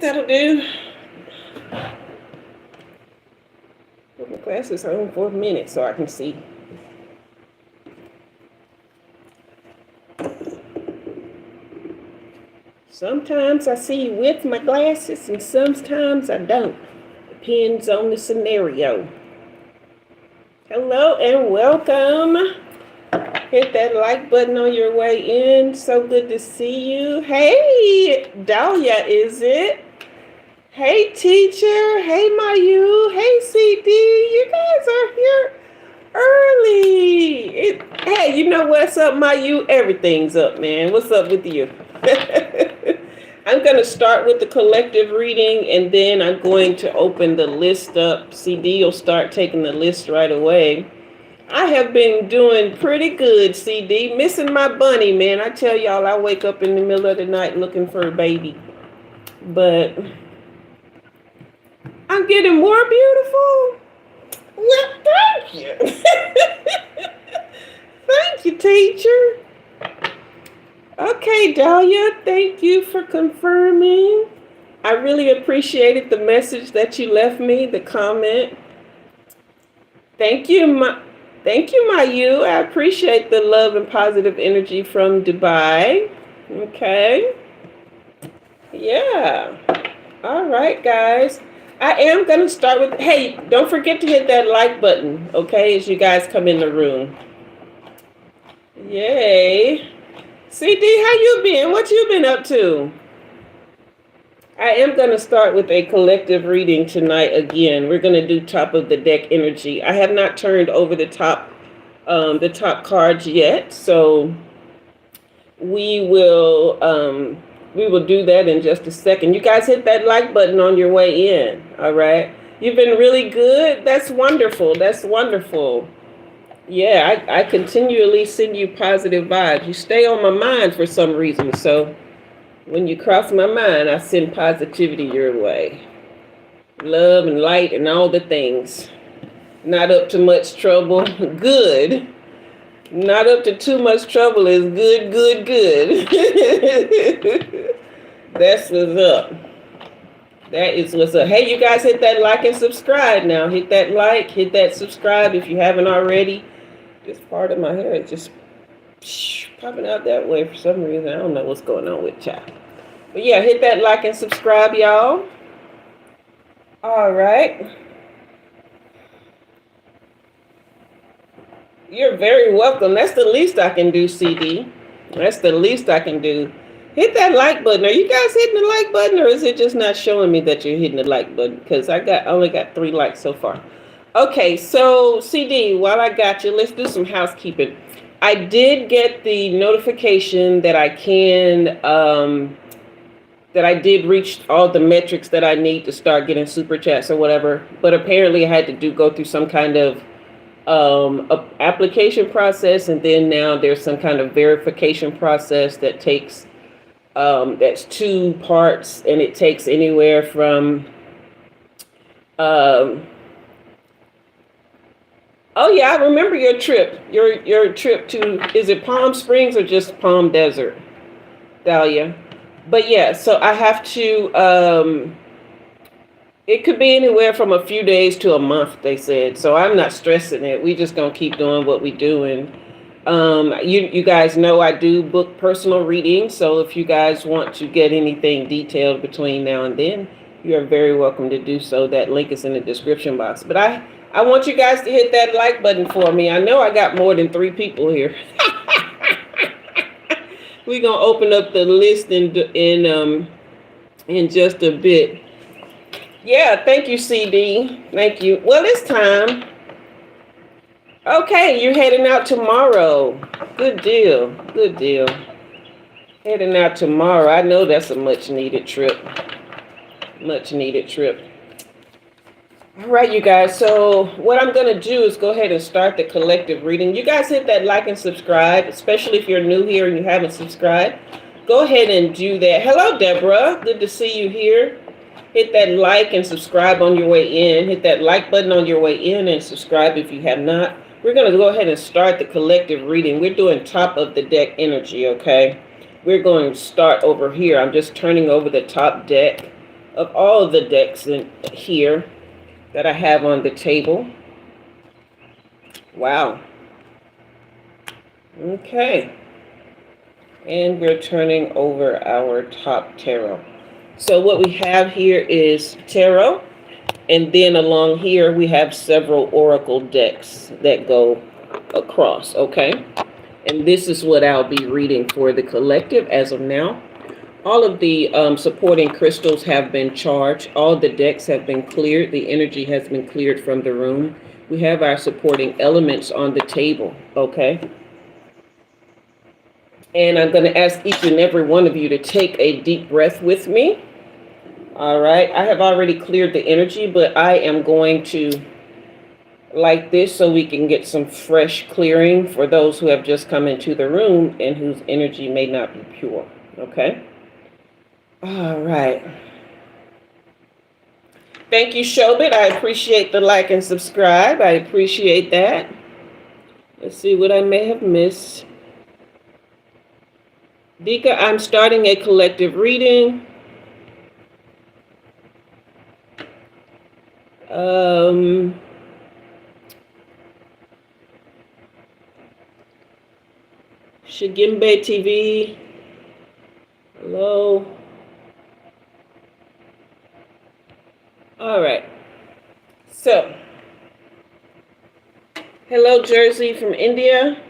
that'll do. Put my glasses on for a minute so I can see. Sometimes I see with my glasses and sometimes I don't. Depends on the scenario. Hello and welcome. Hit that like button on your way in. So good to see you. Hey, Dahlia, is it? Hey, teacher. Hey, Mayu. Hey, CD. You guys are here early. Hey, you know what's up, Mayu? Everything's up, man. What's up with you? I'm going to start with the collective reading, and then I'm going to open the list up. CD will start taking the list right away. I have been doing pretty good, CD. Missing my bunny, man. I tell y'all, I wake up in the middle of the night looking for a baby. But I'm getting more beautiful. Well, thank you. Thank you, teacher. Okay, Dahlia, thank you for confirming. I really appreciated the message that you left me, the comment. Thank you, Mayu. I appreciate the love and positive energy from Dubai. Okay. Yeah. All right, guys. I am going to start with, hey, don't forget to hit that like button, okay, as you guys come in the room. Yay. CD, how you been? What you been up to? I am going to start with a collective reading tonight again. We're going to do top of the deck energy. I have not turned over the top cards yet, so we will do that in just a second. You guys hit that like button on your way in, all right? You've been really good. That's wonderful. That's wonderful. Yeah, I continually send you positive vibes. You stay on my mind for some reason. So when you cross my mind, I send positivity your way. Love and light and all the things. Not up to much trouble. Good. Not up to too much trouble is good, good, good. That's what's up. That is what's up. Hey, you guys hit that like and subscribe now. Hit that like, hit that subscribe if you haven't already. This part of my hair is just popping out that way for some reason. I don't know what's going on with chat. But yeah, hit that like and subscribe, y'all. All right. You're very welcome. That's the least I can do, CD. That's the least I can do. Hit that like button. Are you guys hitting the like button, or is it just not showing me that you're hitting the like button? Because I only got 3 likes so far. Okay, so CD, while I got you, let's do some housekeeping. I did get the notification that I did reach all the metrics that I need to start getting super chats or whatever. But apparently I had to go through some kind of application process, and then now there's some kind of verification process that takes that's 2 parts, and it takes anywhere from oh yeah, I remember your trip. Your trip to, is it Palm Springs or just Palm Desert, Dahlia? But yeah, so I have to it could be anywhere from a few days to a month, they said. So I'm not stressing it. We just gonna keep doing what we doing. You guys know I do book personal readings. So if you guys want to get anything detailed between now and then, you are very welcome to do so. That link is in the description box. But I want you guys to hit that like button for me. I know I got more than 3 people here. We're gonna open up the list in just a bit. Yeah, thank you, CD. Thank you. Well, it's time. Okay, you're heading out tomorrow. Good deal. Good deal. Heading out tomorrow. I know that's a much needed trip. Much needed trip. All right, you guys. So what I'm going to do is go ahead and start the collective reading. You guys hit that like and subscribe, especially if you're new here and you haven't subscribed. Go ahead and do that. Hello, Deborah. Good to see you here. Hit that like and subscribe on your way in. Hit that like button on your way in and subscribe if you have not. We're going to go ahead and start the collective reading. We're doing top of the deck energy, okay? We're going to start over here. I'm just turning over the top deck of all of the decks in here that I have on the table. Wow. Okay. And we're turning over our top tarot. So what we have here is tarot. And then along here, we have several oracle decks that go across, okay? And this is what I'll be reading for the collective as of now. All of the supporting crystals have been charged. All the decks have been cleared. The energy has been cleared from the room. We have our supporting elements on the table, okay? And I'm going to ask each and every one of you to take a deep breath with me. All right. I have already cleared the energy, but I am going to like this so we can get some fresh clearing for those who have just come into the room and whose energy may not be pure. Okay. All right. Thank you, Shobit. I appreciate the like and subscribe. I appreciate that. Let's see what I may have missed. Dika, I'm starting a collective reading. Shigimbe TV. Hello. All right. So, hello, Jersey from India.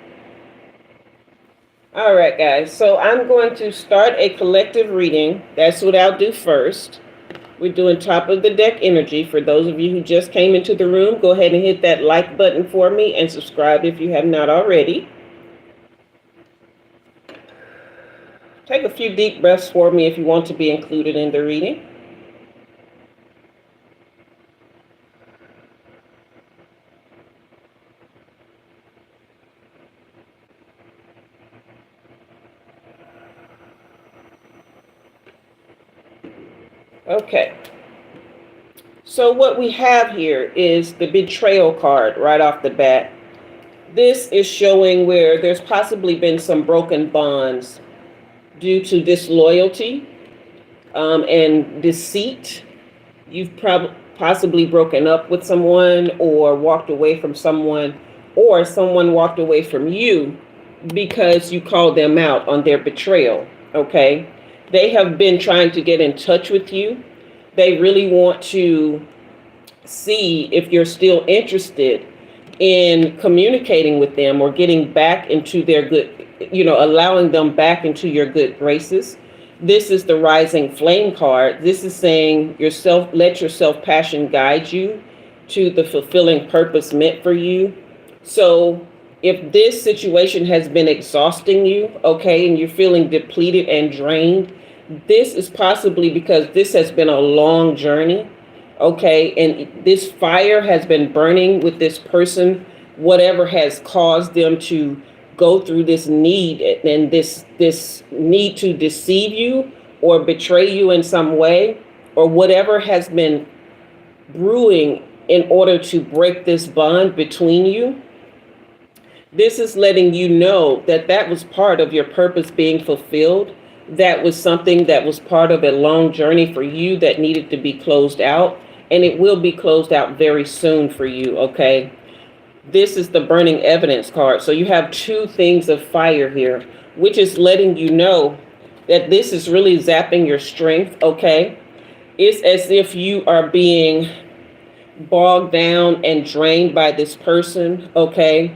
All right, guys. So I'm going to start a collective reading. That's what I'll do first. We're doing top of the deck energy. For those of you who just came into the room, go ahead and hit that like button for me and subscribe if you have not already. Take a few deep breaths for me if you want to be included in the reading. Okay. So what we have here is the betrayal card right off the bat. This is showing where there's possibly been some broken bonds due to disloyalty and deceit. You've possibly broken up with someone or walked away from someone, or someone walked away from you because you called them out on their betrayal, okay? They have been trying to get in touch with you. They really want to see if you're still interested in communicating with them or getting back into their good, allowing them back into your good graces. This is the rising flame card. This is saying let your self-passion guide you to the fulfilling purpose meant for you. So if this situation has been exhausting you, okay, and you're feeling depleted and drained, this is possibly because this has been a long journey, okay, and this fire has been burning with this person, whatever has caused them to go through this need and this need to deceive you or betray you in some way, or whatever has been brewing in order to break this bond between you. This is letting you know that that was part of your purpose being fulfilled. That was something that was part of a long journey for you that needed to be closed out, and it will be closed out very soon for you, okay? This is the burning evidence card. So you have two things of fire here, which is letting you know that this is really zapping your strength, okay? It's as if you are being bogged down and drained by this person, okay?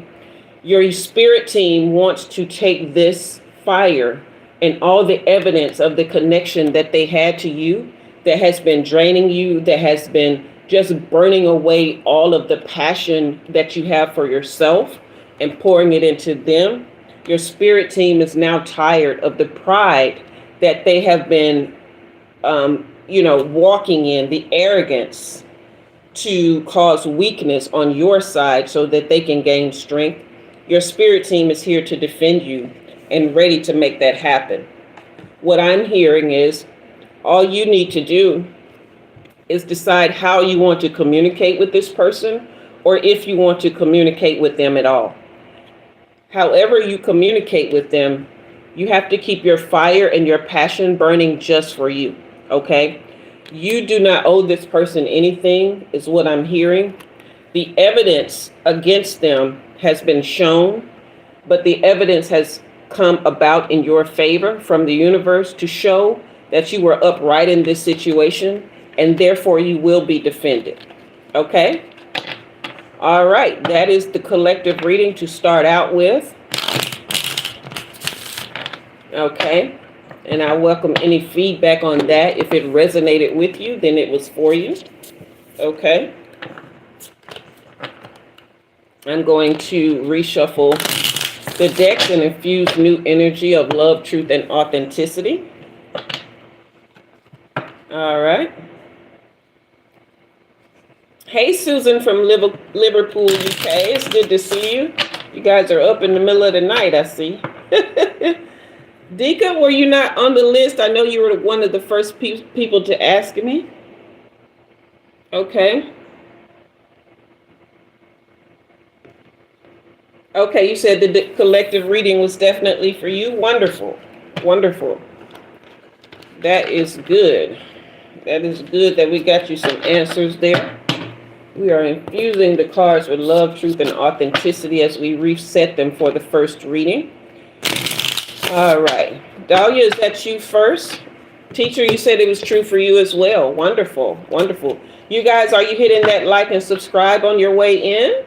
Your spirit team wants to take this fire and all the evidence of the connection that they had to you, that has been draining you, that has been just burning away all of the passion that you have for yourself and pouring it into them. Your spirit team is now tired of the pride that they have been, walking in, the arrogance to cause weakness on your side so that they can gain strength. Your spirit team is here to defend you and ready to make that happen. What I'm hearing is all you need to do is decide how you want to communicate with this person, or if you want to communicate with them at all. However you communicate with them, you have to keep your fire and your passion burning just for you, okay? You do not owe this person anything, is what I'm hearing. The evidence against them has been shown, but the evidence has come about in your favor from the universe to show that you were upright in this situation, and therefore you will be defended. Okay? All right, that is the collective reading to start out with. Okay, and I welcome any feedback on that. If it resonated with you, then it was for you. Okay. I'm going to reshuffle the decks and infuse new energy of love, truth, and authenticity. All right. Hey, Susan from Liverpool, UK. It's good to see you. You guys are up in the middle of the night, I see. Dika, were you not on the list? I know you were one of the first people to ask me. Okay. Okay, you said the collective reading was definitely for you. Wonderful. Wonderful. That is good. That is good that we got you some answers there. We are infusing the cards with love, truth, and authenticity as we reset them for the first reading. All right. Dahlia, is that you first? Teacher, you said it was true for you as well. Wonderful. Wonderful. You guys, are you hitting that like and subscribe on your way in?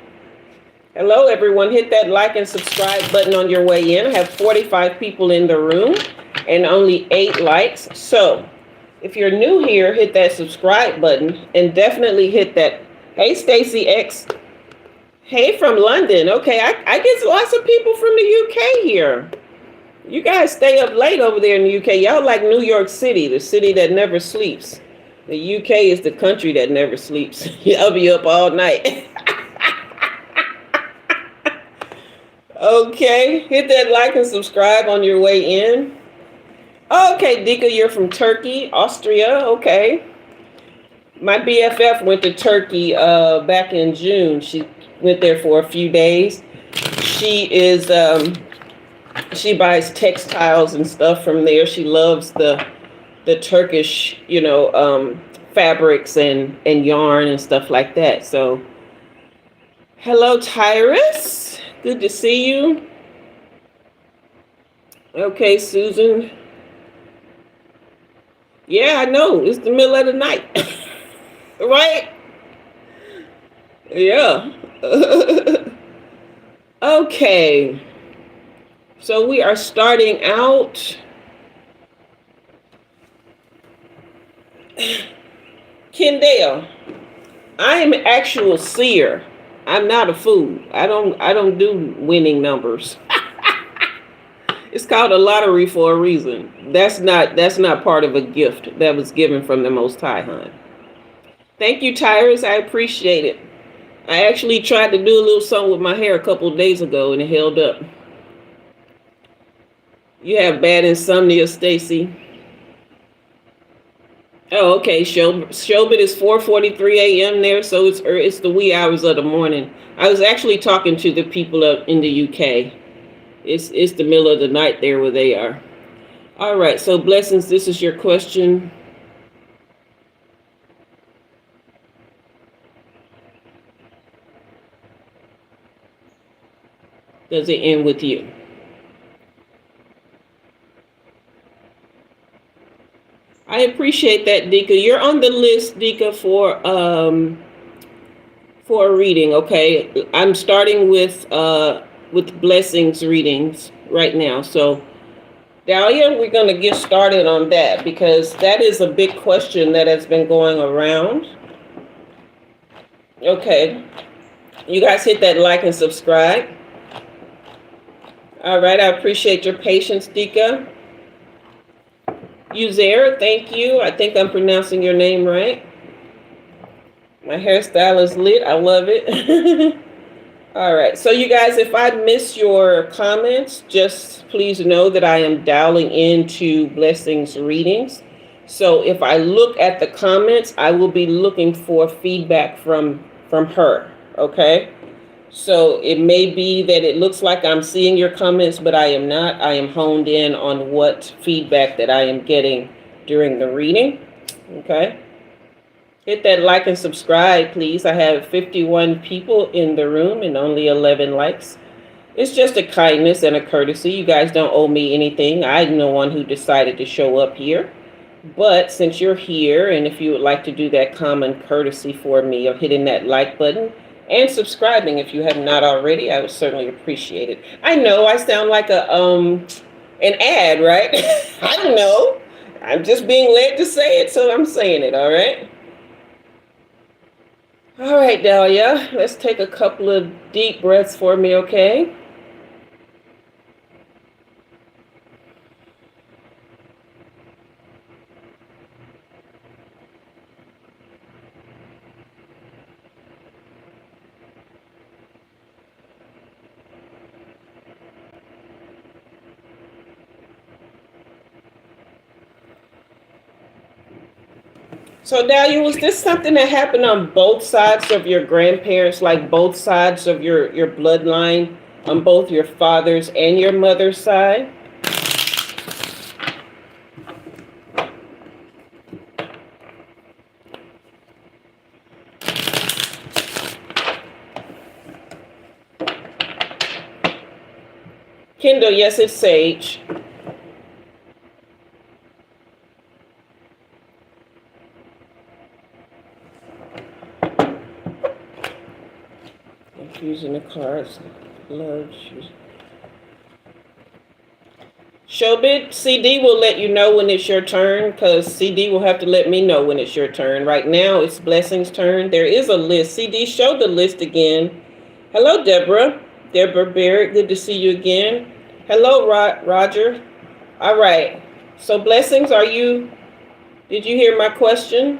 Hello, everyone. Hit that like and subscribe button on your way in. I have 45 people in the room and only 8 likes. So if you're new here, hit that subscribe button and definitely hit that. Hey, Stacy X. Hey, from London. Okay, I get lots of people from the UK here. You guys stay up late over there in the UK. Y'all like New York City, the city that never sleeps. The UK is the country that never sleeps. Y'all be up all night. Okay, hit that like and subscribe on your way in. Okay, Dika, you're from Turkey, Austria. Okay. My BFF went to Turkey back in June. She went there for a few days. She is she buys textiles and stuff from there. She loves the Turkish, fabrics and yarn and stuff like that. So, hello, Tyrus. Good to see you. Okay, Susan. Yeah, I know. It's the middle of the night. Right? Yeah. Okay. So we are starting out. Kendall, I am an actual seer. I'm not a fool. I don't do winning numbers. It's called a lottery for a reason. That's not part of a gift that was given from the Most High, hon. Thank you, Tyrus. I appreciate it. I actually tried to do a little something with my hair a couple of days ago and it held up. You have bad insomnia, Stacy. Oh, okay. Showbit is 4:43 a.m. there, so it's the wee hours of the morning. I was actually talking to the people up in the UK. It's the middle of the night there where they are. All right. So blessings. This is your question. Does it end with you? I appreciate that, Dika. You're on the list, Dika, for a reading. Okay, I'm starting with blessings readings right now. So, Dahlia, we're going to get started on that because that is a big question that has been going around. Okay, you guys hit that like and subscribe. All right, I appreciate your patience, Dika. Uzair, thank you. I think I'm pronouncing your name right. My hairstyle is lit. I love it. All right. So you guys, if I miss your comments, just please know that I am dialing into blessings readings. So if I look at the comments, I will be looking for feedback from her. Okay. So it may be that it looks like I'm seeing your comments, but I am not. I am honed in on what feedback that I am getting during the reading. Okay. Hit that like and subscribe, please. I have 51 people in the room and only 11 likes. It's just a kindness and a courtesy. You guys don't owe me anything. I'm the one who decided to show up here. But since you're here, and if you would like to do that common courtesy for me of hitting that like button and subscribing if you have not already, I would certainly appreciate it. I know I sound like an ad, right? I don't know. I'm just being led to say it, so I'm saying it, all right? All right, Dahlia, let's take a couple of deep breaths for me, okay? So, Dahlia, was this something that happened on both sides of your grandparents, like both sides of your bloodline, on both your father's and your mother's side? Kendall, yes, it's Sage. Using the cards. Love. Showbit, CD will let you know when it's your turn, because CD will have to let me know when it's your turn. Right now, it's Blessing's turn. There is a list. CD, show the list again. Hello, Deborah. Deborah Barrett, good to see you again. Hello, Roger. All right. So, Blessings, did you hear my question?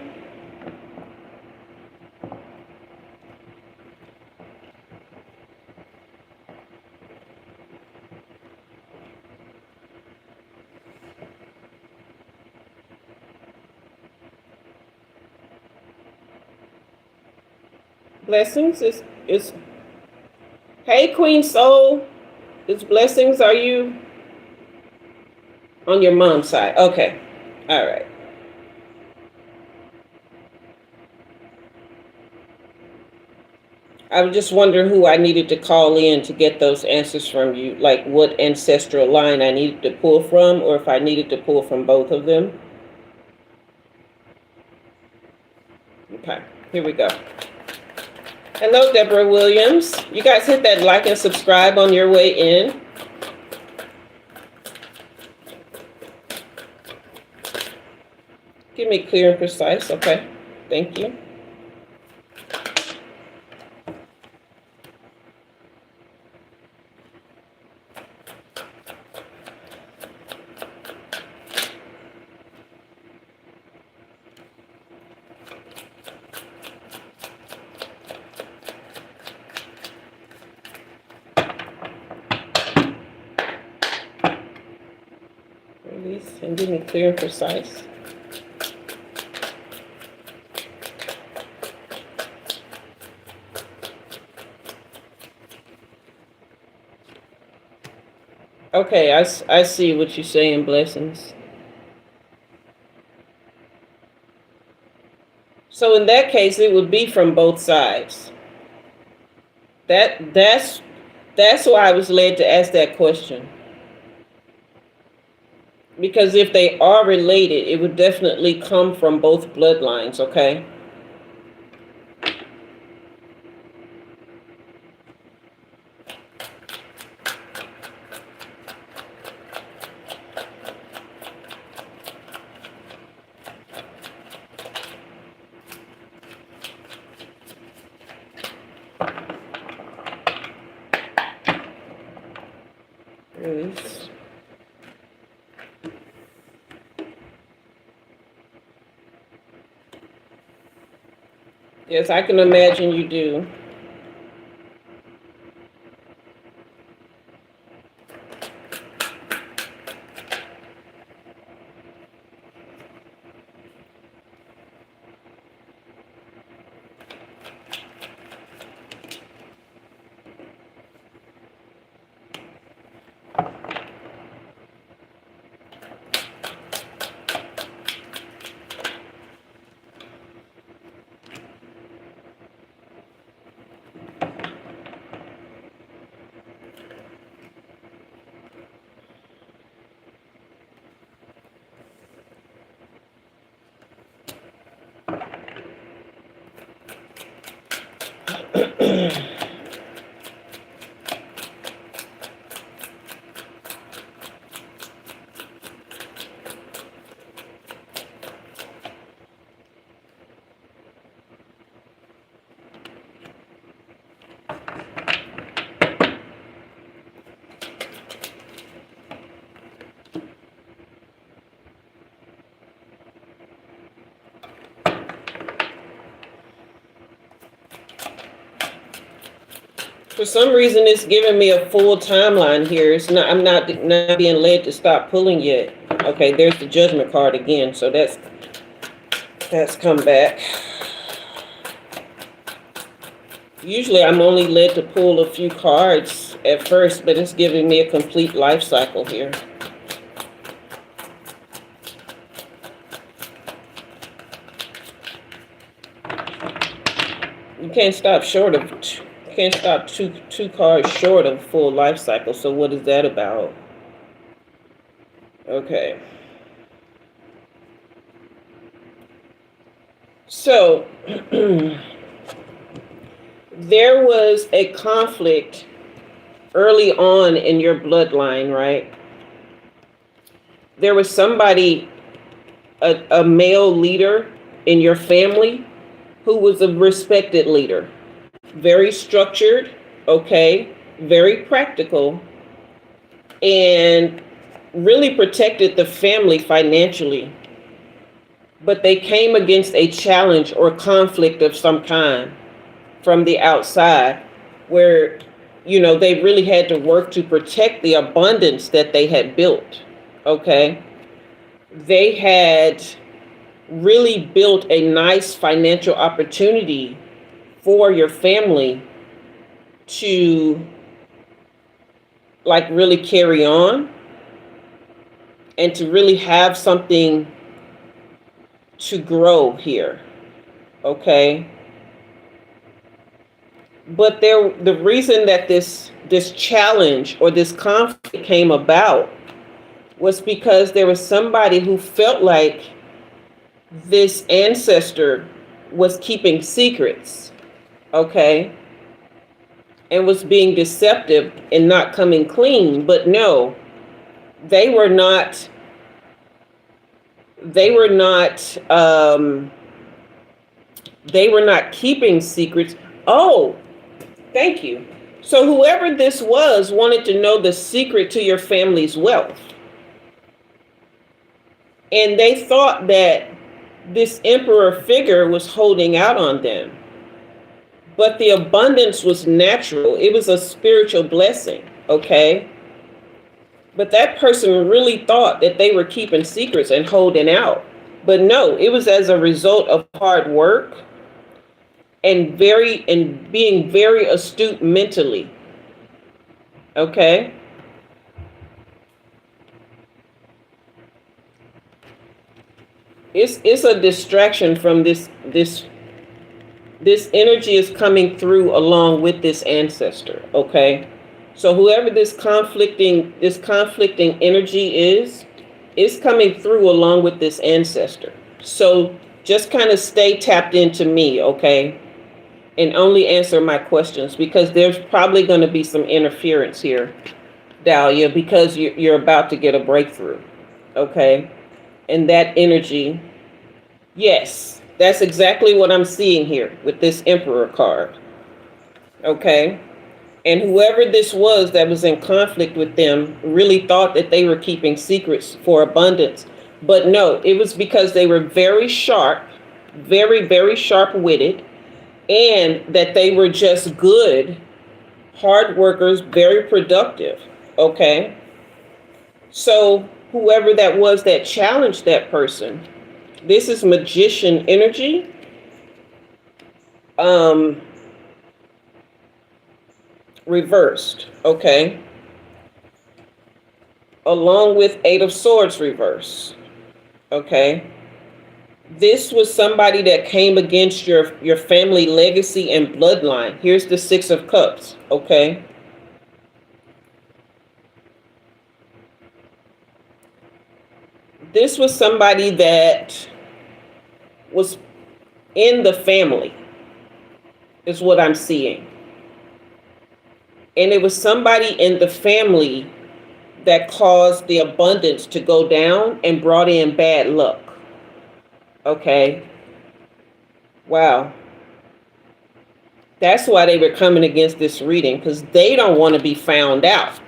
Blessings is hey, Queen Soul. It's Blessings. Are you on your mom's side? Okay. All right. I was just wondering who I needed to call in to get those answers from you, like what ancestral line I needed to pull from, or if I needed to pull from both of them. Okay, here we go. Hello, Deborah Williams. You guys hit that like and subscribe on your way in. Give me clear and precise. Okay, thank you. Release and give me clear and precise. Okay, I see what you're saying, Blessings. So in that case, it would be from both sides. That's why I was led to ask that question. Because if they are related, it would definitely come from both bloodlines, okay? Release. Yes, I can imagine you do. For some reason, it's giving me a full timeline here. It's not. I'm not being led to stop pulling yet. Okay, there's the Judgment card again. So that's come back. Usually, I'm only led to pull a few cards at first, but it's giving me a complete life cycle here. You can't stop short of. Can't stop two cards short of full life cycle. So what is that about? Okay. So there was a conflict early on in your bloodline, right? There was somebody, a male leader in your family who was a respected leader. Very structured, okay, very practical, and really protected the family financially. But they came against a challenge or conflict of some kind from the outside where, they really had to work to protect the abundance that they had built, okay? They had really built a nice financial opportunity for your family to really carry on and to really have something to grow here, okay? But the reason that this challenge or this conflict came about was because there was somebody who felt like this ancestor was keeping secrets, okay, and was being deceptive and not coming clean. But no, they were not keeping secrets. Oh, thank you. So whoever this was wanted to know the secret to your family's wealth. And they thought that this emperor figure was holding out on them. But the abundance was natural. It was a spiritual blessing, okay? But that person really thought that they were keeping secrets and holding out. But no, it was as a result of hard work and being very astute mentally, okay? It's a distraction from this energy is coming through along with this ancestor, okay? So whoever this conflicting energy is coming through along with this ancestor. So just kind of stay tapped into me, okay? And only answer my questions, because there's probably going to be some interference here, Dahlia, because you're about to get a breakthrough, okay? And that energy, yes, that's exactly what I'm seeing here with this Emperor card. Okay? And whoever this was that was in conflict with them really thought that they were keeping secrets for abundance. But no, it was because they were very sharp, very, very sharp-witted, and that they were just good, hard workers, very productive. Okay? So whoever that was that challenged that person, this is magician energy. Reversed, okay? Along with Eight of Swords reverse, okay? This was somebody that came against your family legacy and bloodline. Here's the Six of Cups, okay? This was somebody that was in the family, is what I'm seeing. And it was somebody in the family that caused the abundance to go down and brought in bad luck. Okay. Wow. That's why they were coming against this reading, because they don't want to be found out.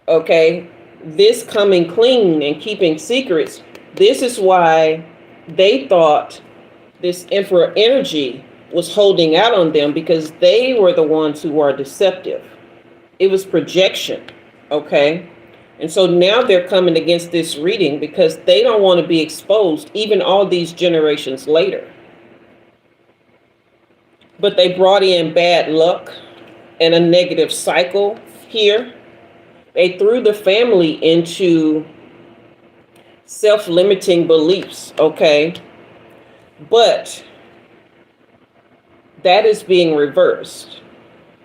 Okay. This coming clean and keeping secrets, this is why they thought this Emperor energy was holding out on them, because they were the ones who were deceptive. It was projection. Okay. And so now they're coming against this reading because they don't want to be exposed even all these generations later. But they brought in bad luck and a negative cycle here. They threw the family into self-limiting beliefs, okay? But that is being reversed.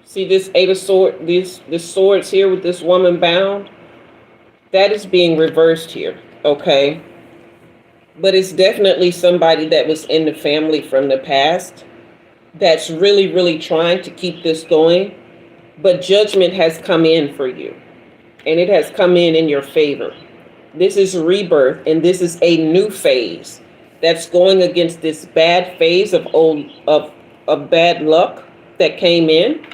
See this Eight of Swords, this swords here with this woman bound? That is being reversed here, okay? But it's definitely somebody that was in the family from the past that's really, really trying to keep this going. But judgment has come in for you, and it has come in your favor. This is rebirth, and this is a new phase that's going against this bad phase of bad luck that came in.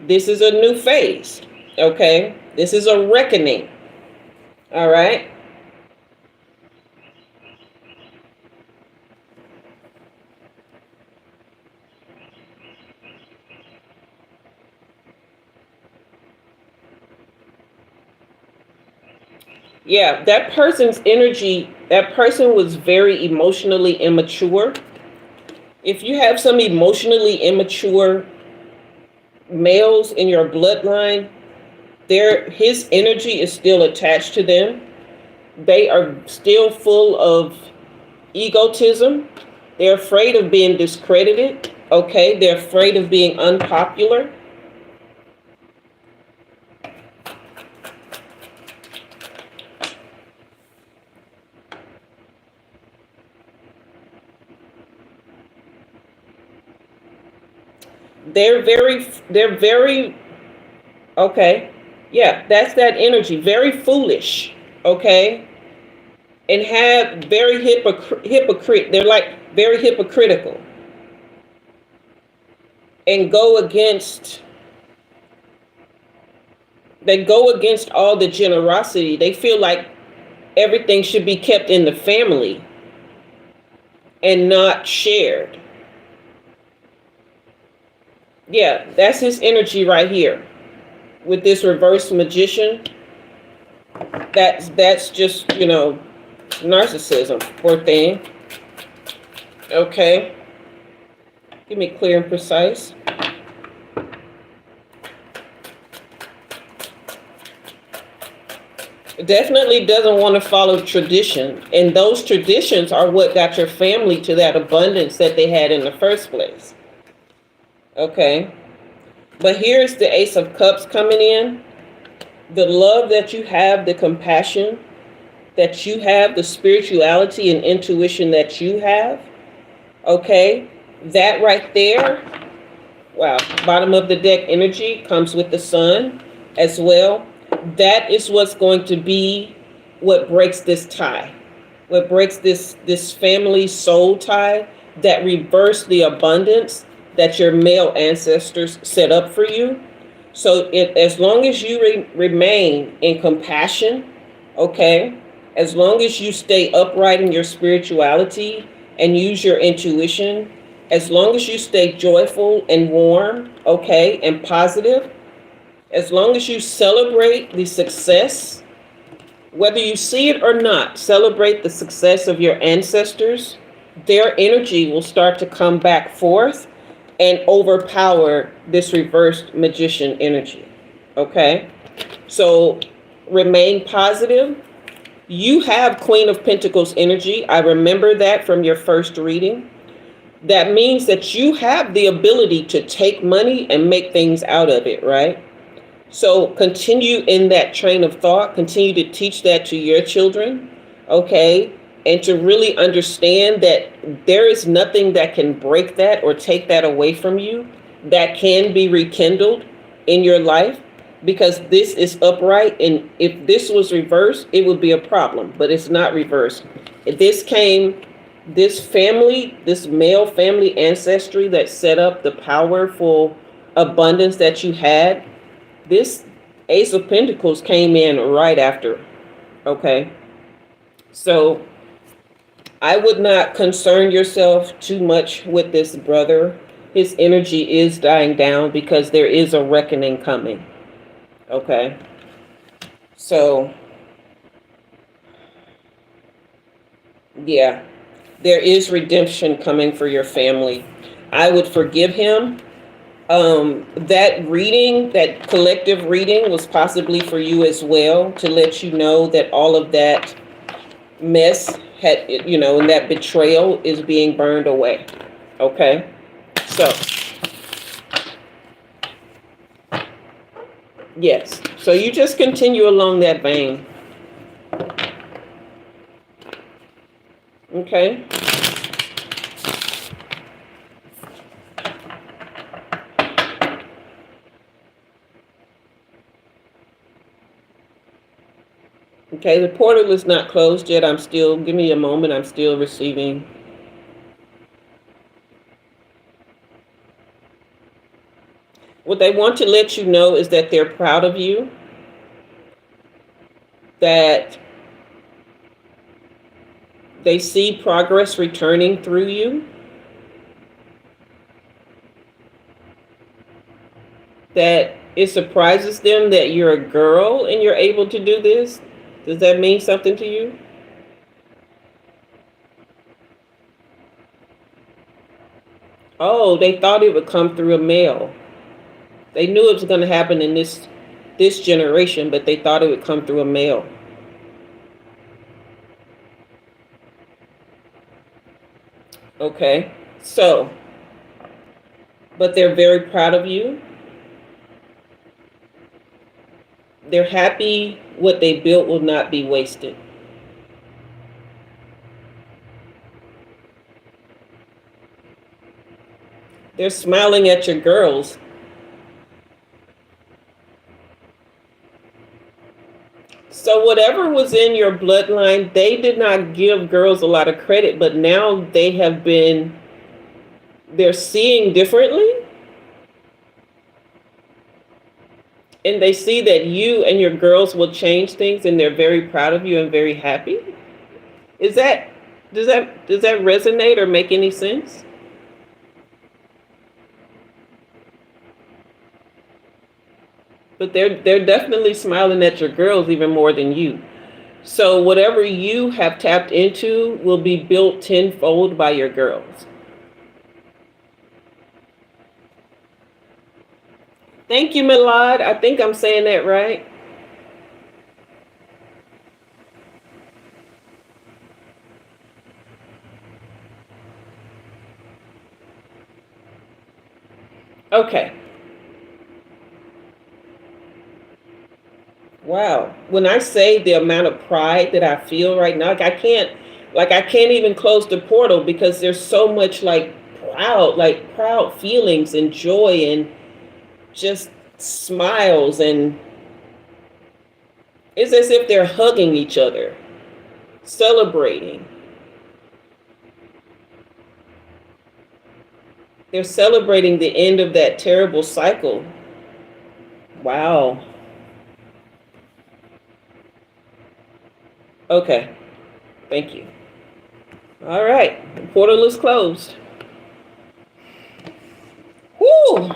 This is a new phase, okay? This is a reckoning. All right. Yeah, that person's energy, that person was very emotionally immature. If you have some emotionally immature males in your bloodline, his energy is still attached to them. They are still full of egotism. They're afraid of being discredited. Okay, they're afraid of being unpopular. They're very, okay. Yeah, that's that energy. Very foolish, okay? And have very hypocrite. They're like very hypocritical. And they go against all the generosity. They feel like everything should be kept in the family and not shared. Yeah, that's his energy right here. With this reverse magician, that's just, narcissism, poor thing. Okay. Give me clear and precise. It definitely doesn't want to follow tradition. And those traditions are what got your family to that abundance that they had in the first place. Okay. But here's the Ace of Cups coming in. The love that you have, the compassion that you have, the spirituality and intuition that you have. Okay. That right there. Wow. Bottom of the deck energy comes with the sun as well. That is what's going to be what breaks this tie. What breaks this family soul tie that reversed the abundance that your male ancestors set up for you. So as long as you remain in compassion, okay, as long as you stay upright in your spirituality and use your intuition, as long as you stay joyful and warm, okay, and positive, as long as you celebrate the success, whether you see it or not, celebrate the success of your ancestors, their energy will start to come back forth and overpower this reversed magician energy. Okay? So remain positive. You have Queen of Pentacles energy. I remember that from your first reading. That means that you have the ability to take money and make things out of it, right? So continue in that train of thought. Continue to teach that to your children. Okay? and to really understand that there is nothing that can break that or take that away from you, that can be rekindled in your life, because this is upright. And if this was reversed, it would be a problem, but it's not reversed. This family, this male family ancestry that set up the powerful abundance that you had, this Ace of Pentacles came in right after. Okay. So I would not concern yourself too much with this brother. His energy is dying down because there is a reckoning coming. Okay. So, yeah, there is redemption coming for your family. I would forgive him. That reading, that collective reading, was possibly for you as well, to let you know that all of that mess had, and that betrayal is being burned away. Okay. So, yes. So you just continue along that vein. Okay. Okay, the portal is not closed yet. Give me a moment. I'm still receiving. What they want to let you know is that they're proud of you, that they see progress returning through you, that it surprises them that you're a girl and you're able to do this. Does that mean something to you? Oh, they thought it would come through a male. They knew it was going to happen in this generation, but they thought it would come through a male. Okay, so, but they're very proud of you. They're happy what they built will not be wasted. They're smiling at your girls. So whatever was in your bloodline, they did not give girls a lot of credit, but now they're seeing differently. And they see that you and your girls will change things, and they're very proud of you and very happy. Does that resonate or make any sense? But they're definitely smiling at your girls even more than you. So whatever you have tapped into will be built tenfold by your girls. Thank you, Milad. I think I'm saying that right. Okay. Wow. When I say the amount of pride that I feel right now, I can't even close the portal because there's so much proud feelings and joy and just smiles, and it's as if they're hugging each other, celebrating. They're celebrating the end of that terrible cycle. Wow. Okay. Thank you. All right. The portal is closed. Whoo!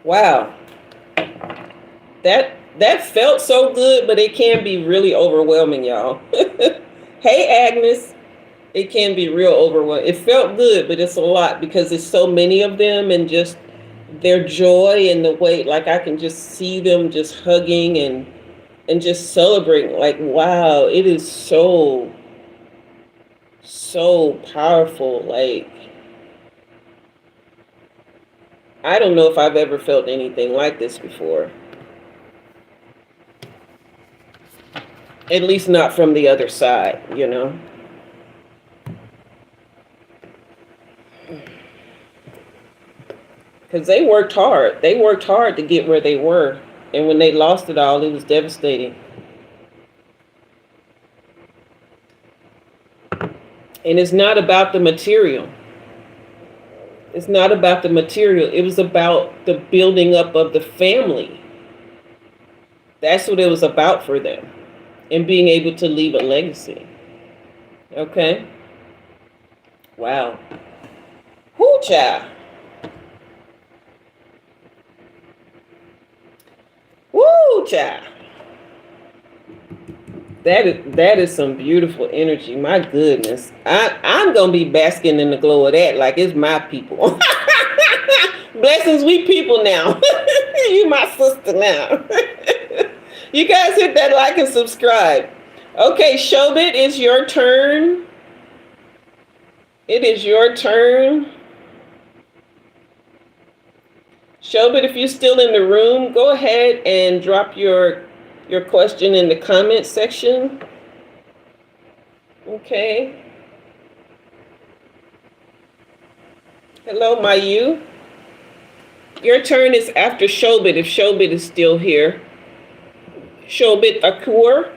Wow. That felt so good, but it can be really overwhelming, y'all. Hey, Agnes. It can be real overwhelming. It felt good, but it's a lot because there's so many of them, and just their joy and the way, like, I can just see them just hugging and just celebrating. Like, wow, it is so powerful. Like, I don't know if I've ever felt anything like this before. At least not from the other side, you know. Because they worked hard. They worked hard to get where they were. And when they lost it all, it was devastating. And it's not about the material. It's not about the material. It was about the building up of the family. That's what it was about for them. And being able to leave a legacy. Okay? Wow. Whoo, child. Woo, child. That is some beautiful energy. My goodness. I'm going to be basking in the glow of that like it's my people. Blessings, we people now. You my sister now. You guys hit that like and subscribe. Okay, Shobit, it's your turn. It is your turn. Shobit, if you're still in the room, go ahead and drop your question in the comment section. Okay. Hello, Mayu. Your turn is after Shobit, if Shobit is still here. Shobit Akur.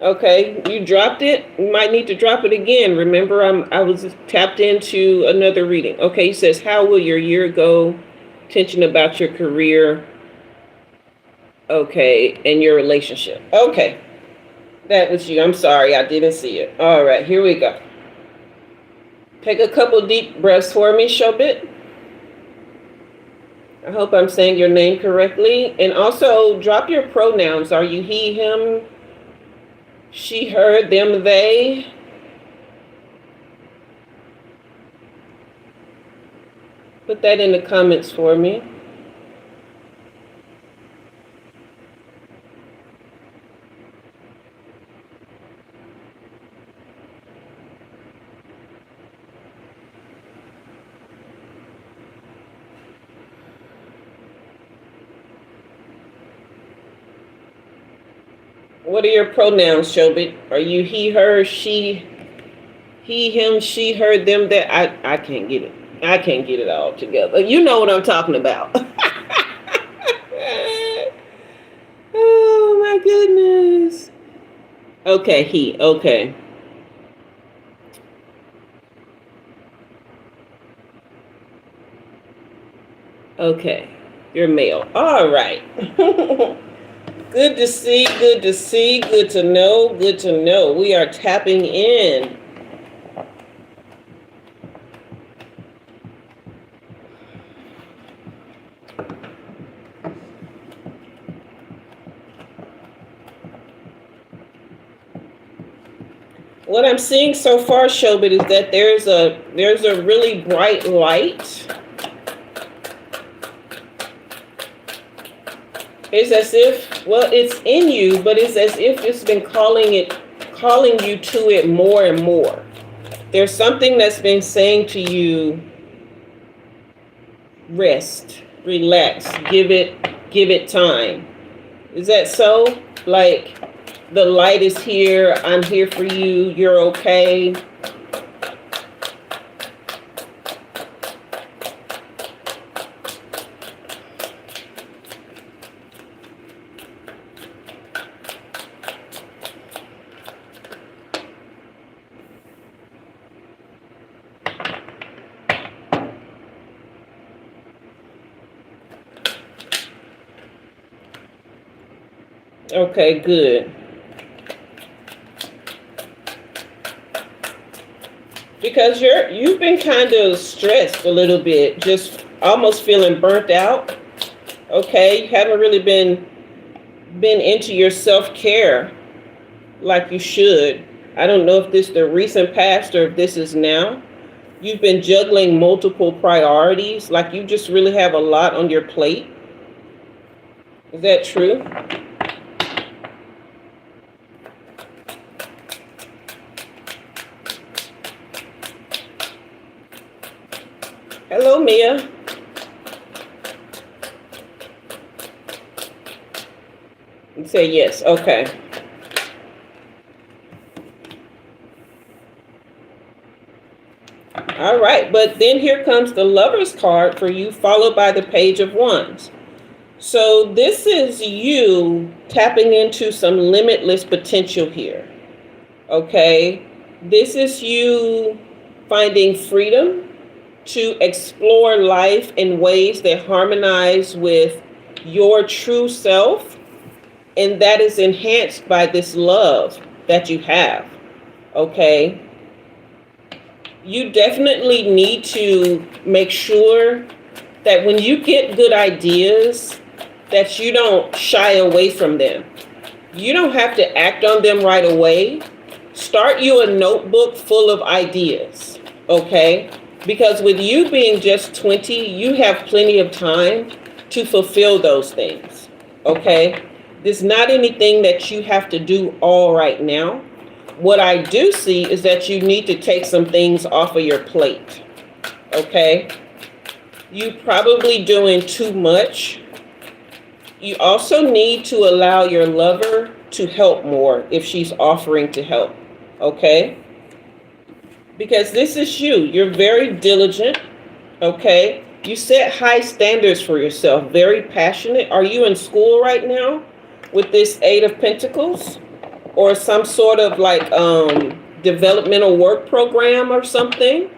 Okay, you dropped it. You might need to drop it again. Remember, I was tapped into another reading. Okay, he says, how will your year go? Tension about your career. Okay, and your relationship. Okay, that was you. I'm sorry, I didn't see it. All right, here we go. Take a couple deep breaths for me, Shobit. I hope I'm saying your name correctly. And also, drop your pronouns. Are you he, him, she, her, them, they? Put that in the comments for me. What are your pronouns, Shobit? Are you he, her, she, he, him, she, her, them, that? I can't get it. I can't get it all together. You know what I'm talking about. Oh, my goodness. Okay, he. Okay. Okay. You're male. All right. Good to see, good to see, good to know, good to know. We are tapping in. What I'm seeing so far, Shobit, is that there's a really bright light. It's as if, well, it's in you, but it's as if it's been calling you to it more and more. There's something that's been saying to you, rest, relax, give it time. Is that so? Like, the light is here, I'm here for you, you're okay. Okay, good. Because you've been kind of stressed a little bit, just almost feeling burnt out. Okay, you haven't really been into your self-care like you should. I don't know if this is the recent past or if this is now. You've been juggling multiple priorities, like you just really have a lot on your plate. Is that true? Hello, Mia. You say yes. Okay. All right, but then here comes the Lover's card for you, followed by the Page of Wands. So this is you tapping into some limitless potential here. Okay? This is you finding freedom to explore life in ways that harmonize with your true self, and that is enhanced by this love that you have. Okay? You definitely need to make sure that when you get good ideas, that you don't shy away from them. You don't have to act on them right away. Start you a notebook full of ideas, okay? Because with you being just 20, you have plenty of time to fulfill those things, okay? There's not anything that you have to do all right now. What I do see is that you need to take some things off of your plate, okay? You're probably doing too much. You also need to allow your lover to help more if she's offering to help, okay? Because this is you. You're very diligent, okay? You set high standards for yourself, very passionate. Are you in school right now with this Eight of Pentacles? Or some sort of like developmental work program or something?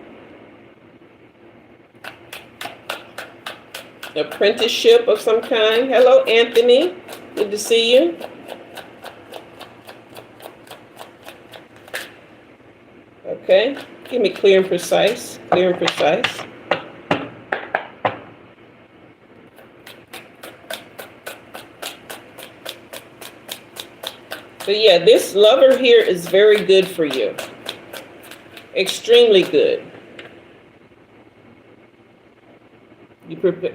Apprenticeship of some kind. Hello, Anthony. Good to see you. Okay. Give me clear and precise. Clear and precise. But yeah, this lover here is very good for you. Extremely good.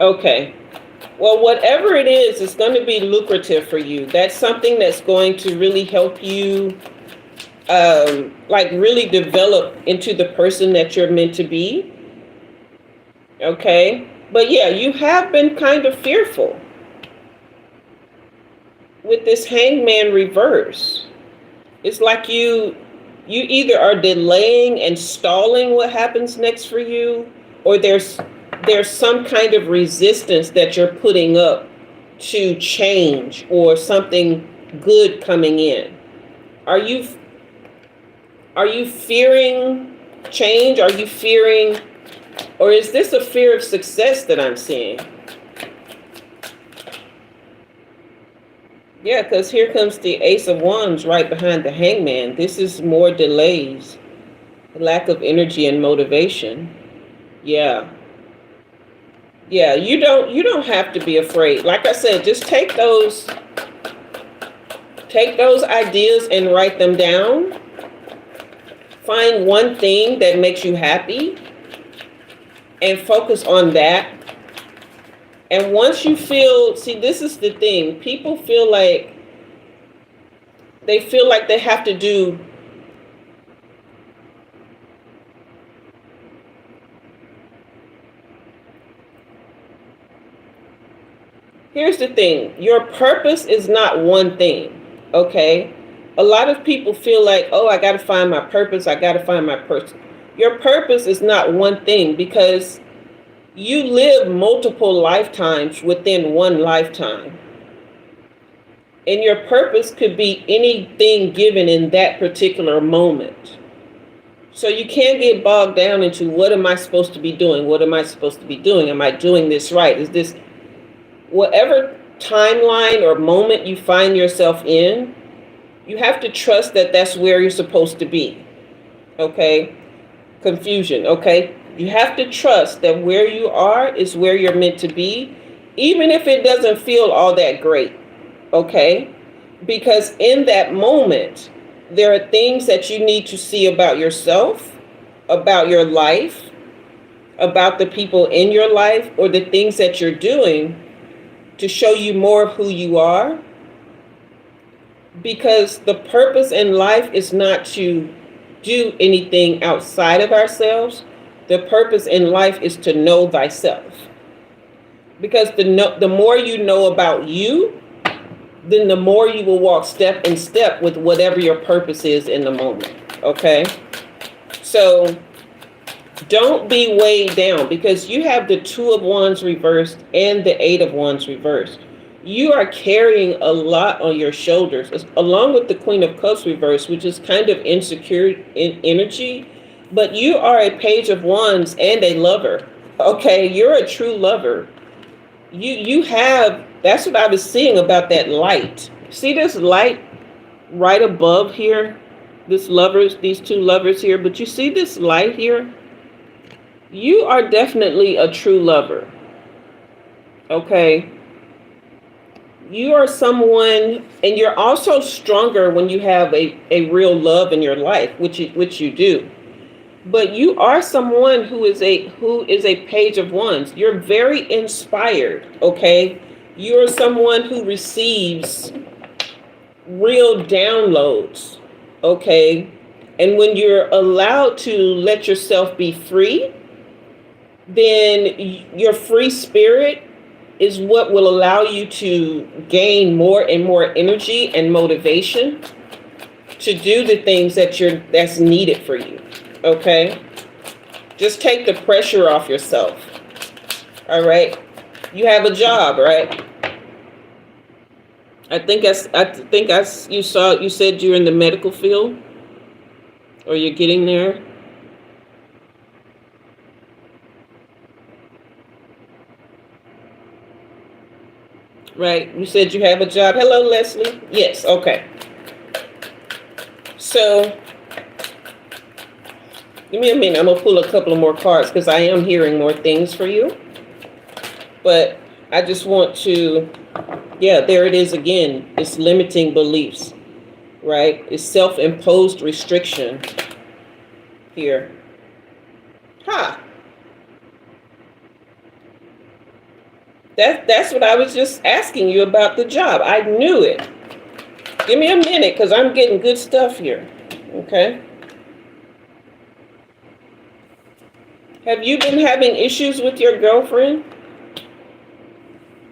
Okay. Well, whatever it is, it's going to be lucrative for you. That's something that's going to really help you, like really develop into the person that you're meant to be. Okay. But yeah, you have been kind of fearful with this Hangman reverse. It's like you either are delaying and stalling what happens next for you, or there's some kind of resistance that you're putting up to change or something good coming in. Are you fearing change? Are you fearing, or is this a fear of success that I'm seeing? Yeah, because here comes the Ace of Wands right behind the Hangman. This is more delays, lack of energy and motivation. Yeah. Yeah, you don't have to be afraid. Like I said, just take those ideas and write them down. Find one thing that makes you happy and focus on that. And once you feel, see, this is the thing. People feel like they have to do here's the thing. Your purpose is not one thing, okay? A lot of people feel like, oh, I got to find my purpose. I got to find my person. Your purpose is not one thing, because you live multiple lifetimes within one lifetime. And your purpose could be anything given in that particular moment. So you can't get bogged down into, what am I supposed to be doing? What am I supposed to be doing? Am I doing this right? Is this, whatever timeline or moment you find yourself in, you have to trust that that's where you're supposed to be. Okay? Confusion, okay? You have to trust that where you are is where you're meant to be, even if it doesn't feel all that great, okay? Because in that moment, there are things that you need to see about yourself, about your life, about the people in your life, or the things that you're doing to show you more of who you are. Because the purpose in life is not to do anything outside of ourselves. The purpose in life is to know thyself. Because the more you know about you, then the more you will walk step in step with whatever your purpose is in the moment. Okay? So Don't be weighed down, because you have the Two of Wands reversed and the Eight of Wands reversed. You are carrying a lot on your shoulders, along with the Queen of Cups reversed, which is kind of insecure in energy. But you are a Page of Wands and a lover. Okay, you're a true lover. You have, that's what I was seeing about that light. See this light right above here? These two lovers here, but you see this light here? You are definitely a true lover. Okay. You are someone, and you're also stronger when you have a real love in your life, which you do. But you are someone who is a Page of Wands. You're very inspired, okay? You're someone who receives real downloads, okay? And when you're allowed to let yourself be free, then your free spirit is what will allow you to gain more and more energy and motivation to do the things that's needed for you. Okay? Just take the pressure off yourself. All right? You have a job, right? You said you're in the medical field, or you're getting there. Right? You said you have a job. Hello, Leslie. Yes, okay. So, give me a minute. I'm going to pull a couple of more cards because I am hearing more things for you. But I just want to, there it is again. It's limiting beliefs, right? It's self-imposed restriction here. That's what I was just asking you about the job. I knew it. Give me a minute because I'm getting good stuff here. Okay. Have you been having issues with your girlfriend?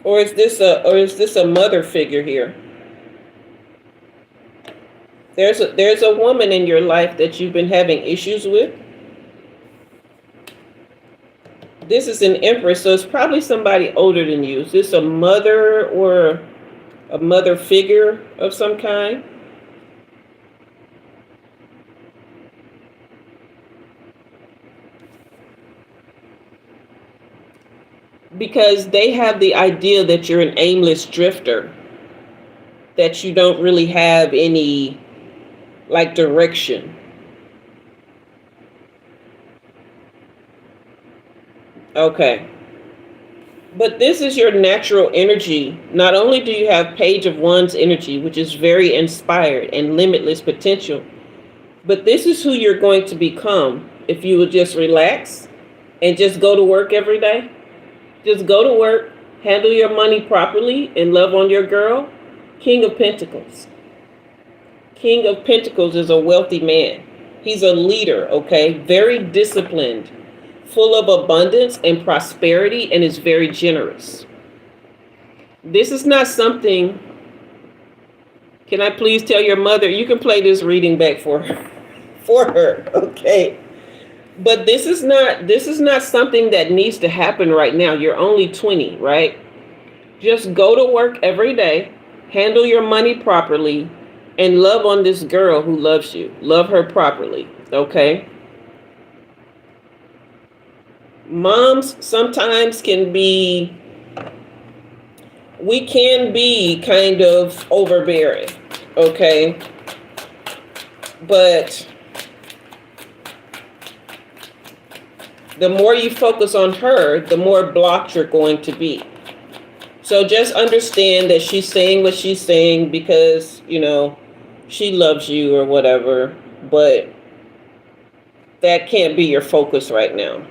Or is this a mother figure here? There's a woman in your life that you've been having issues with. This is an Empress, so it's probably somebody older than you. Is this a mother or a mother figure of some kind? Because they have the idea that you're an aimless drifter, that you don't really have any, like, direction. Okay. But this is your natural energy. Not only do you have Page of Wands energy, which is very inspired and limitless potential, but this is who you're going to become if you would just relax and just go to work every day. Just go to work, handle your money properly, and love on your girl. King of Pentacles. King of Pentacles is a wealthy man. He's a leader, okay? Very disciplined, full of abundance and prosperity, and is very generous. This is not something. Can I please tell your mother, you can play this reading back for her, okay? But this is not something that needs to happen right now. You're only 20, right? Just go to work every day, handle your money properly, and love on this girl who loves you. Love her properly, okay? Moms sometimes we can be kind of overbearing, okay? But the more you focus on her, the more blocked you're going to be. So just understand that she's saying what she's saying because, she loves you or whatever, but that can't be your focus right now.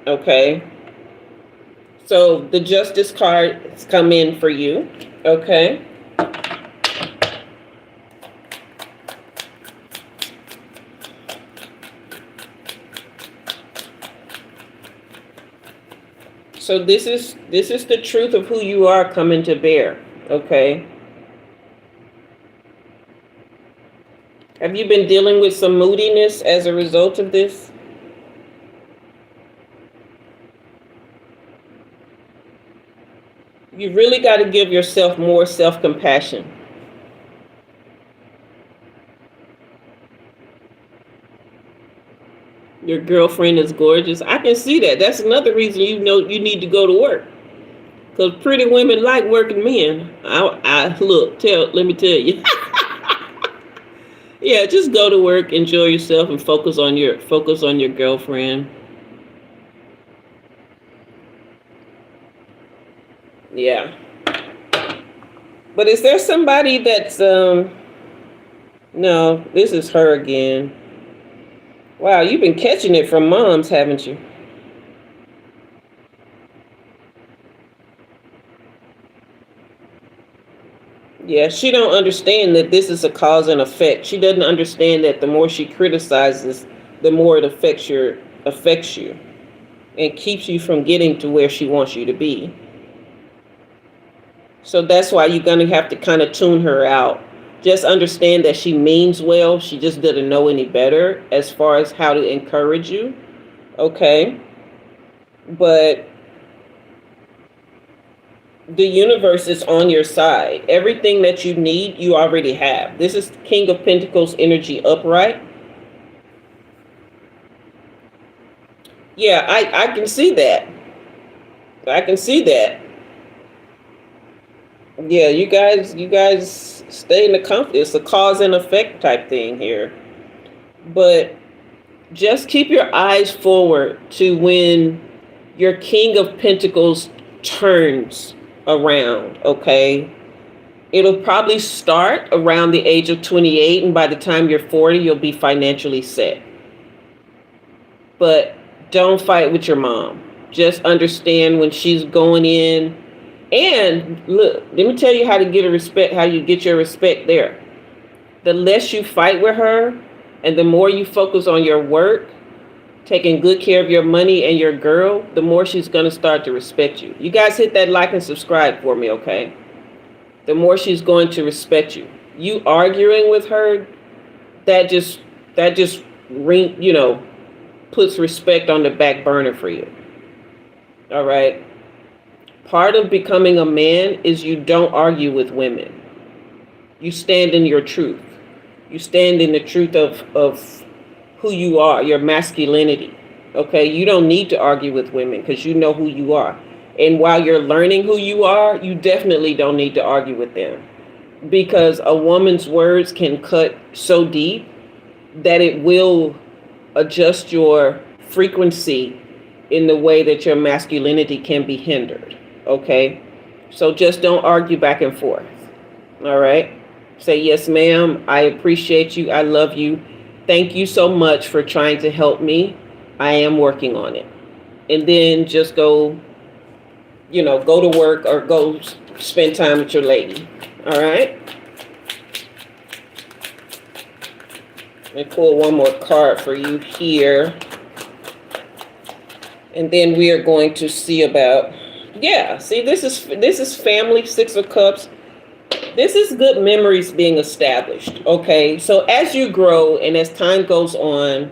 Okay? So the Justice card has come in for you. Okay? So this is the truth of who you are coming to bear, okay? Have you been dealing with some moodiness as a result of this? You really got to give yourself more self-compassion. Your girlfriend is gorgeous. I can see that. That's another reason you know you need to go to work. Because pretty women like working men. Let me tell you. Yeah, just go to work, enjoy yourself, and focus on your girlfriend. Yeah. But is there somebody that's no, this is her again. Wow, you've been catching it from moms, haven't you? Yeah, she don't understand that this is a cause and effect. She doesn't understand that the more she criticizes, the more it affects you and keeps you from getting to where she wants you to be. So that's why you're going to have to kind of tune her out. Just understand that she means well. She just doesn't know any better as far as how to encourage you. Okay. But the universe is on your side. Everything that you need, you already have. This is King of Pentacles energy upright. Yeah, I can see that. I can see that. Yeah, you guys stay in the comfort. It's a cause and effect type thing here. But just keep your eyes forward to when your King of Pentacles turns around, okay? It'll probably start around the age of 28, and by the time you're 40, you'll be financially set. But don't fight with your mom. Just understand when she's going in. And look, let me tell you how you get your respect there. The less you fight with her and the more you focus on your work, taking good care of your money and your girl, the more she's going to start to respect you. You guys hit that like and subscribe for me, okay? The more she's going to respect you. You arguing with her, that just puts respect on the back burner for you. All right? Part of becoming a man is you don't argue with women. You stand in your truth. You stand in the truth of who you are, your masculinity. Okay? You don't need to argue with women because you know who you are. And while you're learning who you are, you definitely don't need to argue with them. Because a woman's words can cut so deep that it will adjust your frequency in the way that your masculinity can be hindered. Okay, so just don't argue back and forth. All right, say yes ma'am, I appreciate you, I love you, thank you so much for trying to help me, I am working on it. And then just go to work or go spend time with your lady. All right, let me pull one more card for you here, and then we are going to see about. Yeah, see, this is family, Six of Cups. This is good memories being established, okay? So as you grow and as time goes on,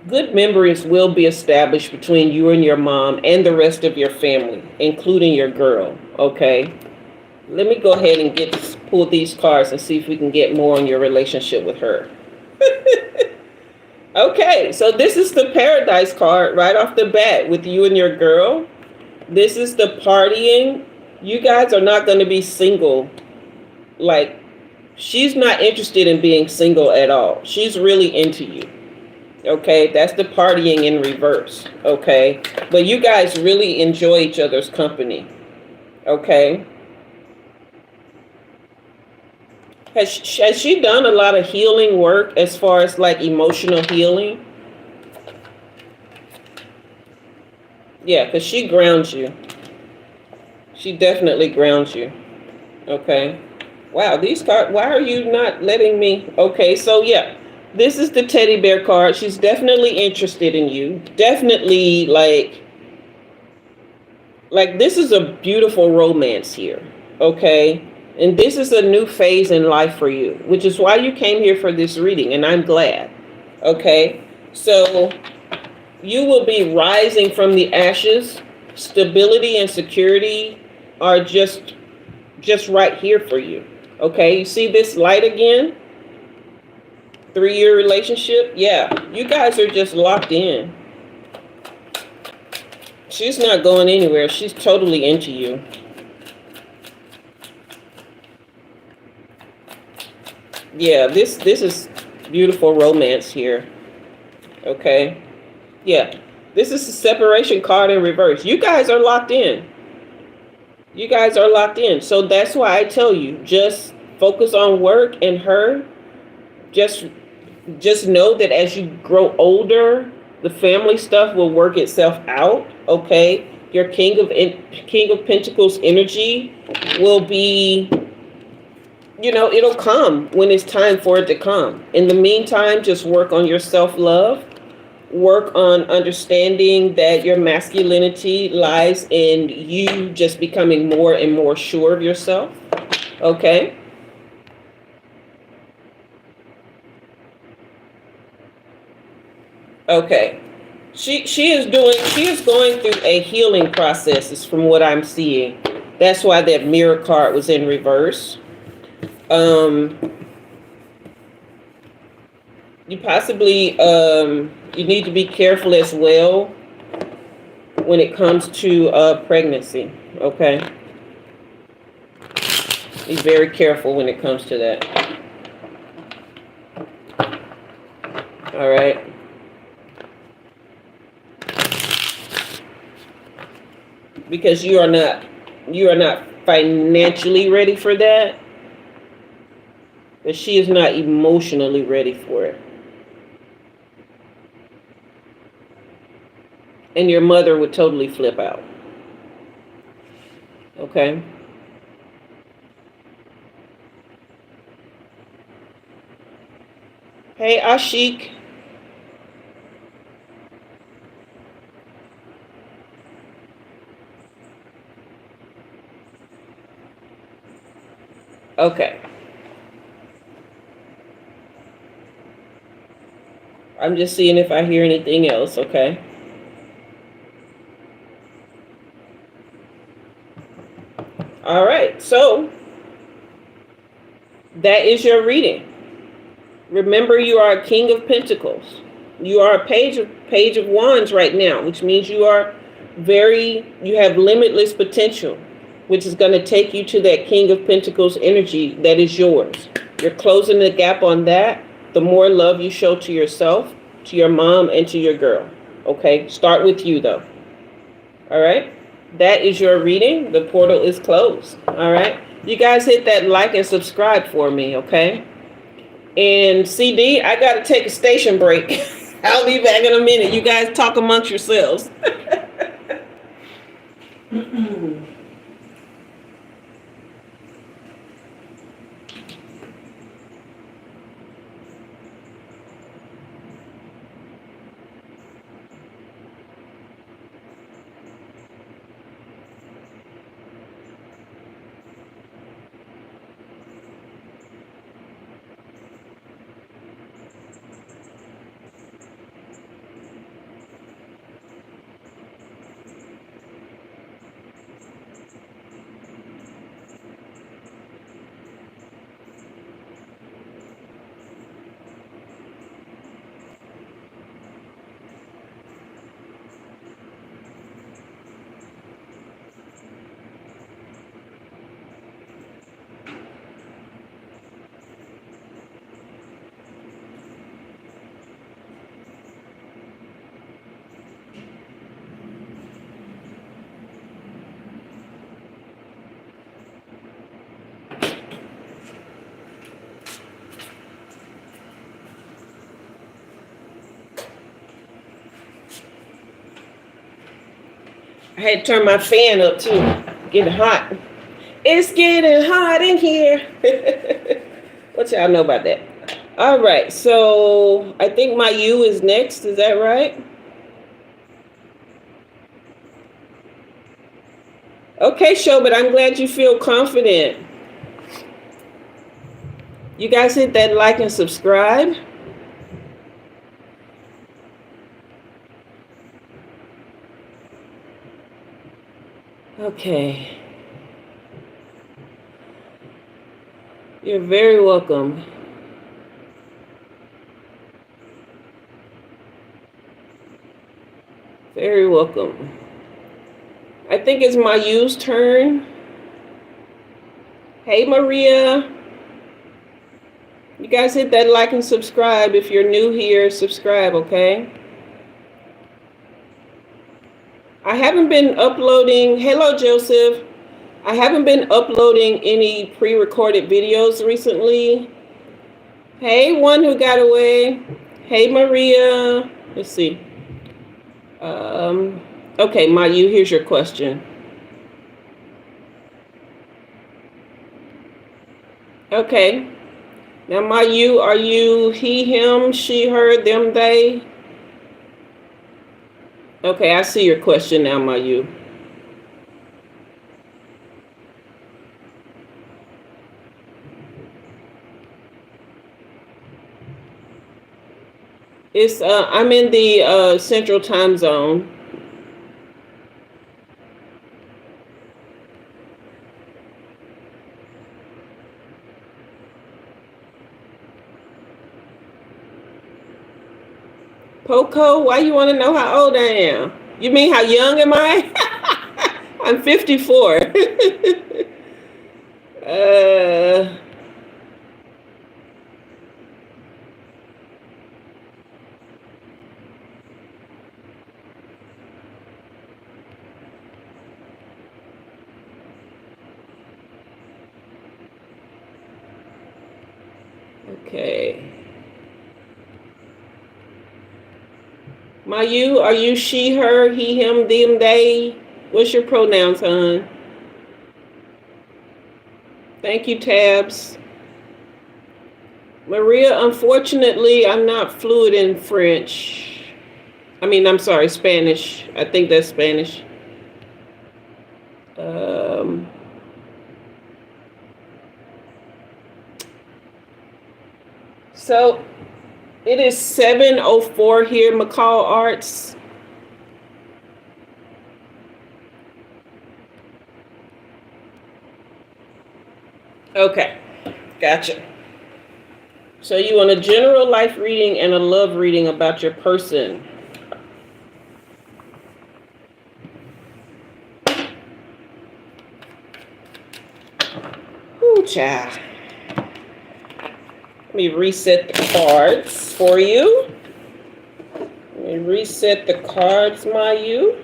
good memories will be established between you and your mom and the rest of your family, including your girl, okay? Let me go ahead and pull these cards and see if we can get more on your relationship with her. Okay, so this is the Paradise card right off the bat with you and your girl. This is the partying. You guys are not going to be single. Like, she's not interested in being single at all. She's really into you. Okay, that's the partying in reverse. Okay, but you guys really enjoy each other's company. Okay. Has she done a lot of healing work as far as like emotional healing? Yeah, because she grounds you. She definitely grounds you. Okay. Wow, these cards, why are you not letting me? Okay, so yeah, this is the teddy bear card. She's definitely interested in you. Definitely like this is a beautiful romance here. Okay. And this is a new phase in life for you, which is why you came here for this reading. And I'm glad. Okay. So you will be rising from the ashes. Stability and security are just right here for you. Okay, you see this light again? 3-year relationship? Yeah, you guys are just locked in. She's not going anywhere. She's totally into you. Yeah, this is beautiful romance here. Okay. Yeah. This is the separation card in reverse. You guys are locked in. You guys are locked in. So that's why I tell you, just focus on work and her. Just know that as you grow older, the family stuff will work itself out. Okay. Your King of Pentacles energy will be, it'll come when it's time for it to come. In the meantime, just work on your self-love. Work on understanding that your masculinity lies in you just becoming more and more sure of yourself. Okay? Okay. She is going through a healing process, is from what I'm seeing. That's why that mirror card was in reverse. You possibly you need to be careful as well when it comes to pregnancy. Okay, be very careful when it comes to that. All right. Because you are not financially ready for that, but she is not emotionally ready for it. And your mother would totally flip out. Okay? Hey, Ashik. Okay. I'm just seeing if I hear anything else, okay? All right, so that is your reading. Remember, you are a King of Pentacles. You are a page of Wands right now, which means you have limitless potential, which is going to take you to that King of Pentacles energy that is yours. You're closing the gap on that. The more love you show to yourself, to your mom, and to your girl. Okay? Start with you, though. All right? That is your reading. The portal is closed. All right? You guys hit that like and subscribe for me, okay? And CD, I got to take a station break. I'll be back in a minute. You guys talk amongst yourselves. I had to turn my fan up too. Getting hot. It's getting hot in here. What y'all know about that? All right, so I think Mayu is next. Is that right? Okay, but I'm glad you feel confident. You guys hit that like and subscribe. Okay. You're very welcome. Very welcome. I think it's Mayu's turn. Hey, Maria. You guys hit that like and subscribe. If you're new here, subscribe, okay? I haven't been uploading. Hello, Joseph. I haven't been uploading any pre-recorded videos recently. Hey, one who got away. Hey, Maria. Let's see. Okay, Mayu, here's your question. Okay. Now, Mayu, are you he, him, she, her, them, they? Okay, I see your question now, Mayu. It's I'm in the central time zone. Poco, why you want to know how old I am? You mean how young am I? I'm 54. Okay. Mayu, are you she, her, he, him, them, they? What's your pronouns, hon? Thank you, Tabs. Maria, unfortunately, I'm not fluent in French. I'm sorry, Spanish. I think that's Spanish. So it is 7:04 here, McCall Arts. Okay, gotcha. So you want a general life reading and a love reading about your person. Ooh, child. Let me reset the cards for you. Let me reset the cards, Mayu.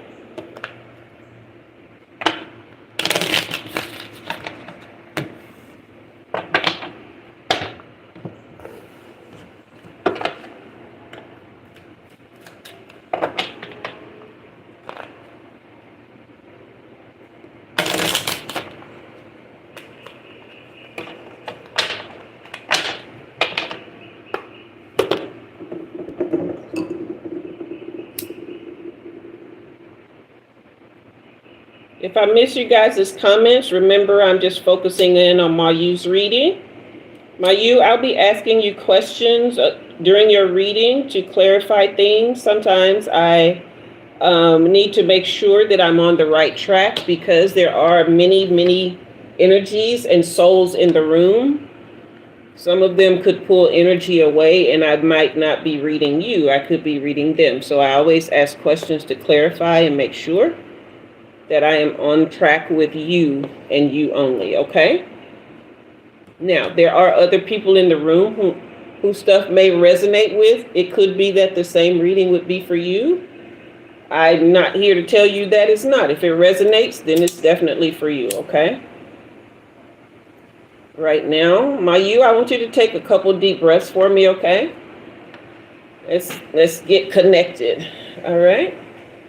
If I miss you guys' comments, remember I'm just focusing in on Mayu's reading. Mayu, I'll be asking you questions during your reading to clarify things. Sometimes I need to make sure that I'm on the right track because there are many energies and souls in the room. Some of them could pull energy away and I might not be reading you. I could be reading them. So I always ask questions to clarify and make sure that I am on track with you and you only, okay? Now, there are other people in the room who stuff may resonate with. It could be that the same reading would be for you. I'm not here to tell you that it's not. If it resonates, then it's definitely for you, okay? Right now, Mayu, I want you to take a couple deep breaths for me, okay? Let's get connected, all right?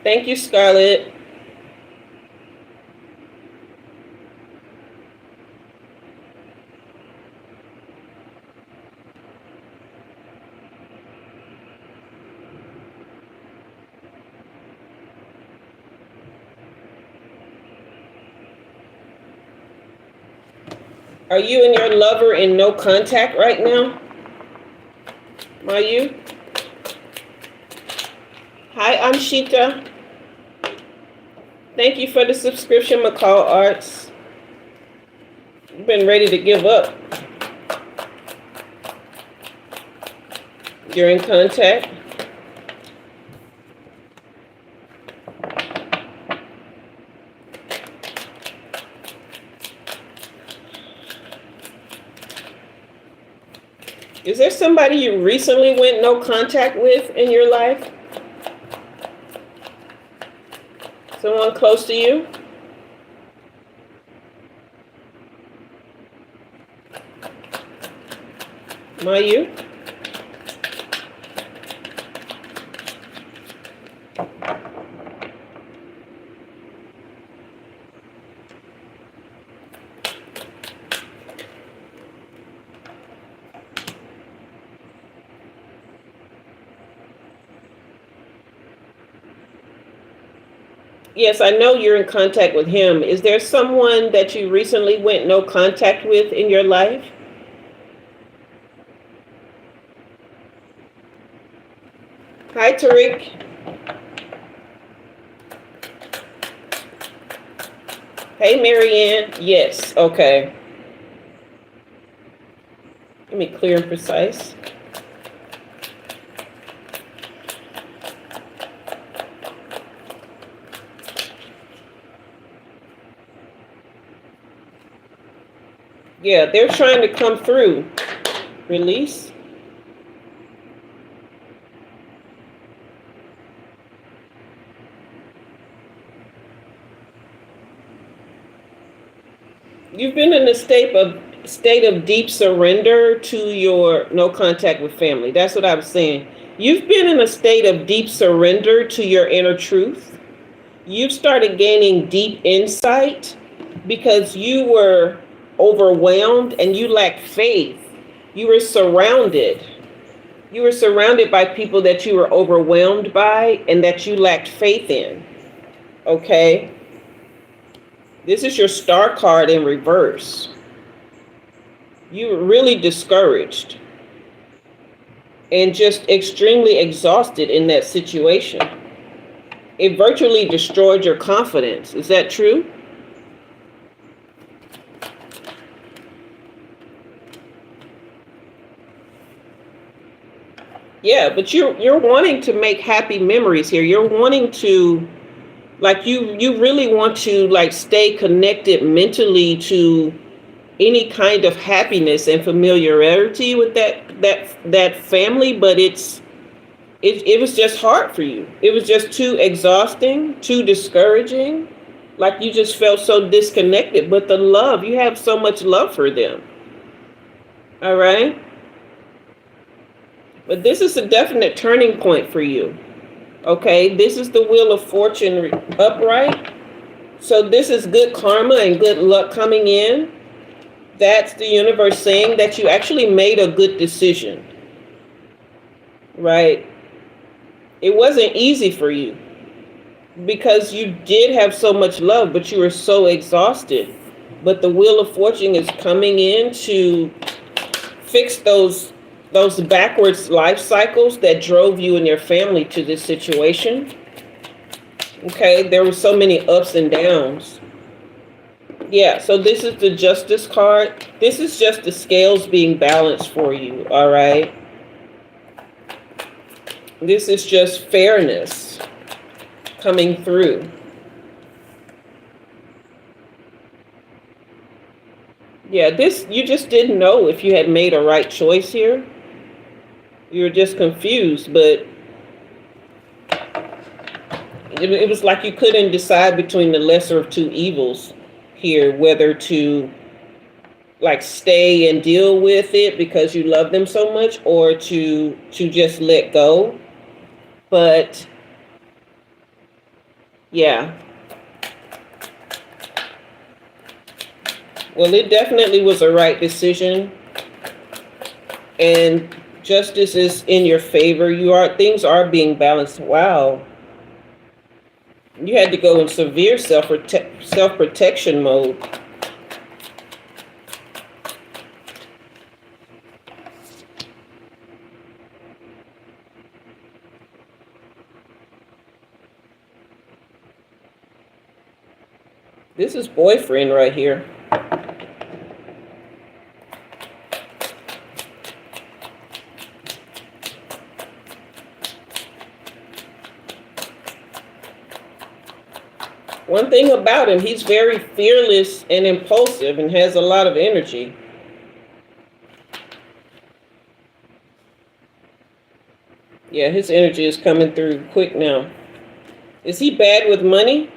Thank you, Scarlett. Are you and your lover in no contact right now? Mayu? Hi, I'm Shita. Thank you for the subscription, McCall Arts. You've been ready to give up. You're in contact. Is there somebody you recently went no contact with in your life? Someone close to you? Mayu? Yes, I know you're in contact with him. Is there someone that you recently went no contact with in your life? Hi, Tariq. Hey, Marianne. Yes, okay. Let me clear and precise. Yeah, they're trying to come through. Release. You've been in a state of deep surrender to your no contact with family. That's what I was saying. You've been in a state of deep surrender to your inner truth. You've started gaining deep insight because you were overwhelmed and you lacked faith. You were surrounded. You were surrounded by people that you were overwhelmed by and that you lacked faith in. Okay? This is your star card in reverse. You were really discouraged and just extremely exhausted in that situation. It virtually destroyed your confidence. Is that true? Yeah, but you're wanting to make happy memories here. You're wanting to, like, you really want to, like, stay connected mentally to any kind of happiness and familiarity with that family, but it was just hard for you. It was just too exhausting, too discouraging. Like, you just felt so disconnected. But the love, you have so much love for them. All right? But this is a definite turning point for you. Okay? This is the Wheel of Fortune upright. So this is good karma and good luck coming in. That's the universe saying that you actually made a good decision. Right? It wasn't easy for you because you did have so much love, but you were so exhausted. But the Wheel of Fortune is coming in to fix those backwards life cycles that drove you and your family to this situation. Okay, there were so many ups and downs. Yeah, so this is the Justice card. This is just the scales being balanced for you, all right? This is just fairness coming through. Yeah, you just didn't know if you had made a right choice here. You were just confused, but it was like you couldn't decide between the lesser of two evils here, whether to, like, stay and deal with it because you love them so much, or to just let go. But yeah. Well, it definitely was a right decision. And justice is in your favor. Things are being balanced. Wow. You had to go in severe self-protection mode. This is boyfriend right here. One thing about him, he's very fearless and impulsive and has a lot of energy. Yeah, his energy is coming through quick now. Is he bad with money?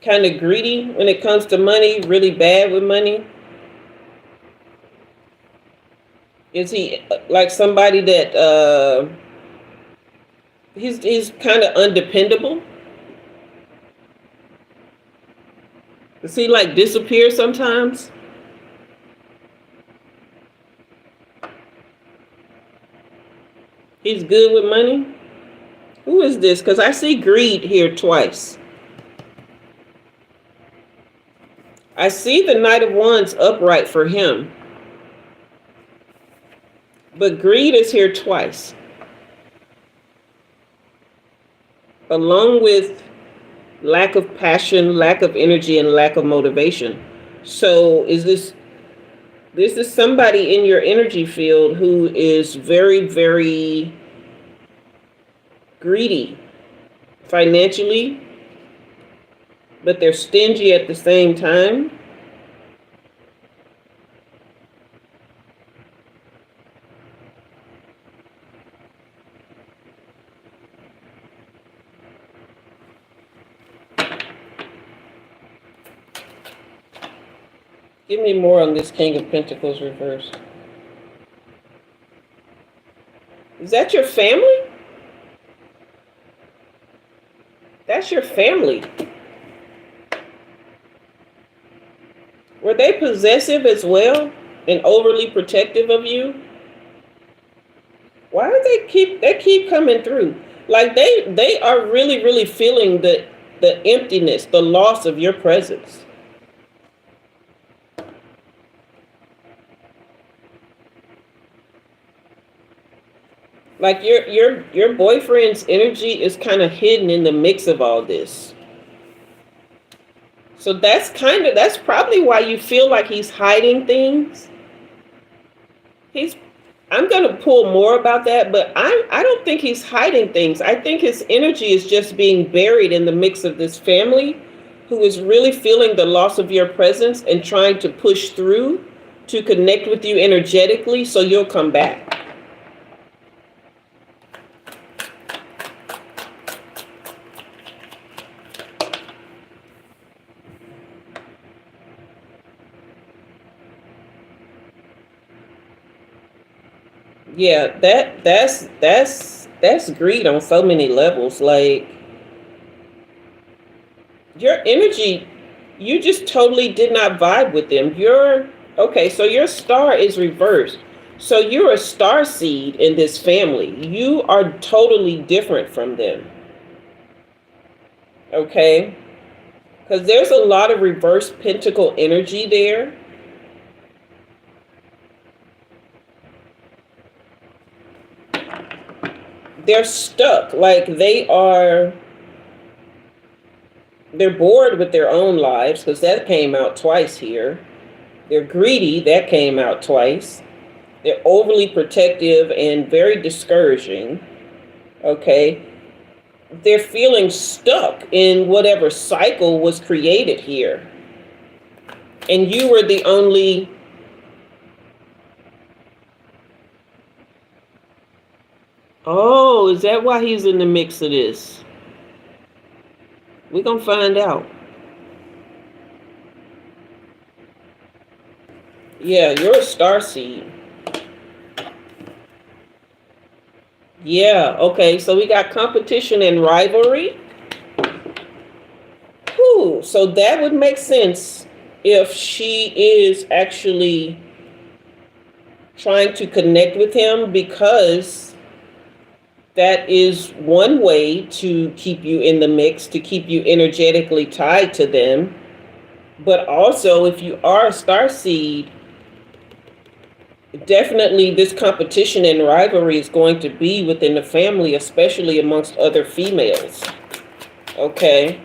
Kind of greedy when it comes to money? Really bad with money? Is he like somebody that he's kind of undependable? Does he like disappear sometimes? He's good with money? Who is this? Because I see greed here twice. I see the Knight of Wands upright for him. But greed is here twice. Along with lack of passion, lack of energy, and lack of motivation. So is this is somebody in your energy field who is very, very greedy financially, but they're stingy at the same time. Give me more on this King of Pentacles reversed. Is that your family? That's your family. Were they possessive as well and overly protective of you? Why do they keep coming through? Like they are really, really feeling the emptiness, the loss of your presence. Like your boyfriend's energy is kind of hidden in the mix of all this. So that's probably why you feel like he's hiding things. I'm going to pull more about that, but I don't think he's hiding things. I think his energy is just being buried in the mix of this family who is really feeling the loss of your presence and trying to push through to connect with you energetically so you'll come back. Yeah, that's greed on so many levels. Like your energy, you just totally did not vibe with them. So your star is reversed. So you're a star seed in this family. You are totally different from them. Okay? Because there's a lot of reverse pentacle energy there. They're stuck. Like they're bored with their own lives, because that came out twice here. They're greedy. That came out twice. They're overly protective and very discouraging. Okay. They're feeling stuck in whatever cycle was created here. And you were the only... Oh, is that why he's in the mix of this? We're going to find out. Yeah, you're a starseed. Yeah, okay, so we got competition and rivalry. Whew, so that would make sense if she is actually trying to connect with him, because that is one way to keep you in the mix, to keep you energetically tied to them. But also, if you are a starseed, definitely this competition and rivalry is going to be within the family, especially amongst other females. Okay.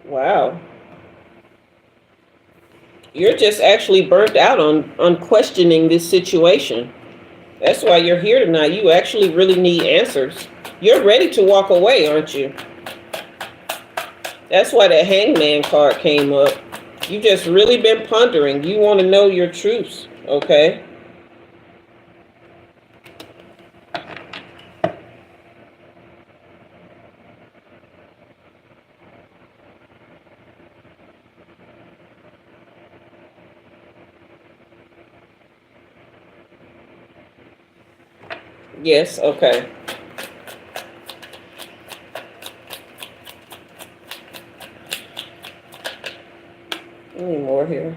Wow. You're just actually burnt out on questioning this situation. That's why you're here tonight. You actually really need answers. You're ready to walk away, aren't you? That's why the hangman card came up. You just really been pondering. You want to know your truths, okay? Yes, okay. Any more here?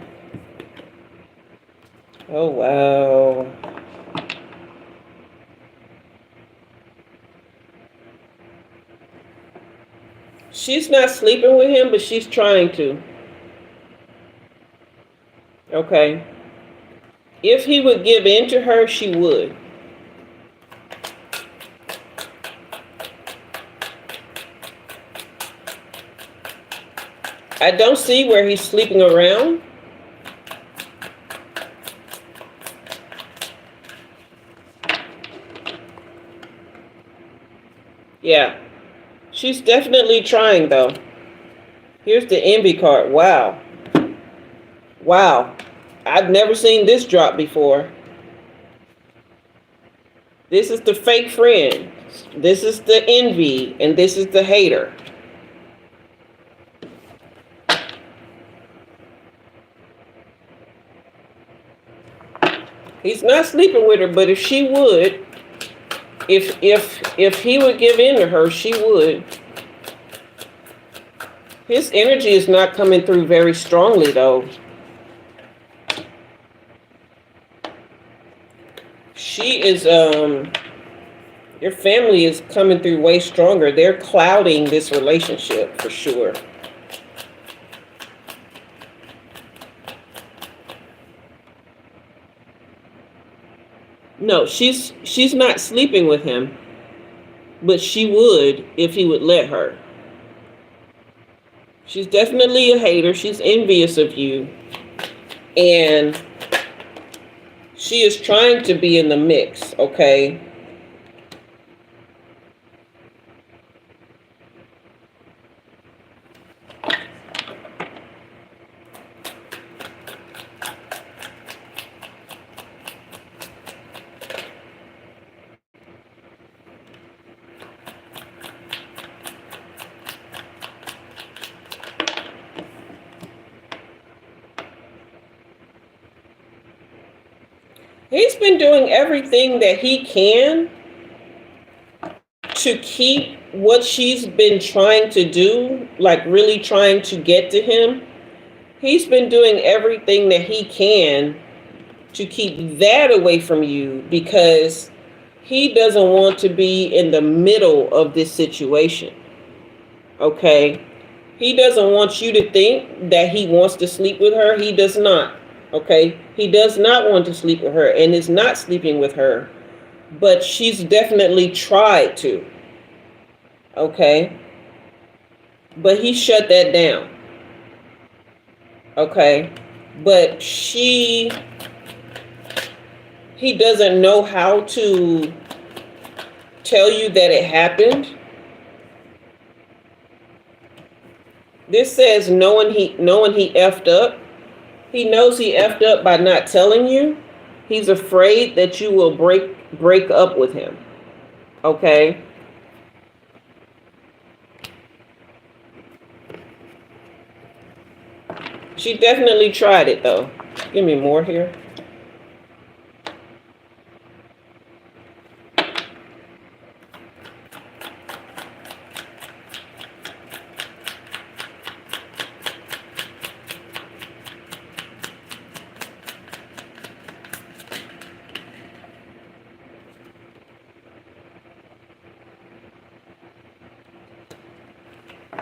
Oh, wow. She's not sleeping with him, but she's trying to. Okay. If he would give in to her, she would. I don't see where he's sleeping around. Yeah. She's definitely trying, though. Here's the envy card. Wow. Wow. I've never seen this drop before. This is the fake friend. This is the envy. And this is the hater. He's not sleeping with her, but if she would, if he would give in to her, she would. His energy is not coming through very strongly, though. She is, your family is coming through way stronger. They're clouding this relationship for sure. No, she's not sleeping with him, but she would if he would let her. She's definitely a hater. She's envious of you. And she is trying to be in the mix, okay? He's been doing everything that he can to keep what she's been trying to do, like really trying to get to him. He's been doing everything that he can to keep that away from you because he doesn't want to be in the middle of this situation. Okay? He doesn't want you to think that he wants to sleep with her. He does not. Okay? He does not want to sleep with her and is not sleeping with her. But she's definitely tried to. Okay? But he shut that down. Okay? But he doesn't know how to tell you that it happened. This says knowing he effed up. He knows he effed up by not telling you. He's afraid that you will break up with him. Okay? She definitely tried it though. Give me more here.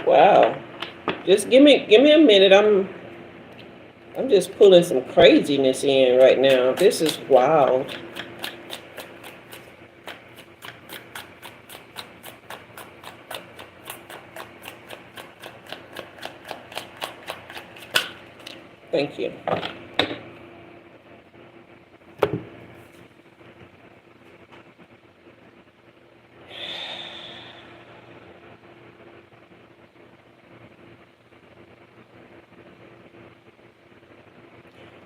Wow. Just give me a minute. I'm just pulling some craziness in right now. This is wild. Thank you.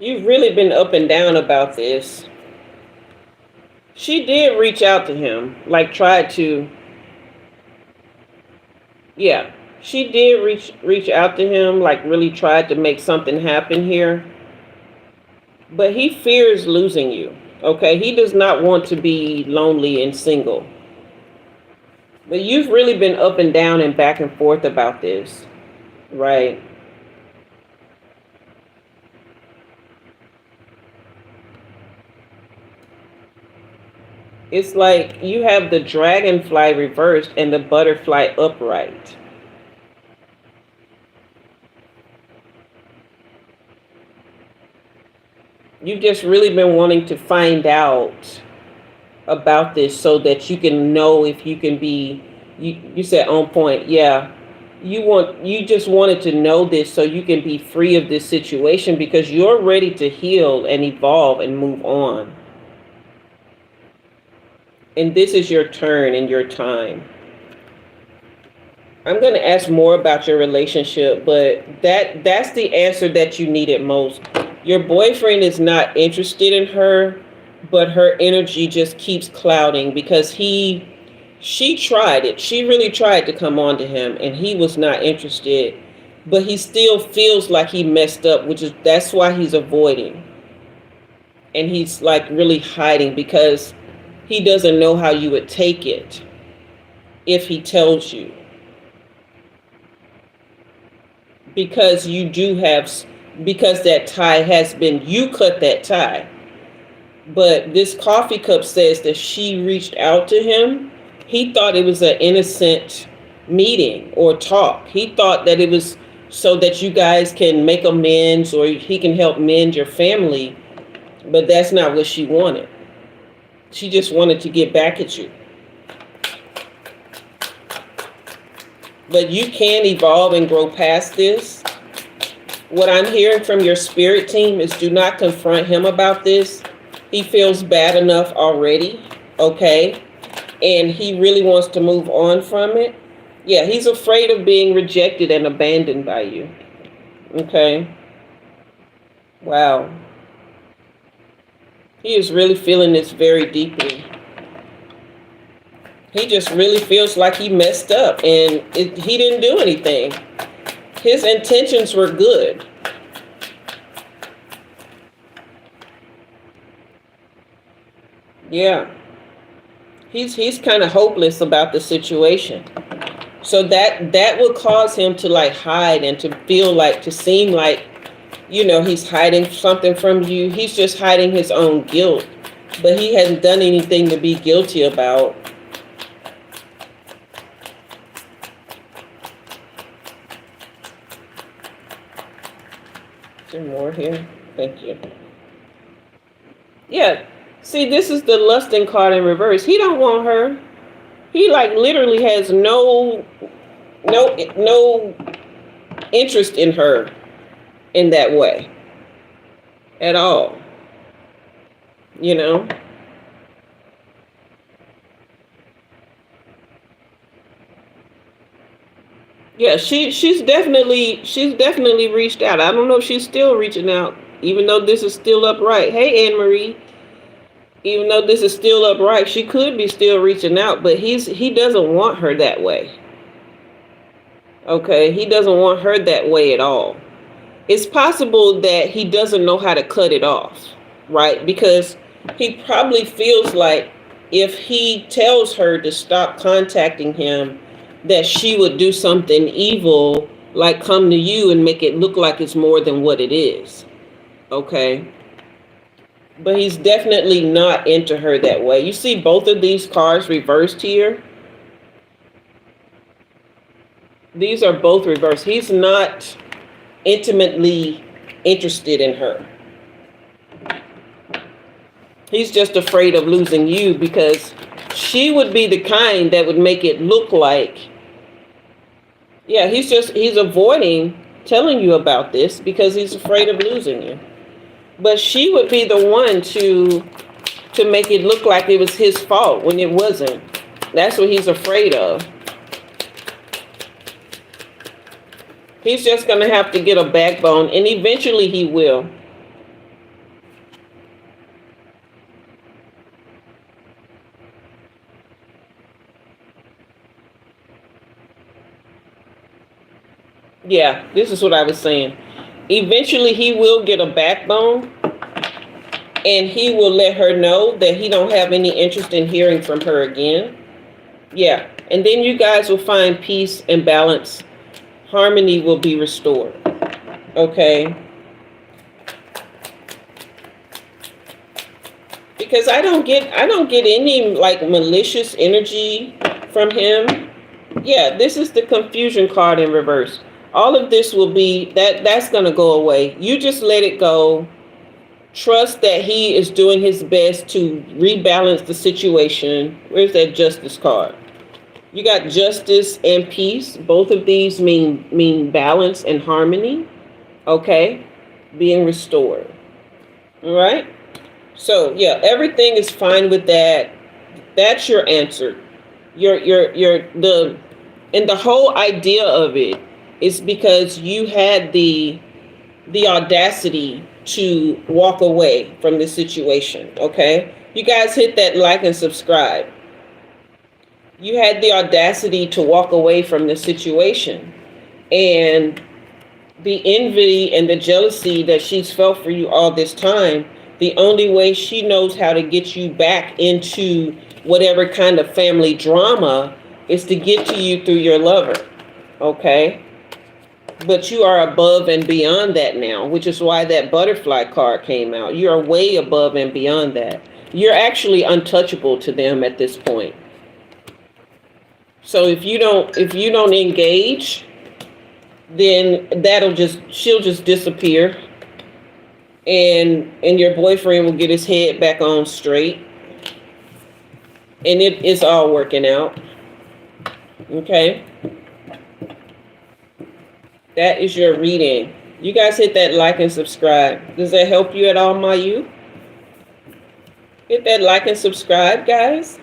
You've really been up and down about this. She did reach out to him, like tried to. Yeah, she did reach out to him, like really tried to make something happen here. But he fears losing you. Okay, he does not want to be lonely and single. But you've really been up and down and back and forth about this, right? It's like you have the dragonfly reversed and the butterfly upright. You've just really been wanting to find out about this so that you can know if you can be, you said on point. Yeah. You just wanted to know this so you can be free of this situation because you're ready to heal and evolve and move on. And this is your turn and your time. I'm going to ask more about your relationship, but that's the answer that you needed most. Your boyfriend is not interested in her, but her energy just keeps clouding because she tried it. She really tried to come on to him and he was not interested, but he still feels like he messed up, that's why he's avoiding. And he's like really hiding because he doesn't know how you would take it if he tells you. Because because that tie has been, you cut that tie. But this coffee cup says that she reached out to him. He thought it was an innocent meeting or talk. He thought that it was so that you guys can make amends or he can help mend your family. But that's not what she wanted. She just wanted to get back at you. But you can evolve and grow past this. What I'm hearing from your spirit team is do not confront him about this. He feels bad enough already, okay? And he really wants to move on from it. Yeah, he's afraid of being rejected and abandoned by you, okay? Wow. He is really feeling this very deeply. He just really feels like he messed up and he didn't do anything. His intentions were good. Yeah. He's kind of hopeless about the situation. So that will cause him to like hide and to feel like, to seem like, he's hiding something from you. He's just hiding his own guilt, but he hasn't done anything to be guilty about. Is there more here? Thank you. Yeah. See, this is the lusting card in reverse. He don't want her. He like literally has no interest in her in that way at all. Yeah, she's definitely reached out. I don't know if she's still reaching out, even though this is still upright. Hey, Anne Marie. Even though this is still upright, she could be still reaching out, but he doesn't want her that way. Okay, he doesn't want her that way at all. It's possible that he doesn't know how to cut it off, right? Because he probably feels like if he tells her to stop contacting him, that she would do something evil, like come to you and make it look like it's more than what it is. Okay? But he's definitely not into her that way. You see both of these cards reversed here. These are both reversed. He's not intimately interested in her. He's just afraid of losing you because she would be the kind that would make it look like, yeah, he's avoiding telling you about this because he's afraid of losing you. But she would be the one to make it look like it was his fault when it wasn't. That's what he's afraid of. He's just going to have to get a backbone, and eventually he will. Yeah, this is what I was saying. Eventually he will get a backbone, and he will let her know that he don't have any interest in hearing from her again. Yeah, and then you guys will find peace and balance. Harmony will be restored. Okay? Because I don't get any like malicious energy from him. Yeah, this is the confusion card in reverse. All of this will be that's going to go away. You just let it go. Trust that he is doing his best to rebalance the situation. Where's that justice card? You got justice and peace. Both of these mean balance and harmony. Okay? Being restored. All right? So, yeah, everything is fine with that. That's your answer. And the whole idea of it is because you had the audacity to walk away from the situation, okay? You guys hit that like and subscribe. You had the audacity to walk away from the situation. And the envy and the jealousy that she's felt for you all this time, the only way she knows how to get you back into whatever kind of family drama is to get to you through your lover, okay? But you are above and beyond that now, which is why that butterfly card came out. You are way above and beyond that. You're actually untouchable to them at this point. So if you don't engage, then she'll just disappear, and your boyfriend will get his head back on straight, and it is all working out. Okay. That is your reading. You guys hit that like and subscribe. Does that help you at all, Mayu? Hit that like and subscribe, guys.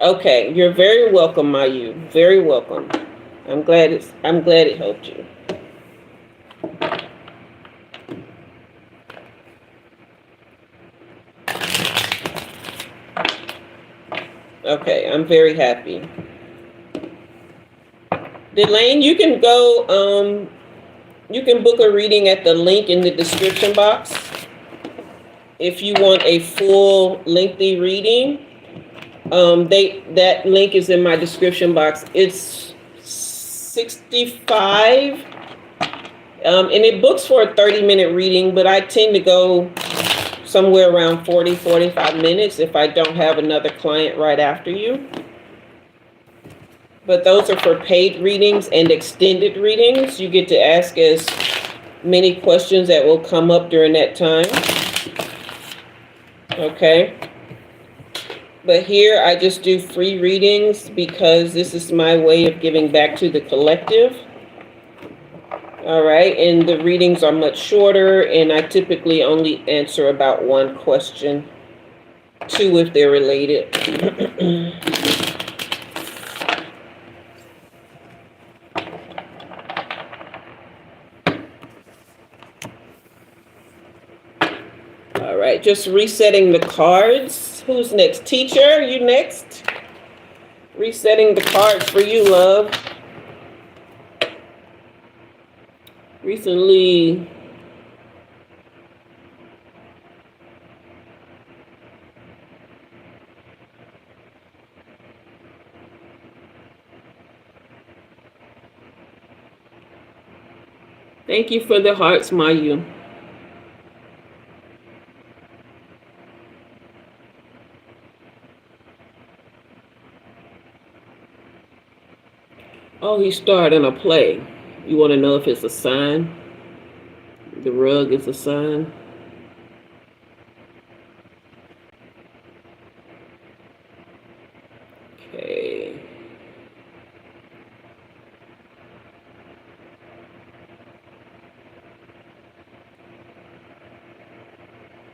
Okay, you're very welcome, Mayu. Very welcome. I'm glad it helped you. Okay, I'm very happy. Delane, you can go, you can book a reading at the link in the description box. If you want a full lengthy reading, that link is in my description box. It's $65, and it books for a 30-minute reading, but I tend to go somewhere around 45 minutes if I don't have another client right after you. But those are for paid readings and extended readings. You get to ask as many questions that will come up during that time. Okay. But here I just do free readings because this is my way of giving back to the collective. All right, and the readings are much shorter, and I typically only answer about one question, 2 if they're related. All right, just resetting the cards. Who's next? Teacher, you next? Resetting the cards for you, love. Recently, thank you for the hearts, Mayu. Oh, he's starting a play. You want to know if it's a sign? The rug is a sign.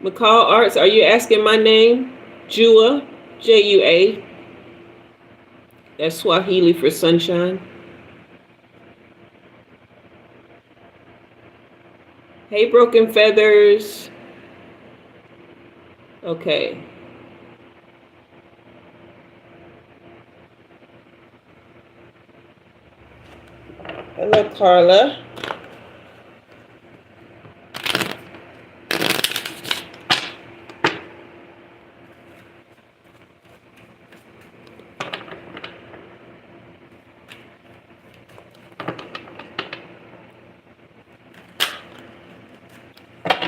McCall Arts, are you asking my name? Jua, Jua. That's Swahili for sunshine. Hey, Broken Feathers. Okay. Hello, Carla.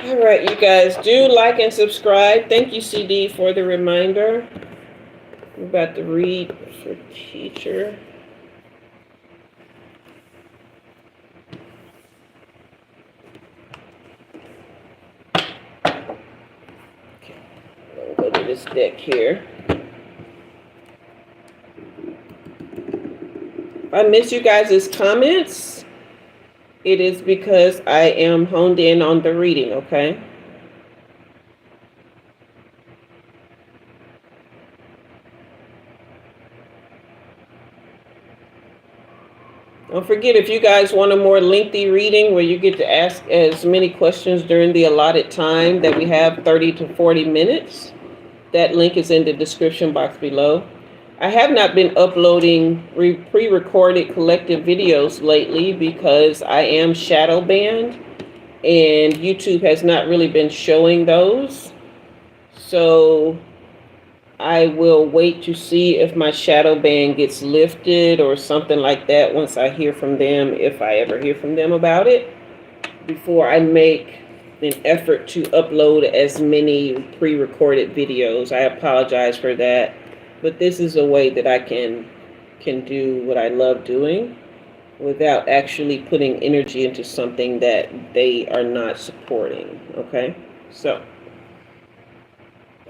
All right, you guys, do like and subscribe. Thank you, CD, for the reminder. I'm about to read for teacher. Okay, I'll go to this deck here. If I miss you guys' comments, it is because I am honed in on the reading, okay? Don't forget, if you guys want a more lengthy reading where you get to ask as many questions during the allotted time that we have, 30 to 40 minutes, that link is in the description box below. I have not been uploading pre-recorded collective videos lately because I am shadow banned and YouTube has not really been showing those. So I will wait to see if my shadow ban gets lifted or something like that once I hear from them, if I ever hear from them about it, before I make an effort to upload as many pre-recorded videos. I apologize for that, but this is a way that I can do what I love doing without actually putting energy into something that they are not supporting, okay? So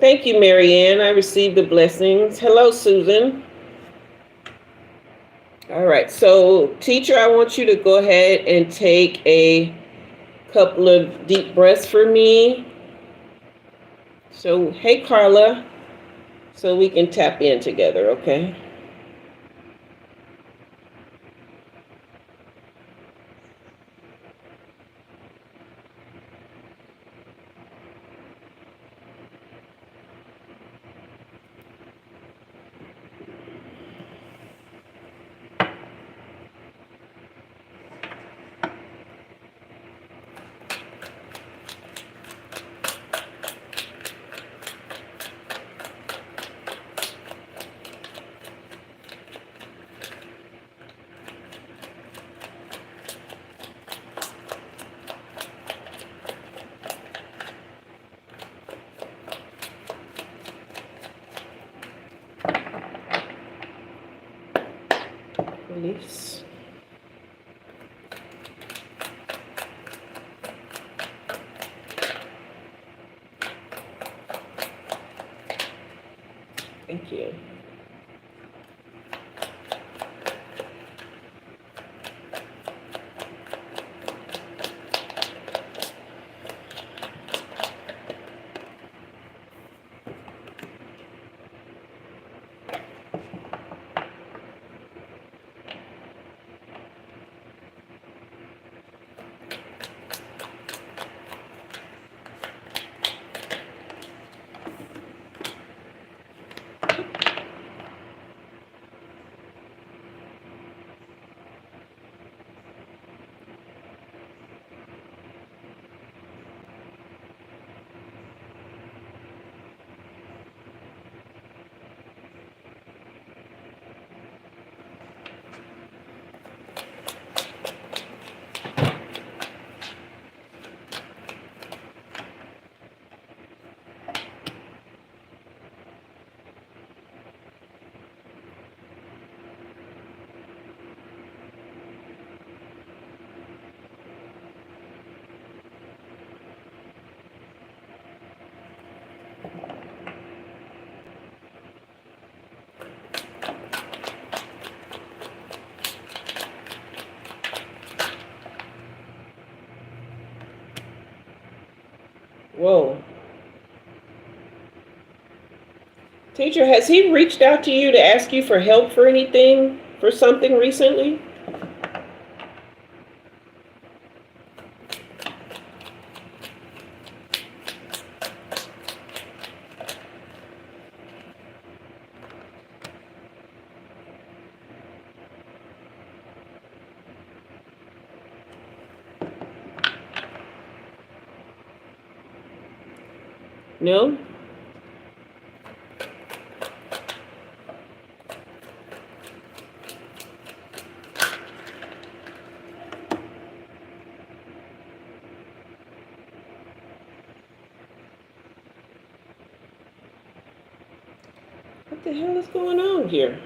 thank you, Marianne. I received the blessings. Hello, Susan. All right. So, teacher, I want you to go ahead and take a couple of deep breaths for me. So, hey, Carla. So we can tap in together, okay? Release. Thank you. Whoa. Teacher, has he reached out to you to ask you for help for anything, for something recently? No? What the hell is going on here?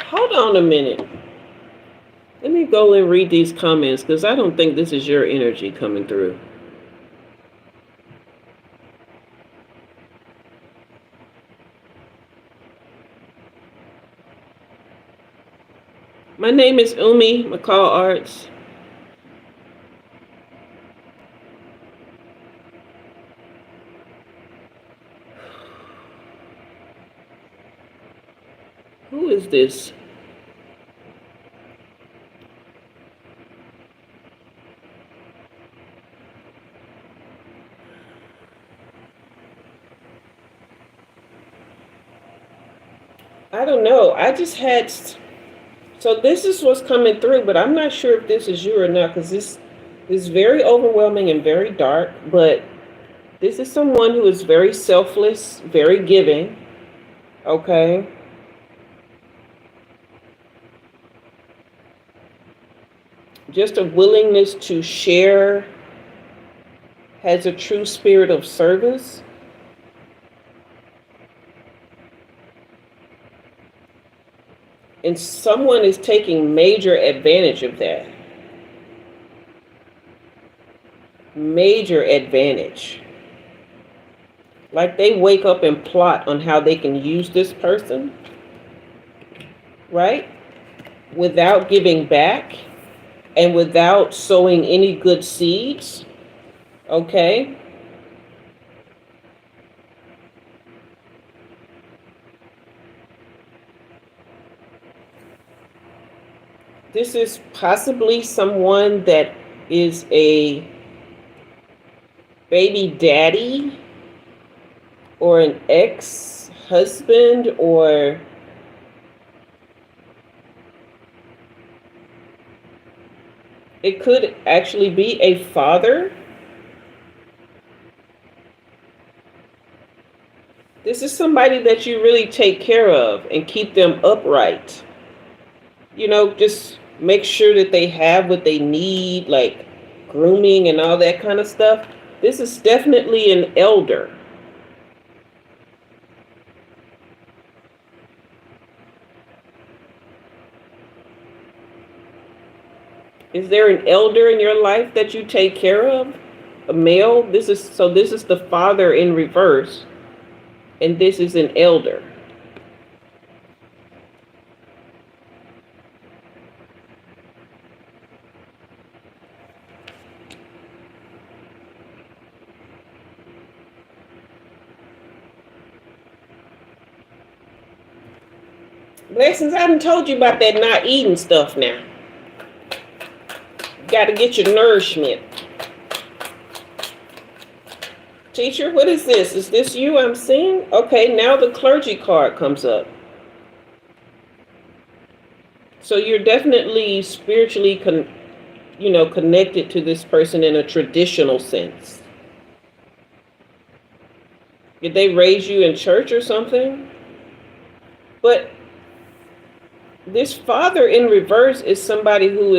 Hold on a minute. Let me go and read these comments because I don't think this is your energy coming through. My name is Umi McCall Arts. Who is this? I don't know. I just had, so this is what's coming through, but I'm not sure if this is you or not, because this is very overwhelming and very dark, but this is someone who is very selfless, very giving, okay? Just a willingness to share, has a true spirit of service. And someone is taking major advantage of that. Major advantage. Like they wake up and plot on how they can use this person, right? Without giving back and without sowing any good seeds, okay? This is possibly someone that is a baby daddy or an ex-husband, or it could actually be a father. This is somebody that you really take care of and keep them upright. You know, just make sure that they have what they need, like grooming and all that kind of stuff. This is definitely an elder. Is there an elder in your life that you take care of? A male? This is the father in reverse, and this is an elder. Blessings, I done told you about that not eating stuff now. Got to get your nourishment. Teacher, what is this? Is this you I'm seeing? Okay, now the clergy card comes up. So you're definitely spiritually connected to this person in a traditional sense. Did they raise you in church or something? But this father in reverse is somebody who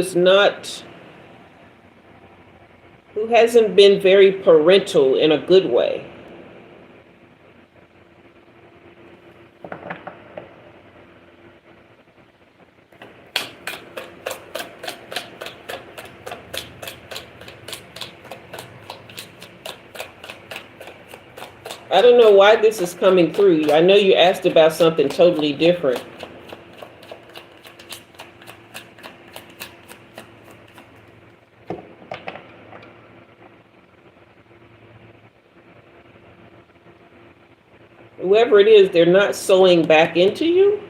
hasn't been very parental in a good way. I don't know why this is coming through. I know you asked about something totally different. Whoever it is, they're not sewing back into you.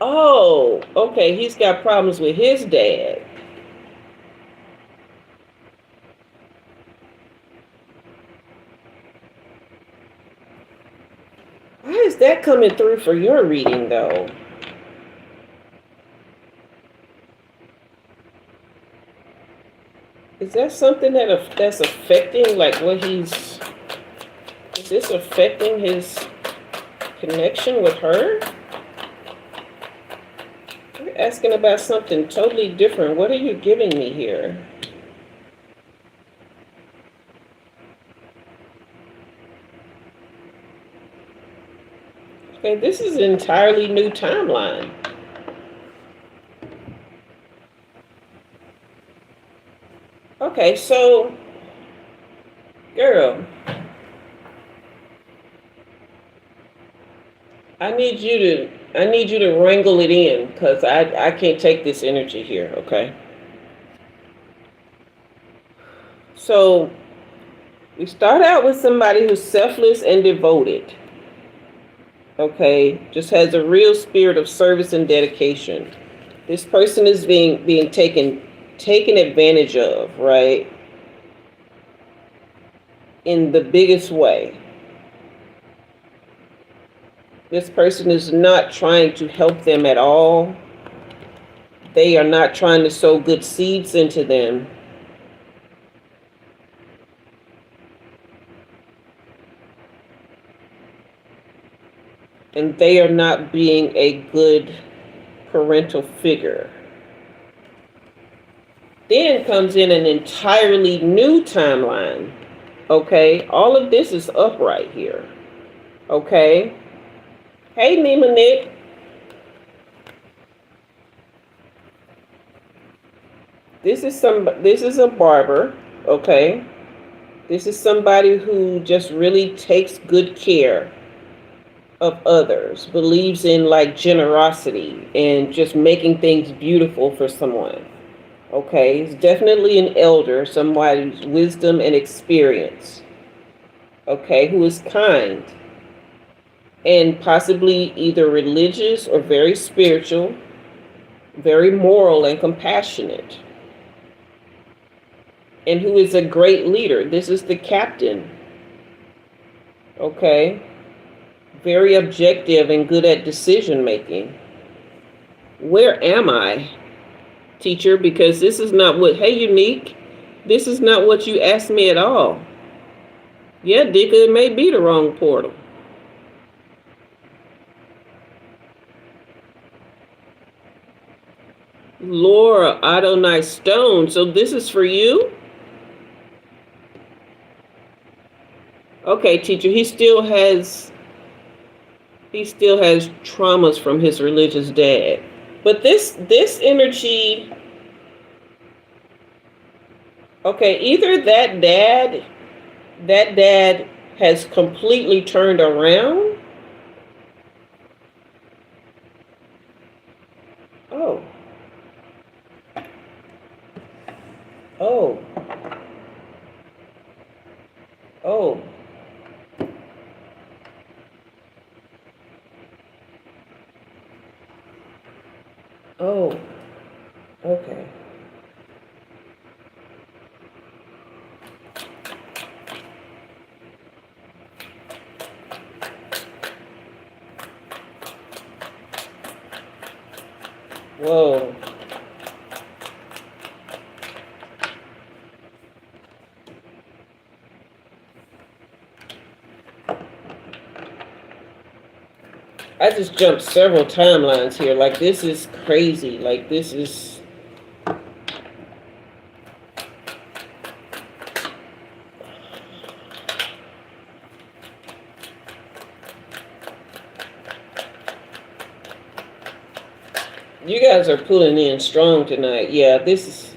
Oh, okay. He's got problems with his dad. Why is that coming through for your reading, though? Is that something that's affecting, like, what he's... Is this affecting his connection with her? You're asking about something totally different. What are you giving me here? Okay, this is an entirely new timeline. Okay, so, girl, I need you to wrangle it in, because I can't take this energy here, okay? So, we start out with somebody who's selfless and devoted. Okay, just has a real spirit of service and dedication. This person is being taken advantage of, right? In the biggest way. This person is not trying to help them at all. They are not trying to sow good seeds into them. And they are not being a good parental figure. Then comes in an entirely new timeline. Okay, all of this is upright here. Okay. Hey, Nima Nick. This is a barber. Okay. This is somebody who just really takes good care of others, believes in like generosity and just making things beautiful for someone. Okay, he's definitely an elder, somebody's wisdom and experience. Okay, who is kind and possibly either religious or very spiritual, very moral and compassionate, and who is a great leader. This is the captain. Okay, very objective and good at decision making. Where am I, teacher? Because this is not what, hey, Unique, this is not what you asked me at all. Yeah, Dika, it may be the wrong portal. Laura Adonai Stone, so this is for you? Okay, teacher, he still has traumas from his religious dad. But this energy, okay, either that dad has completely turned around. Oh. Oh. Oh. Oh. Okay. Whoa. I just jumped several timelines here. Like, this is crazy. Like, this is... You guys are pulling in strong tonight. Yeah, this is...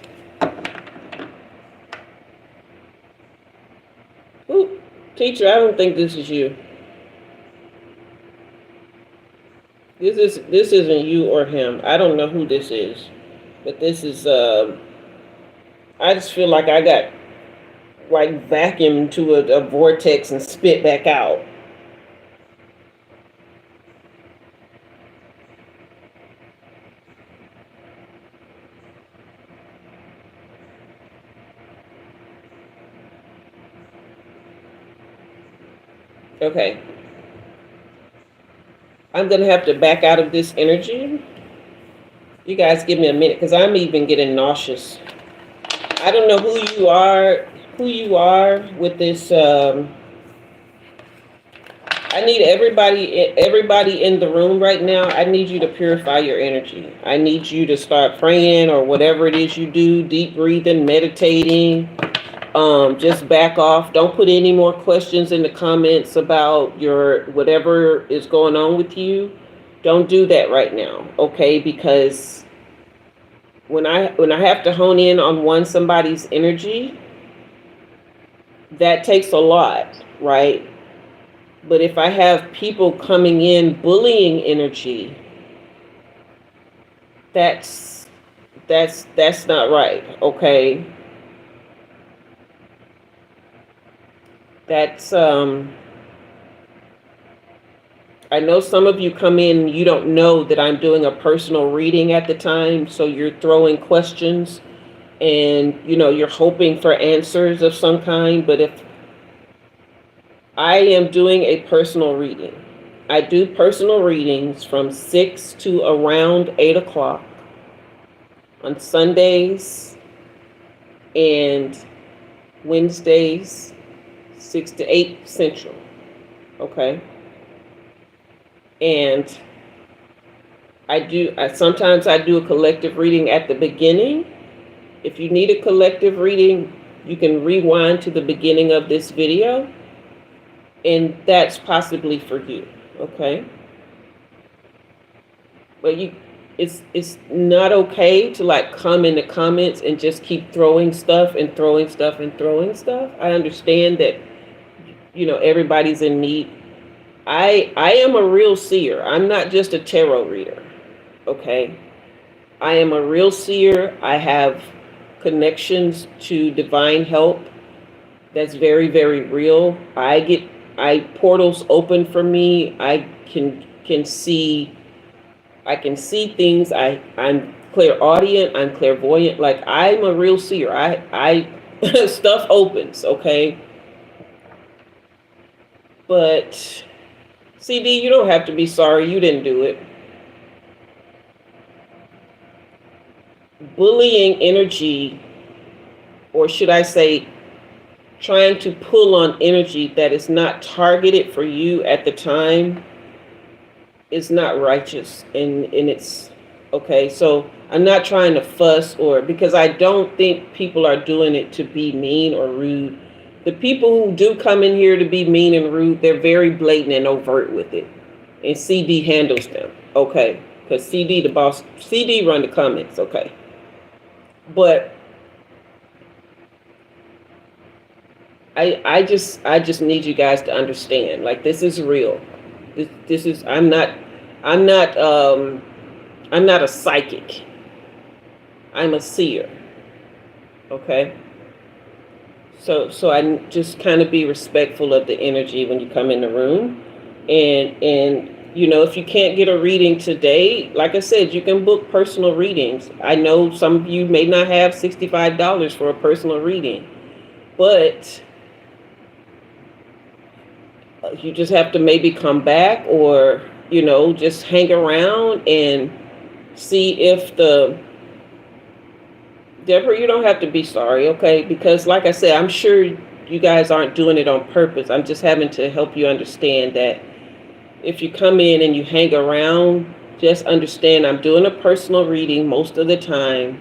Ooh, teacher, I don't think this is you. This isn't you or him. I don't know who this is. But this is I just feel like I got like vacuumed to a vortex and spit back out. Okay. I'm going to have to back out of this energy. You guys give me a minute because I'm even getting nauseous. I don't know who you are with this. I need everybody in the room right now. I need you to purify your energy. I need you to start praying or whatever it is you do, deep breathing, meditating. Just back off. Don't put any more questions in the comments about your whatever is going on with you. Don't do that right now, okay? Because when I have to hone in on somebody's energy, that takes a lot, right? But if I have people coming in bullying energy, that's not right, okay? That's I know some of you come in, you don't know that I'm doing a personal reading at the time, so you're throwing questions and you're hoping for answers of some kind. But if I am doing a personal reading, I do personal readings from 6 to around 8 o'clock on Sundays and Wednesdays, 6 to 8 Central, okay? And sometimes I do a collective reading at the beginning. If you need a collective reading, you can rewind to the beginning of this video, and that's possibly for you, okay? But it's not okay to like come in the comments and just keep throwing stuff and throwing stuff and throwing stuff. I understand that everybody's in need. I am a real seer. I'm not just a tarot reader, okay? I am a real seer. I have connections to divine help. That's very, very real. Portals open for me. I can see things. I'm clairaudient. I'm clairvoyant. Like, I'm a real seer. I stuff opens, okay? But CD, you don't have to be sorry. You didn't do it. Bullying energy, or should I say, trying to pull on energy that is not targeted for you at the time, is not righteous. And it's okay. So I'm not trying to fuss because I don't think people are doing it to be mean or rude. The people who do come in here to be mean and rude, they're very blatant and overt with it. And CD handles them, okay? Because CD, the boss, CD run the comments, okay? But I just need you guys to understand, like, this is real. This is, I'm not a psychic. I'm a seer, okay? So I just kind of be respectful of the energy when you come in the room. And if you can't get a reading today, like I said, you can book personal readings. I know some of you may not have $65 for a personal reading, but you just have to maybe come back or, just hang around and see if Deborah, you don't have to be sorry, okay? Because like I said, I'm sure you guys aren't doing it on purpose. I'm just having to help you understand that if you come in and you hang around, just understand I'm doing a personal reading most of the time.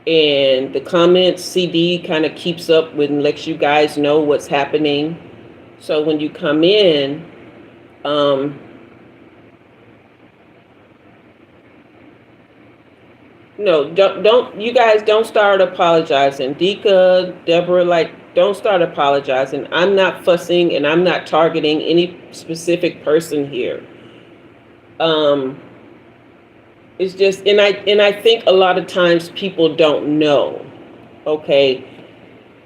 And the comments, CD kind of keeps up with and lets you guys know what's happening. So when you come in, no, don't you guys don't start apologizing. Dika, Deborah, like, don't start apologizing. I'm not fussing and I'm not targeting any specific person here. It's just, and I think a lot of times people don't know, okay?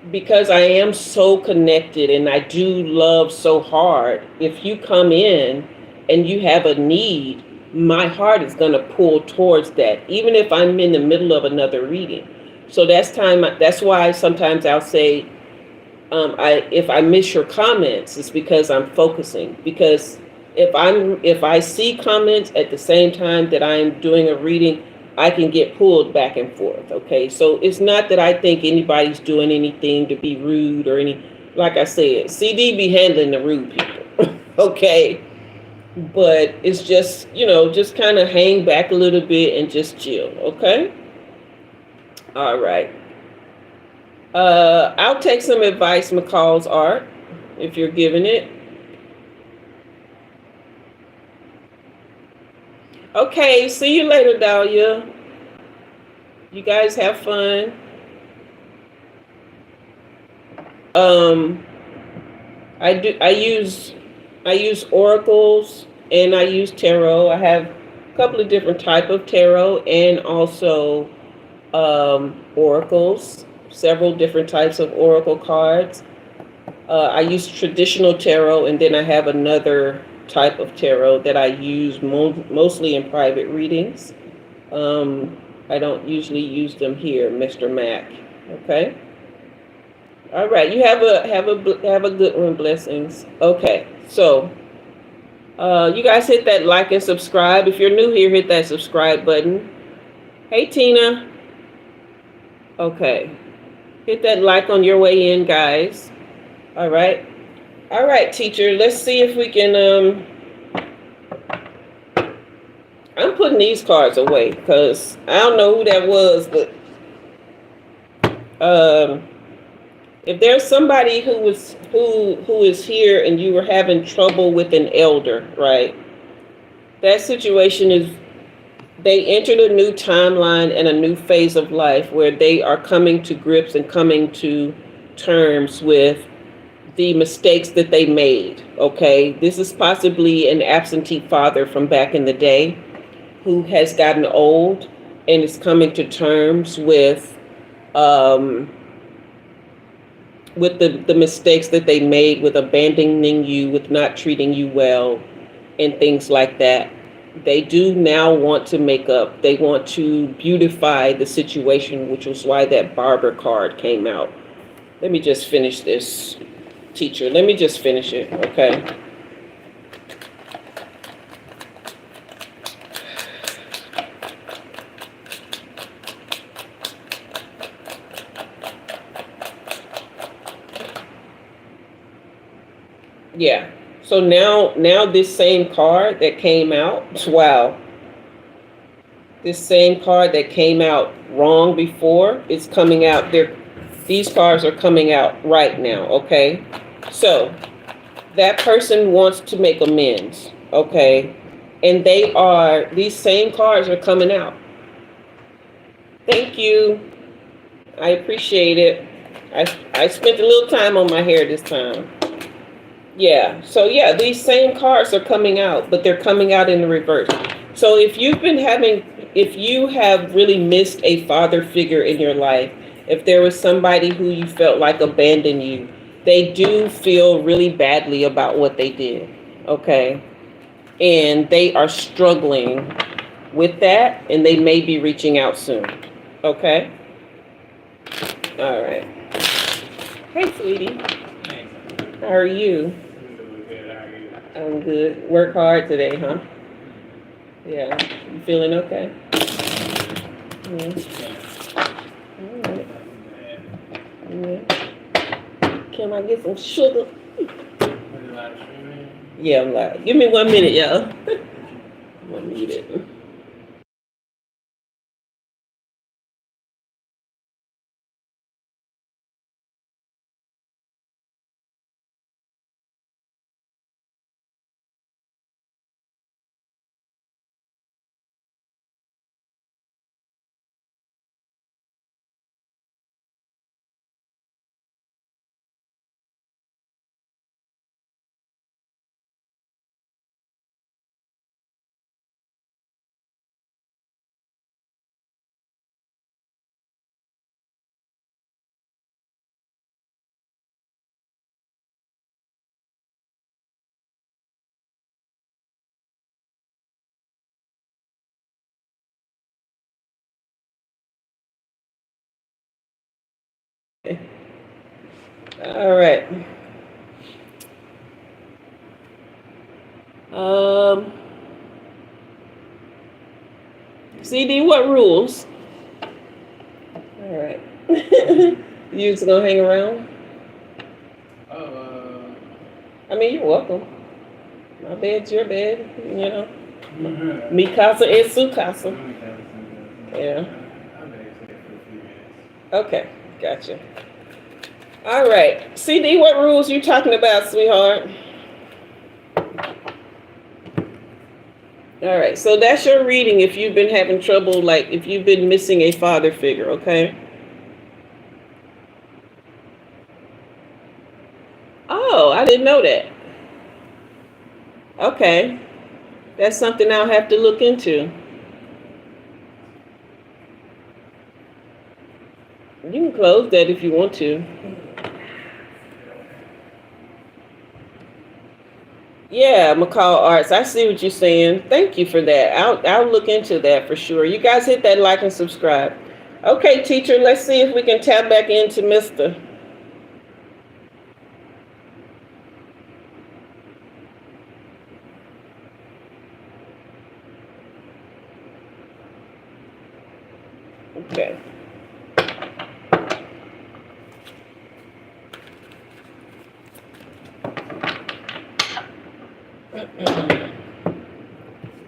Because I am so connected and I do love so hard, if you come in and you have a need, my heart is going to pull towards that, even if I'm in the middle of another reading. So that's why sometimes I'll say, if I miss your comments, it's because I'm focusing. Because if I see comments at the same time that I'm doing a reading, I can get pulled back and forth. Okay, so it's not that I think anybody's doing anything to be rude or any. Like I said, CD be handling the rude people. Okay, but it's just, just kind of hang back a little bit and just chill. Okay. All right. I'll take some advice, McCall's art, if you're giving it. Okay, see you later, Dahlia. You guys have fun. Um, I use oracles and I use tarot. I have a couple of different type of tarot and also oracles, several different types of oracle cards. I use traditional tarot, and then I have another type of tarot that I use mostly in private readings. I don't usually use them here, Mr. Mac. Okay. All right. You have a good one. Blessings. Okay. So, you guys hit that like and subscribe. If you're new here, hit that subscribe button. Hey, Tina. Okay. Hit that like on your way in, guys. All right. All right, teacher. Let's see if we can. I'm putting these cards away because I don't know who that was, but if there's somebody who is here and you were having trouble with an elder, right? That situation is they entered a new timeline and a new phase of life where they are coming to grips and coming to terms with the mistakes that they made. Okay, this is possibly an absentee father from back in the day who has gotten old and is coming to terms with the mistakes that they made, with abandoning you, with not treating you well, and things like that. They do now want to make up. They want to beautify the situation, which was why that barber card came out. Let me just finish this, teacher. Let me just finish it, okay? Yeah. So now this same card that came out, wow. This same card that came out wrong before, it's coming out. These cards are coming out right now, okay? So that person wants to make amends, okay? And these same cards are coming out. Thank you. I appreciate it. I spent a little time on my hair this time. Yeah, so yeah, these same cards are coming out, but they're coming out in the reverse. So if you have really missed a father figure in your life, if there was somebody who you felt like abandoned you, they do feel really badly about what they did, okay? And they are struggling with that, and they may be reaching out soon, okay? All right. Hey, sweetie. How are you? I'm good. Work hard today, huh? Yeah. You feeling okay? Yeah. All right. Yeah. Can I get some sugar? Yeah, I'm live. Give me 1 minute, y'all. I'm gonna need it. All right. Um, CD, what rules? All right. You just gonna hang around? I mean, you're welcome. My bed's your bed, you know. Mi casa es su casa. Yeah. Okay, gotcha. All right. CD, what rules you talking about, sweetheart? All right, so that's your reading if you've been having trouble, like if you've been missing a father figure, okay? Oh, I didn't know that. Okay, that's something I'll have to look into. You can close that if you want to. Yeah, McCall Arts. I see what you're saying. Thank you for that. I'll look into that for sure. You guys hit that like and subscribe. Okay, teacher, let's see if we can tap back into Mr. Okay.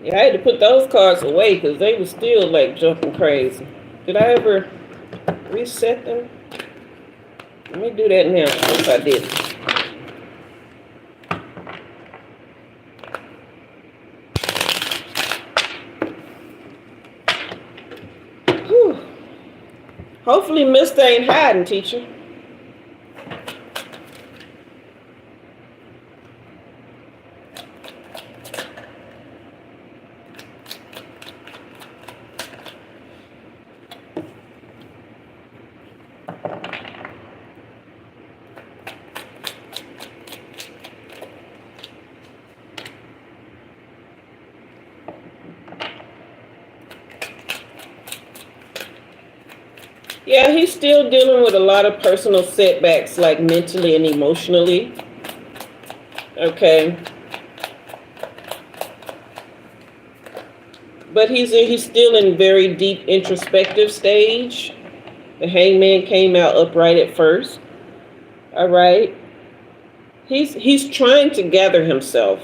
Yeah, I had to put those cards away because they were still like jumping crazy. Did I ever reset them? Let me do that now if I did. Whew. Hopefully Mr. ain't hiding, teacher. Yeah, he's still dealing with a lot of personal setbacks, like mentally and emotionally. Okay. But he's still in very deep introspective stage. The hangman came out upright at first. All right. He's trying to gather himself.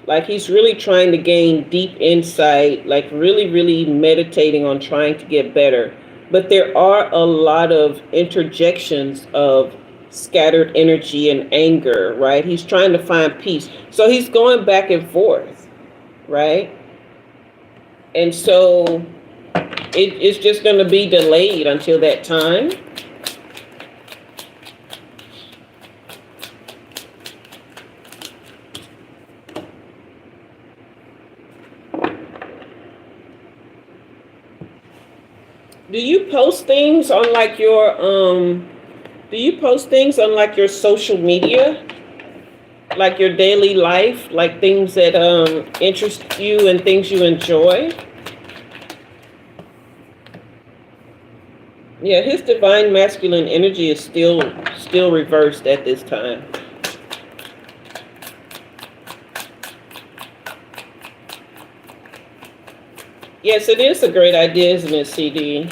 Like he's really trying to gain deep insight, like really, really meditating on trying to get better. But there are a lot of interjections of scattered energy and anger, right? He's trying to find peace. So he's going back and forth, right? And so it's just going to be delayed until that time. Do you post things on like your social media? Like your daily life, like things that interest you and things you enjoy? Yeah, his divine masculine energy is still reversed at this time. Yes, it is a great idea, isn't it, CD?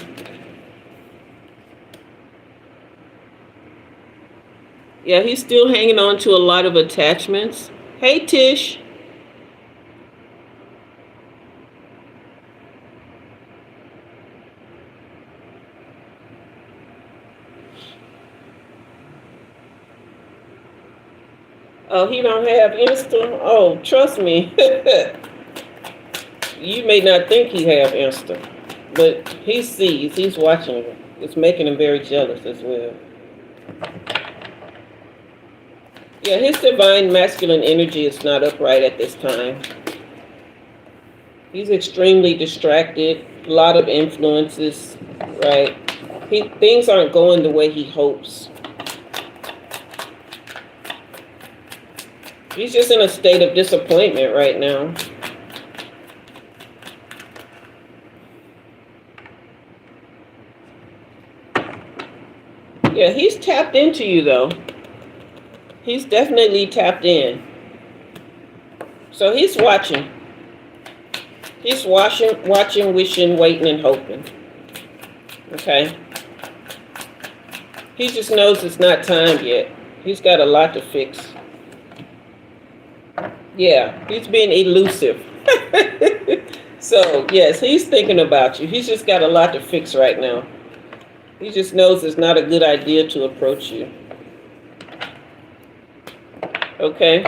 Yeah, he's still hanging on to a lot of attachments. Hey, Tish. Oh, he don't have Insta? Oh, trust me. You may not think he have Insta, but he sees, he's watching. It's making him very jealous as well. Yeah, his divine masculine energy is not upright at this time. He's extremely distracted, a lot of influences, right? Things aren't going the way he hopes. He's just in a state of disappointment right now. Yeah, he's tapped into you, though. He's definitely tapped in. So he's watching. He's watching, wishing, waiting, and hoping. Okay? He just knows it's not time yet. He's got a lot to fix. Yeah, he's being elusive. So, yes, he's thinking about you. He's just got a lot to fix right now. He just knows it's not a good idea to approach you. Okay?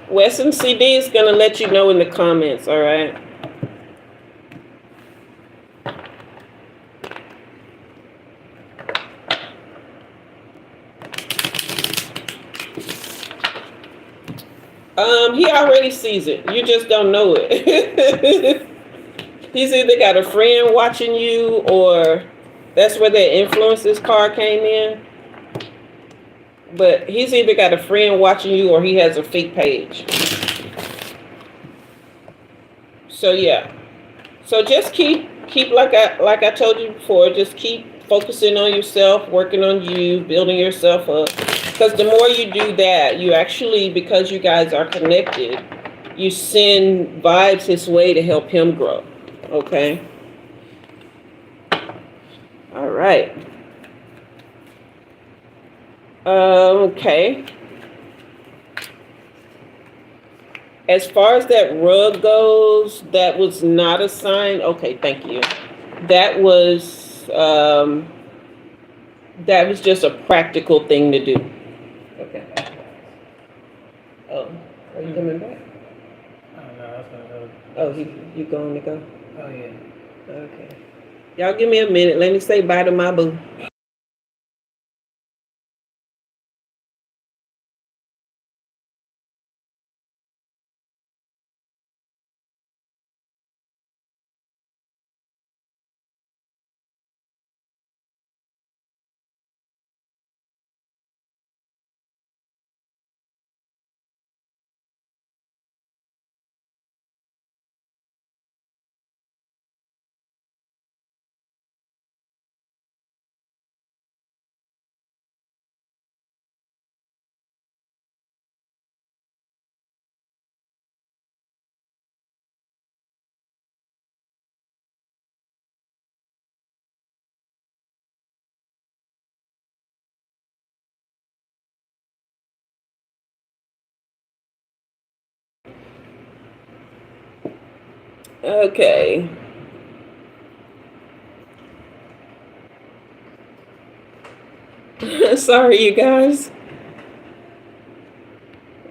Wesson CD is going to let you know in the comments, all right? He already sees it. You just don't know it. He's either got a friend watching you, or that's where that influences card came in. But he's either got a friend watching you, or he has a fake page. So yeah. So just keep like I told you before, just keep focusing on yourself, working on you, building yourself up. Because the more you do that, you actually, because you guys are connected, you send vibes his way to help him grow. Okay? All right. Okay. As far as that rug goes, that was not a sign. Okay, thank you. That was just a practical thing to do. Okay. Oh, are you coming back? Oh, no, I was gonna go. Oh, you going to go? Oh, yeah. Okay. Y'all give me a minute. Let me say bye to my boo. Okay. Sorry, you guys.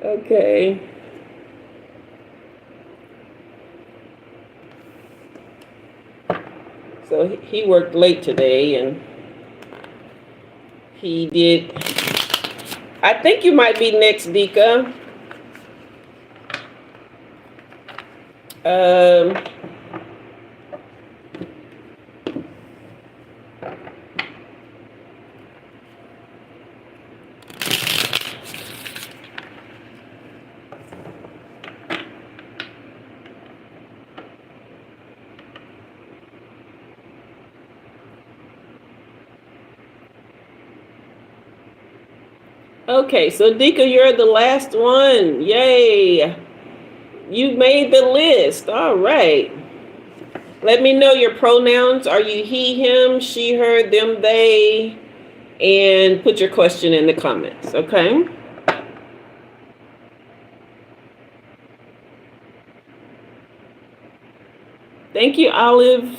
Okay. So he worked late today, and he did. I think you might be next, Dika. Okay, so Dika, you're the last one. Yay. You made the list. All right. Let me know your pronouns. Are you he, him, she, her, them, they? And put your question in the comments, okay? Thank you, Olivier.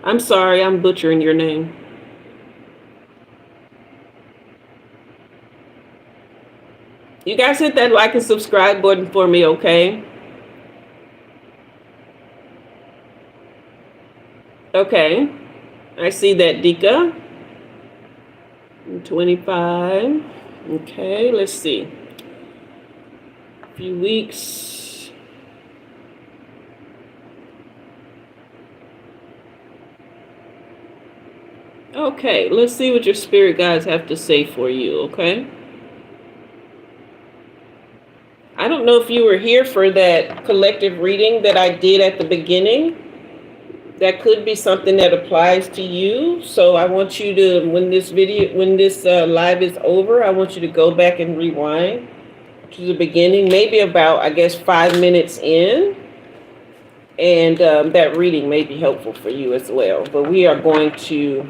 I'm sorry, I'm butchering your name. You guys hit that like and subscribe button for me, okay? Okay. I see that, Dika. 25. Okay, let's see. A few weeks. Okay, let's see what your spirit guides have to say for you, okay? I don't know if you were here for that collective reading that I did at the beginning. That could be something that applies to you. So I want you to, when this live is over, I want you to go back and rewind to the beginning, maybe about, I guess, 5 minutes in. And that reading may be helpful for you as well. But we are going to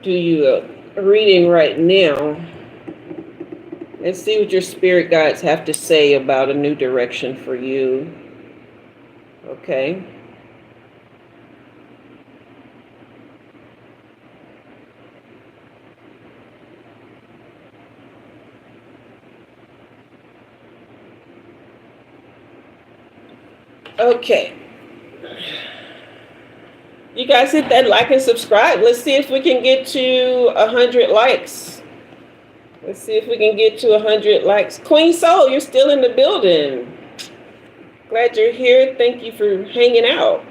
do you a reading right now. Let's see what your spirit guides have to say about a new direction for you. Okay. Okay. You guys hit that like and subscribe. Let's see if we can get to 100 likes. Let's see if we can get to 100 likes. Queen Soul, you're still in the building. Glad you're here. Thank you for hanging out.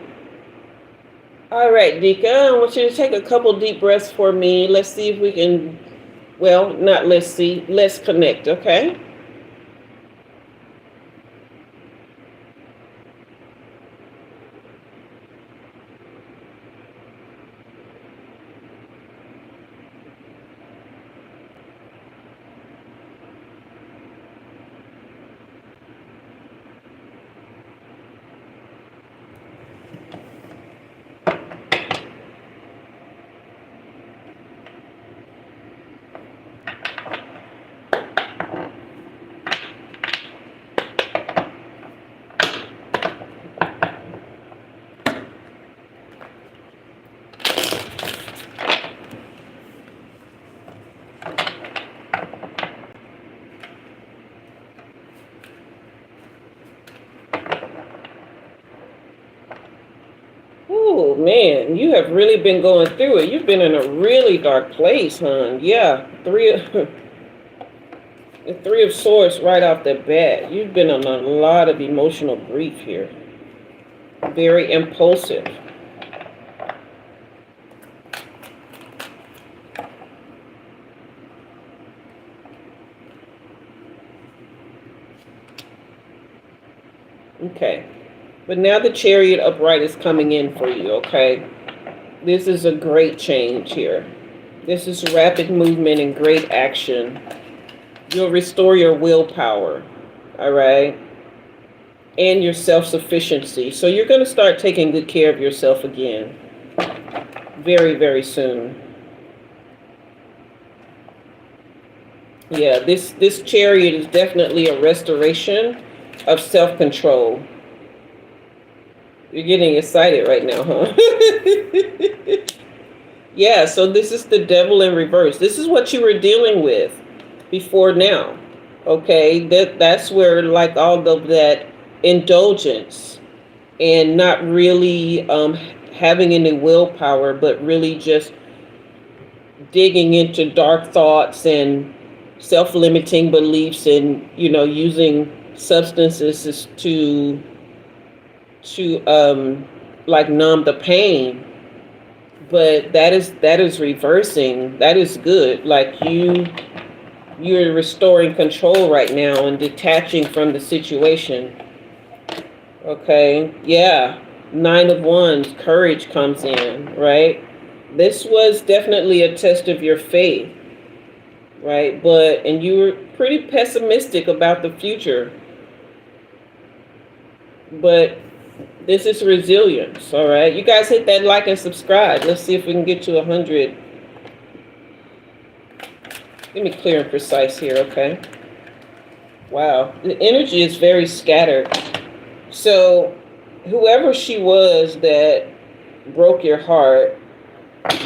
All right, Dika, I want you to take a couple deep breaths for me. Let's see if we can, well, not let's see, let's connect, okay? Oh man, you have really been going through it. You've been in a really dark place, hon. Yeah, the Three of Swords right off the bat. You've been on a lot of emotional grief here. Very impulsive. Okay. But now the Chariot upright is coming in for you, okay? This is a great change here. This is rapid movement and great action. You'll restore your willpower, all right? And your self-sufficiency. So you're going to start taking good care of yourself again. Very, very soon. Yeah, this Chariot is definitely a restoration of self-control. You're getting excited right now, huh? Yeah, so this is the Devil in reverse. This is what you were dealing with before now. Okay, that's where like all of that indulgence and not really having any willpower, but really just digging into dark thoughts and self-limiting beliefs and, you know, using substances to like numb the pain. But that is reversing. That is good. Like you're restoring control right now and detaching from the situation. Okay, yeah. 9 of Wands, courage comes in, right? This was definitely a test of your faith, right? And you were pretty pessimistic about the future. But this is resilience, all right? You guys hit that like and subscribe. Let's see if we can get to 100. Let me clear and precise here, okay? Wow, the energy is very scattered. So whoever she was that broke your heart,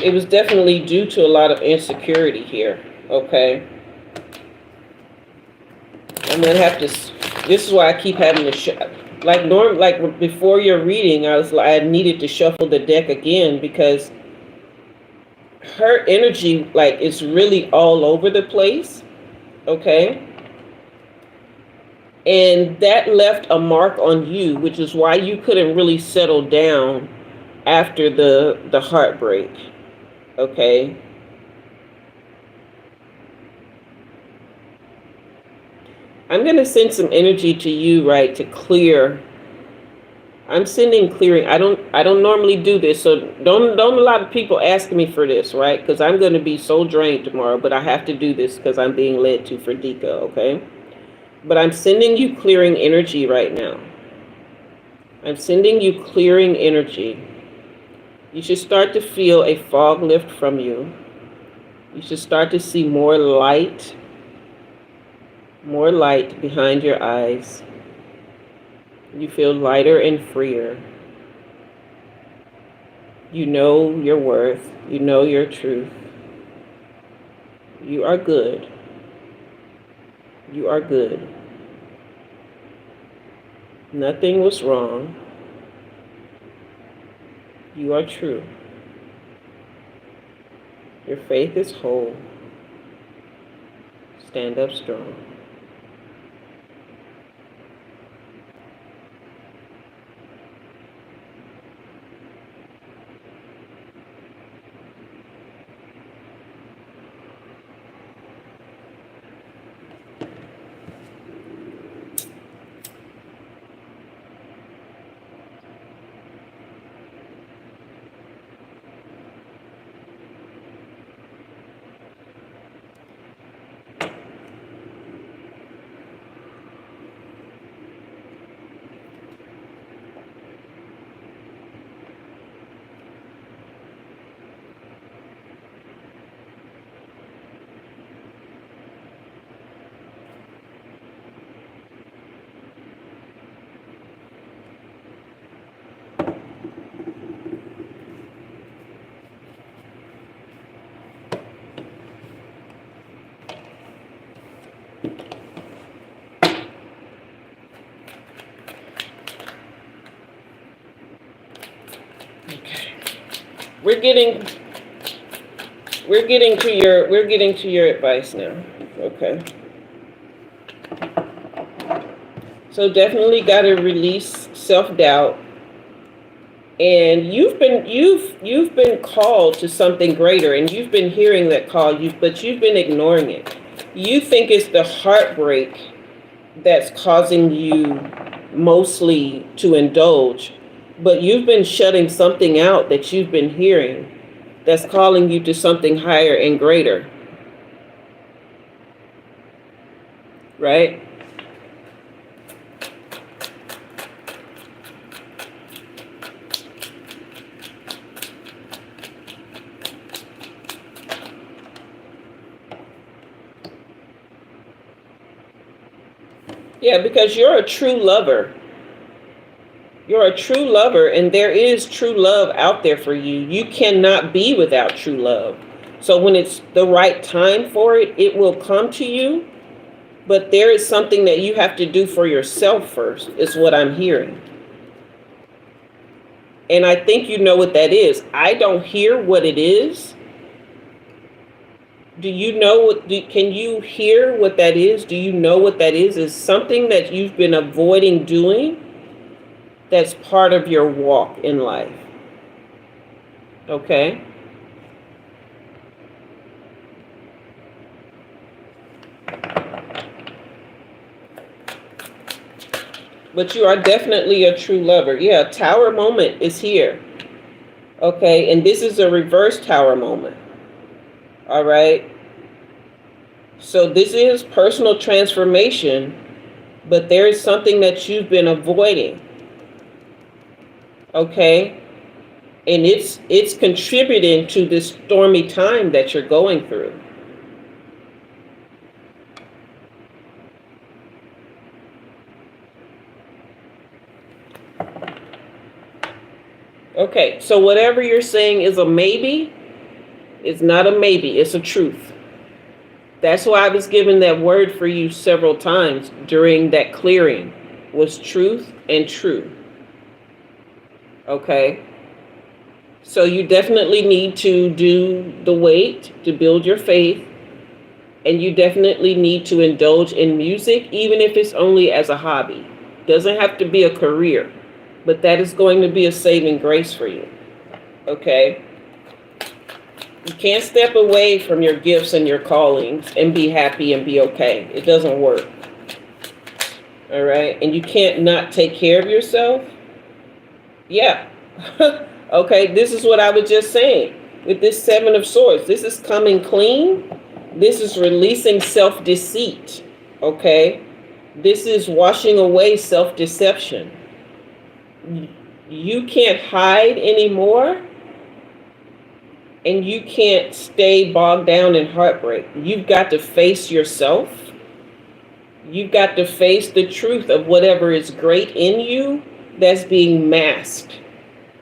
it was definitely due to a lot of insecurity here, okay? I'm gonna have to, this is why I keep having to, like before your reading, I needed to shuffle the deck again because her energy like is really all over the place, okay? And that left a mark on you, which is why you couldn't really settle down after the heartbreak, okay? I'm going to send some energy to you, right, to clear. I'm sending clearing. I don't normally do this, so don't a lot of people ask me for this, right? Because I'm going to be so drained tomorrow, but I have to do this because I'm being led to for Dika, okay? But I'm sending you clearing energy right now. I'm sending you clearing energy. You should start to feel a fog lift from you. You should start to see more light behind your eyes. You feel lighter and freer. You know your worth. You know your truth. You are good. You are good. Nothing was wrong. You are true. Your faith is whole. Stand up strong. We're getting to your advice now. Okay. So definitely got to release self-doubt. And you've been called to something greater, and you've been hearing that call, but you've been ignoring it. You think it's the heartbreak that's causing you mostly to indulge, but you've been shutting something out that you've been hearing that's calling you to something higher and greater. Right? Yeah, because you're a true lover. You're a true lover, and there is true love out there for you. You cannot be without true love. So when it's the right time for it, it will come to you. But there is something that you have to do for yourself first, is what I'm hearing. And I think you know what that is. I don't hear what it is. Do you know can you hear what that is? Do you know what that is? Is something that you've been avoiding doing that's part of your walk in life. Okay? But you are definitely a true lover. Yeah, tower moment is here. Okay, and this is a reverse tower moment. All right? So this is personal transformation, but there is something that you've been avoiding. Okay? And it's contributing to this stormy time that you're going through. Okay, so whatever you're saying is a maybe, it's not a maybe, it's a truth. That's why I was given that word for you several times during that clearing, was truth and true. Okay? So you definitely need to do the wait to build your faith, and you definitely need to indulge in music, even if it's only as a hobby. Doesn't have to be a career, but that is going to be a saving grace for you. Okay? You can't step away from your gifts and your callings and be happy and be okay. It doesn't work. All right. And you can't not take care of yourself. Yeah. Okay. This is what I was just saying with this Seven of Swords. This is coming clean. This is releasing self-deceit. Okay. This is washing away self-deception. You can't hide anymore. And you can't stay bogged down in heartbreak. You've got to face yourself. You've got to face the truth of whatever is great in you that's being masked.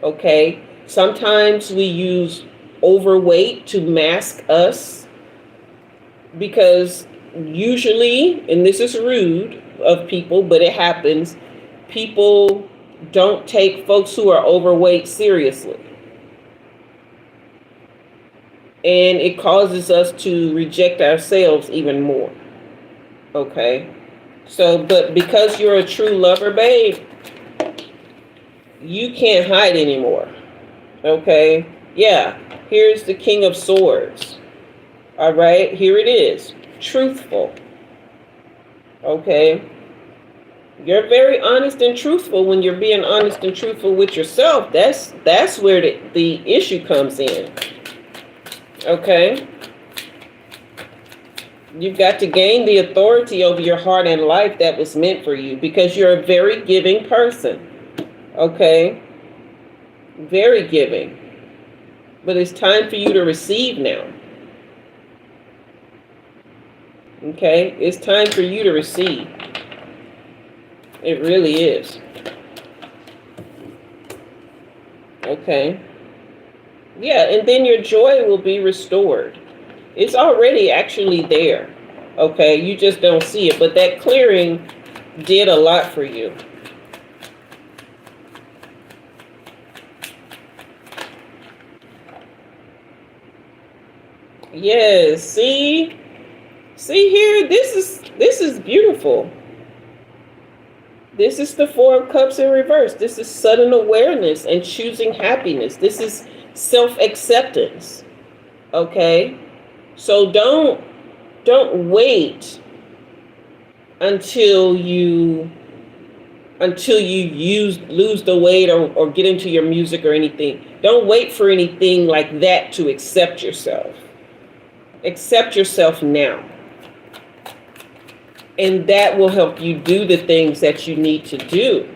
Okay? Sometimes we use overweight to mask us because usually, and this is rude of people, but it happens, people don't take folks who are overweight seriously. And it causes us to reject ourselves even more. Okay? So, but because you're a true lover, babe, you can't hide anymore. Okay? Yeah. Here's the King of Swords. All right? Here it is. Truthful. Okay? You're very honest and truthful when you're being honest and truthful with yourself. That's where the issue comes in. Okay? You've got to gain the authority over your heart and life that was meant for you because you're a very giving person. Okay? Very giving. But it's time for you to receive now. Okay? It's time for you to receive. It really is. Okay? Yeah, and then your joy will be restored. It's already actually there. Okay, you just don't see it. But that clearing did a lot for you. Yes, see? See here, this is beautiful. This is the Four of Cups in reverse. This is sudden awareness and choosing happiness. This is self-acceptance. Okay? So don't wait until you lose the weight or get into your music or anything. Don't wait for anything like that to accept yourself. Accept yourself now. And that will help you do the things that you need to do.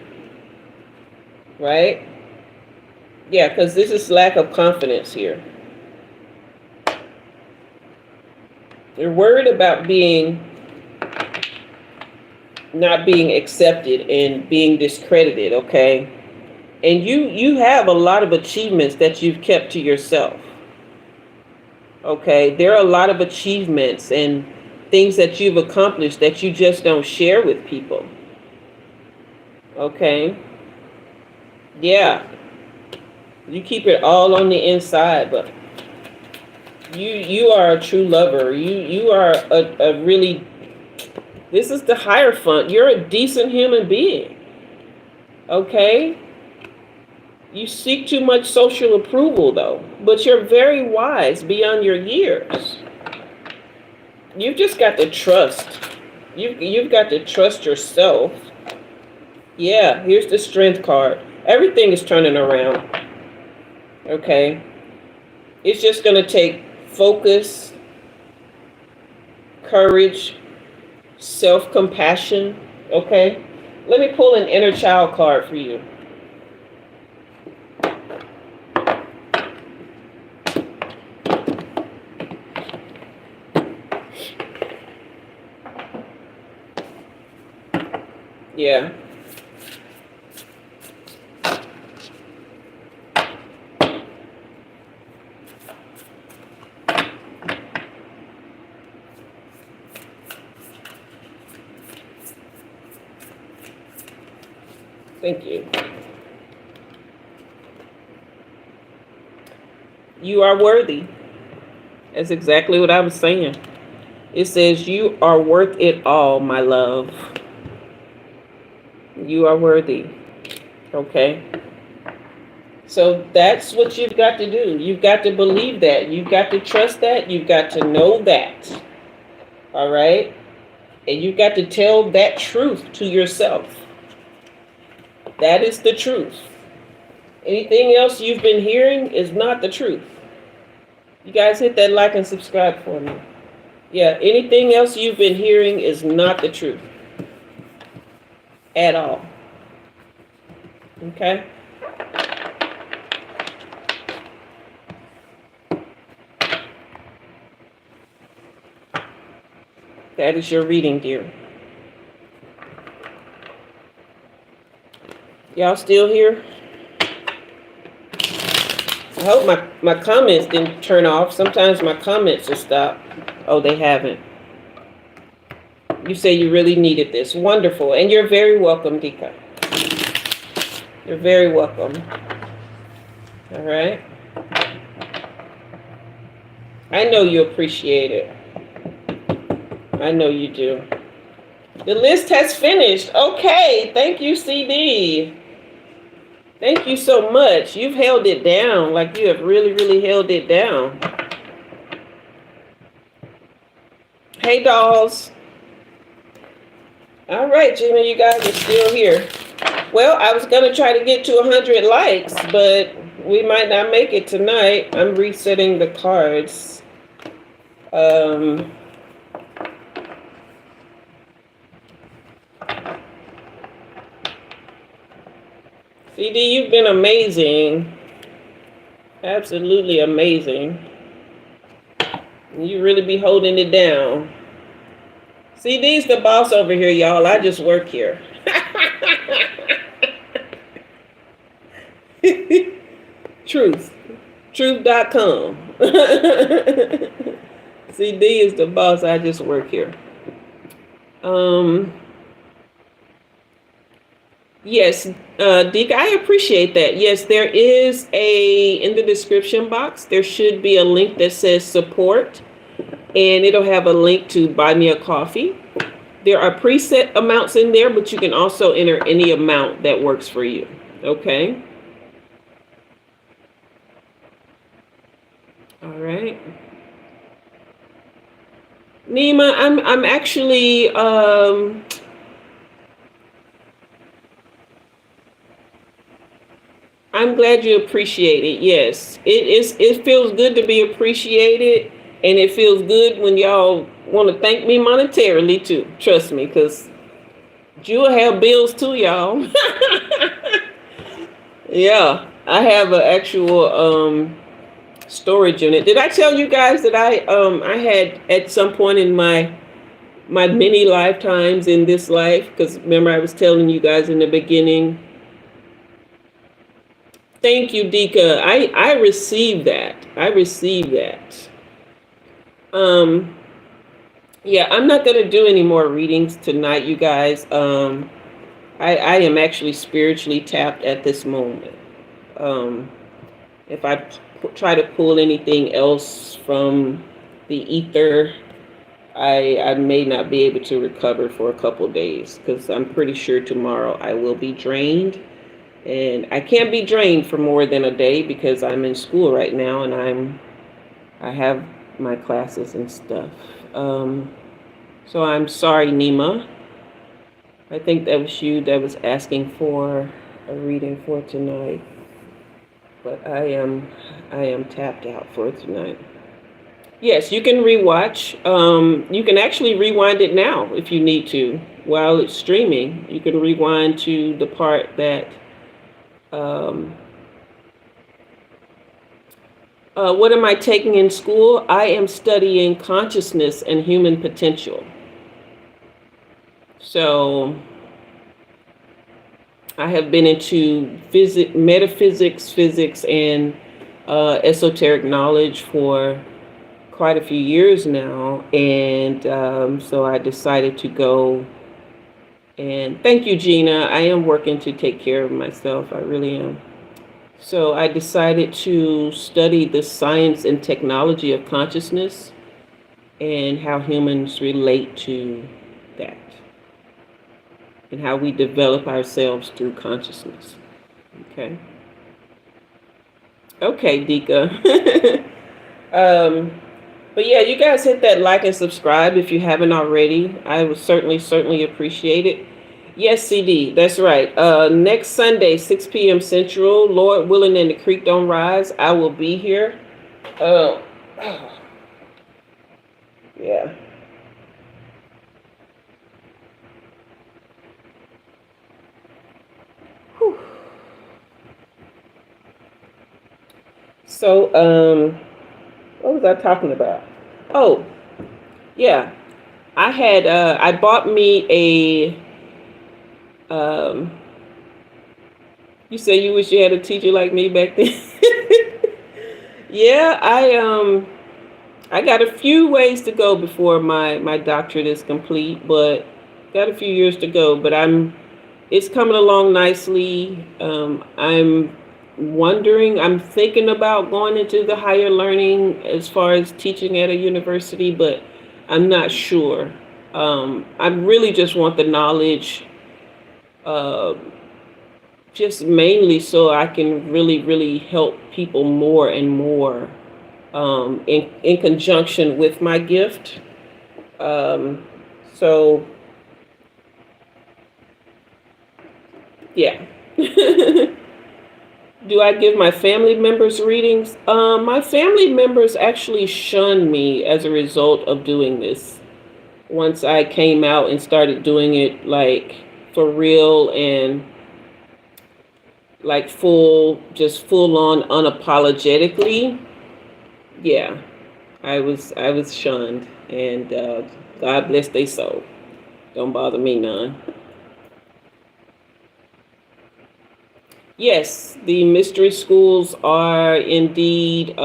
Right? Yeah, because this is lack of confidence here. You're worried about not being accepted and being discredited, okay? And you have a lot of achievements that you've kept to yourself. Okay? There are a lot of achievements and things that you've accomplished that you just don't share with people. Okay? Yeah. You keep it all on the inside, but you are a true lover. You are a really, this is the Hierophant. You're a decent human being. Okay? You seek too much social approval though, but you're very wise beyond your years. You've just got to trust. You've got to trust yourself. Yeah, here's the Strength card. Everything is turning around. Okay? It's just going to take focus, courage, self-compassion. Okay? Let me pull an inner child card for you. Yeah. Thank you. You are worthy. That's exactly what I was saying. It says you are worth it all, my love. You are worthy. Okay? So that's what you've got to do. You've got to believe that. You've got to trust that. You've got to know that. All right? And you got to tell that truth to yourself. That is the truth. Anything else you've been hearing is not the truth. You guys hit that like and subscribe for me. Yeah, anything else you've been hearing is not the truth. At all. Okay? That is your reading, dear. Y'all still here? I hope my comments didn't turn off. Sometimes my comments just stop. Oh, they haven't. You say you really needed this. Wonderful. And you're very welcome, Dika. You're very welcome. All right. I know you appreciate it. I know you do. The list has finished. Okay. Thank you, CD. Thank you so much. You've held it down. Like you have really, really held it down. Hey, dolls. All right, Gina, you guys are still here. Well, I was going to try to get to 100 likes, but we might not make it tonight. I'm resetting the cards. CD, you've been amazing. Absolutely amazing. You really be holding it down. CD's the boss over here, y'all. I just work here. Truth. Truth.com. CD is the boss. I just work here. Yes, Dika, I appreciate that. Yes, there is in the description box, there should be a link that says support, and it'll have a link to buy me a coffee. There are preset amounts in there, but you can also enter any amount that works for you. Okay. All right. Nima, I'm actually I'm glad you appreciate it. Yes, it feels good to be appreciated, and it feels good when y'all want to thank me monetarily too. Trust me, because Jewel have bills too, y'all. Yeah, I have an actual storage unit. Did I tell you guys that I had at some point in my many lifetimes in this life? Because remember I was telling you guys in the beginning. Thank you, Dika. I received that. I received that. Yeah, I'm not going to do any more readings tonight, you guys. I am actually spiritually tapped at this moment. If I try to pull anything else from the ether, I may not be able to recover for a couple days, because I'm pretty sure tomorrow I will be drained. And I can't be drained for more than a day because I'm in school right now, and I have my classes and stuff. So I'm sorry, Nima. I think that was you that was asking for a reading for tonight. But I am tapped out for tonight. Yes, you can rewatch. You can actually rewind it now if you need to while it's streaming. You can rewind to the part that what am I taking in school? I am studying consciousness and human potential. So I have been into metaphysics, physics, and esoteric knowledge for quite a few years now. And so I decided to go. And thank you, Gina. I am working to take care of myself. I really am. So I decided to study the science and technology of consciousness and how humans relate to that, and how we develop ourselves through consciousness. Okay. Okay, Dika. But yeah, you guys hit that like and subscribe if you haven't already. I would certainly appreciate it. Yes, CD, that's right. Next Sunday, 6 p.m. Central, Lord willing and the creek don't rise, I will be here. Uh, yeah. Whew. So, what was I talking about? Oh, yeah. I bought me you say you wish you had a teacher like me back then? Yeah, I got a few ways to go before my doctorate is complete, but got a few years to go. But it's coming along nicely. I'm thinking about going into the higher learning as far as teaching at a university, but I'm not sure. I really just want the knowledge, uh, just mainly so I can really help people more and more, in conjunction with my gift. So yeah. Do I give my family members readings? My family members actually shunned me as a result of doing this. Once I came out and started doing it like for real and like just full on unapologetically, yeah, I was shunned, and God bless they soul. Don't bother me none. Yes, the mystery schools are indeed,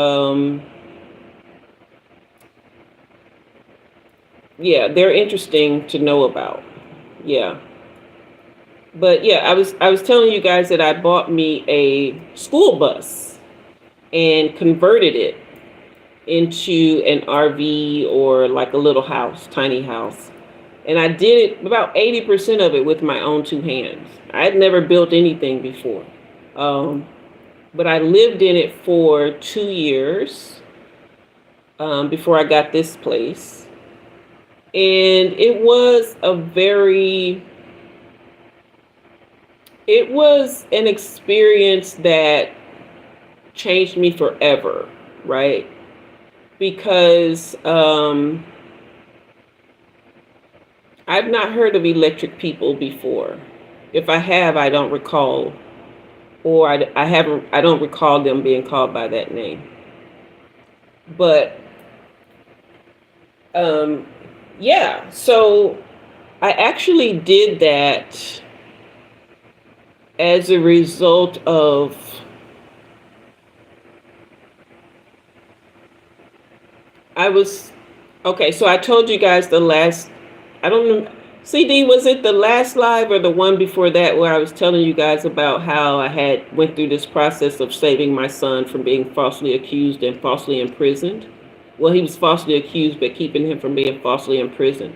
yeah, they're interesting to know about. Yeah. But yeah, I was telling you guys that I bought me a school bus and converted it into an RV, or like a little house, tiny house. And I did it about 80% of it with my own two hands. I had never built anything before. Um, but I lived in it for 2 years, before I got this place. And it was an experience that changed me forever, right? Because I've not heard of electric people before. If I have, I don't recall, or I don't recall them being called by that name. But um, yeah, so I actually did that as a result of, I was okay. So I told you guys I don't know, CD, was it the last live or the one before that, where I was telling you guys about how I had went through this process of saving my son from being falsely accused and falsely imprisoned? Well, he was falsely accused, but keeping him from being falsely imprisoned.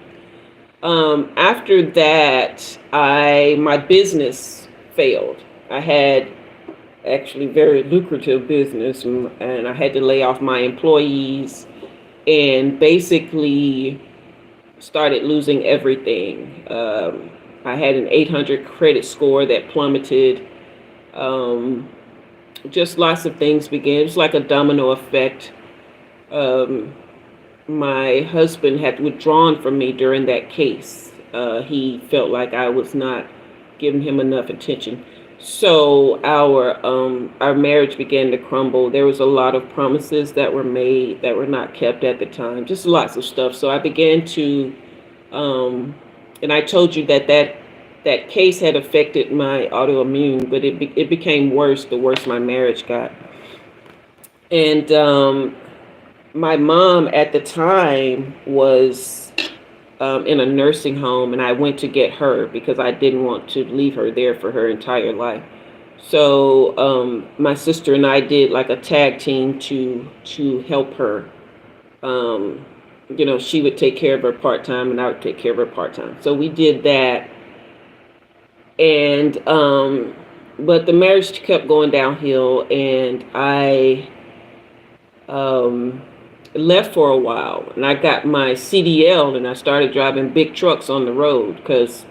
After that, my business failed. I had actually very lucrative business, and I had to lay off my employees, and basically started losing everything. I had an 800 credit score that plummeted. Um, just lots of things began. It was like a domino effect. Um, my husband had withdrawn from me during that case. He felt like I was not giving him enough attention. So our marriage began to crumble. There was a lot of promises that were made that were not kept at the time. Just lots of stuff. So I began to, and I told you that case had affected my autoimmune, but it became worse the worse my marriage got. And my mom at the time was in a nursing home, and I went to get her because I didn't want to leave her there for her entire life. So my sister and I did like a tag team to help her. She would take care of her part time, and I would take care of her part time. So we did that, and but the marriage kept going downhill, and I left for a while, and I got my CDL, and I started driving big trucks on the road because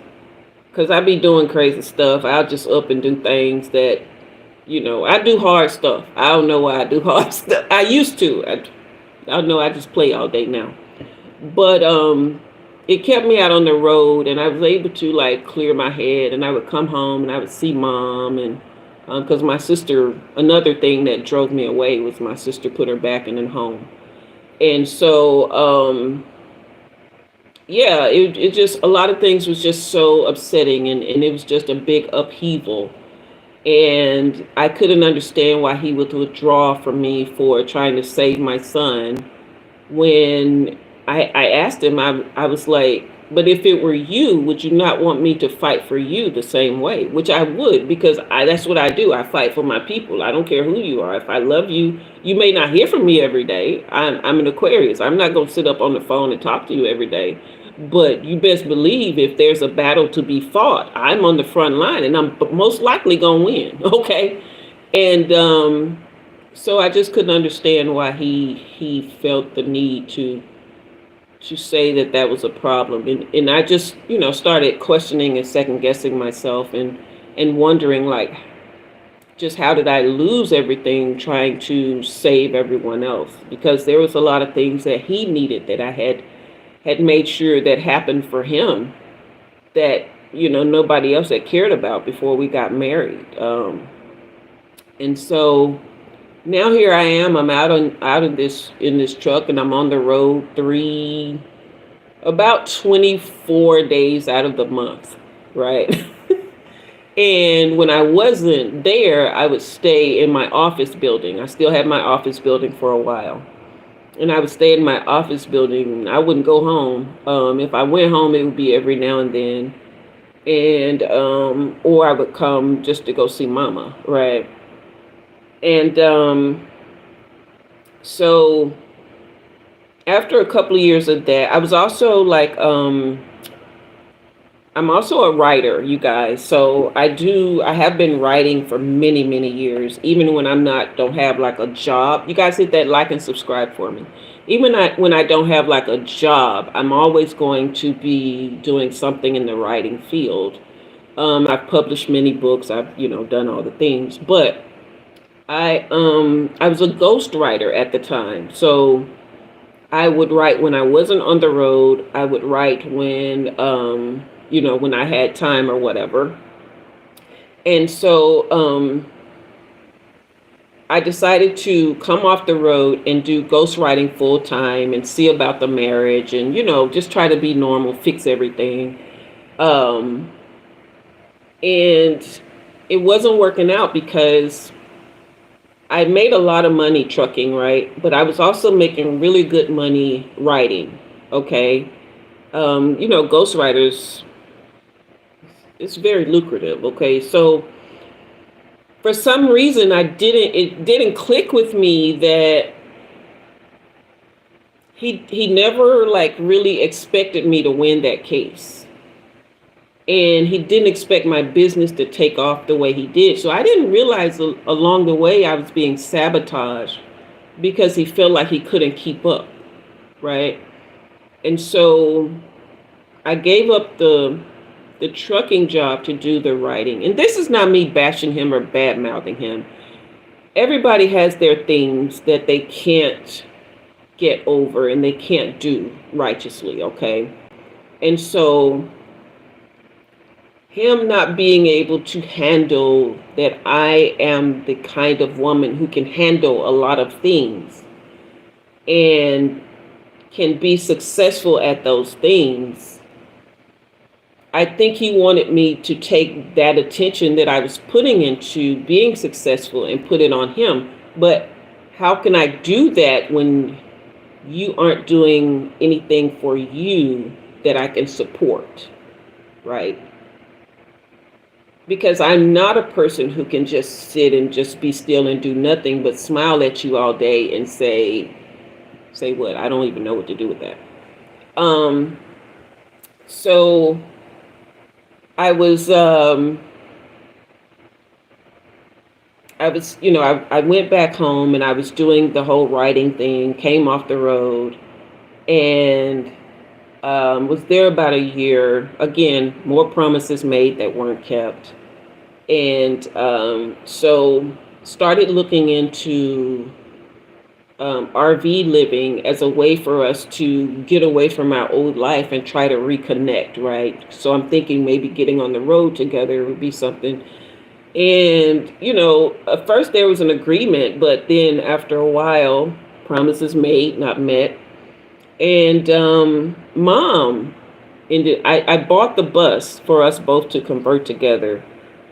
I be doing crazy stuff. I'll just up and do things that, I do hard stuff. I don't know why I do hard stuff. I used to. I don't know. I just play all day now. But it kept me out on the road, and I was able to like clear my head, and I would come home and I would see mom, and because my sister, another thing that drove me away was my sister put her back in the home. And so yeah, it just, a lot of things was just so upsetting, and it was just a big upheaval, and I couldn't understand why he would withdraw from me for trying to save my son. When I asked him, I was like, but if it were you, would you not want me to fight for you the same way? Which I would, because that's what I do. I fight for my people. I don't care who you are. If I love you, you may not hear from me every day. I'm an Aquarius. I'm not going to sit up on the phone and talk to you every day. But you best believe if there's a battle to be fought, I'm on the front line, and I'm most likely going to win. Okay. And so I just couldn't understand why he felt the need to say that that was a problem, and I just started questioning and second guessing myself, and wondering, like, just how did I lose everything trying to save everyone else, because there was a lot of things that he needed that I had made sure that happened for him, that nobody else had cared about before we got married. And so now here I am. I'm out of this in this truck, and I'm on the road about 24 days out of the month, right? And when I wasn't there, I would stay in my office building. I still had my office building for a while, and I would stay in my office building. I wouldn't go home. If I went home, it would be every now and then, and or I would come just to go see Mama, right? And so after a couple of years of that, I was also like, I'm also a writer, you guys. So I have been writing for many, many years, even when don't have like a job. You guys hit that like and subscribe for me. Even when I don't have like a job, I'm always going to be doing something in the writing field. I've published many books. I've, done all the things, but I was a ghostwriter at the time. So I would write when I wasn't on the road. I would write when I had time or whatever. And so I decided to come off the road and do ghostwriting full time and see about the marriage, and, just try to be normal, fix everything. And it wasn't working out because I made a lot of money trucking, right? But I was also making really good money writing. Okay. Ghostwriters, it's very lucrative. Okay. So for some reason, it didn't click with me that he never like really expected me to win that case. And he didn't expect my business to take off the way he did. So I didn't realize along the way I was being sabotaged because he felt like he couldn't keep up, right? And so I gave up the trucking job to do the writing. And this is not me bashing him or bad mouthing him. Everybody has their things that they can't get over and they can't do righteously, okay? And so him not being able to handle that I am the kind of woman who can handle a lot of things and can be successful at those things. I think he wanted me to take that attention that I was putting into being successful and put it on him. But how can I do that when you aren't doing anything for you that I can support, right? Because I'm not a person who can just sit and just be still and do nothing but smile at you all day and say what? I don't even know what to do with that. So I was I was, I went back home and I was doing the whole writing thing, came off the road, and was there about a year. Again, more promises made that weren't kept. And so started looking into RV living as a way for us to get away from our old life and try to reconnect, right? So I'm thinking maybe getting on the road together would be something. And, at first there was an agreement, but then after a while, promises made, not met. And mom ended, I bought the bus for us both to convert together.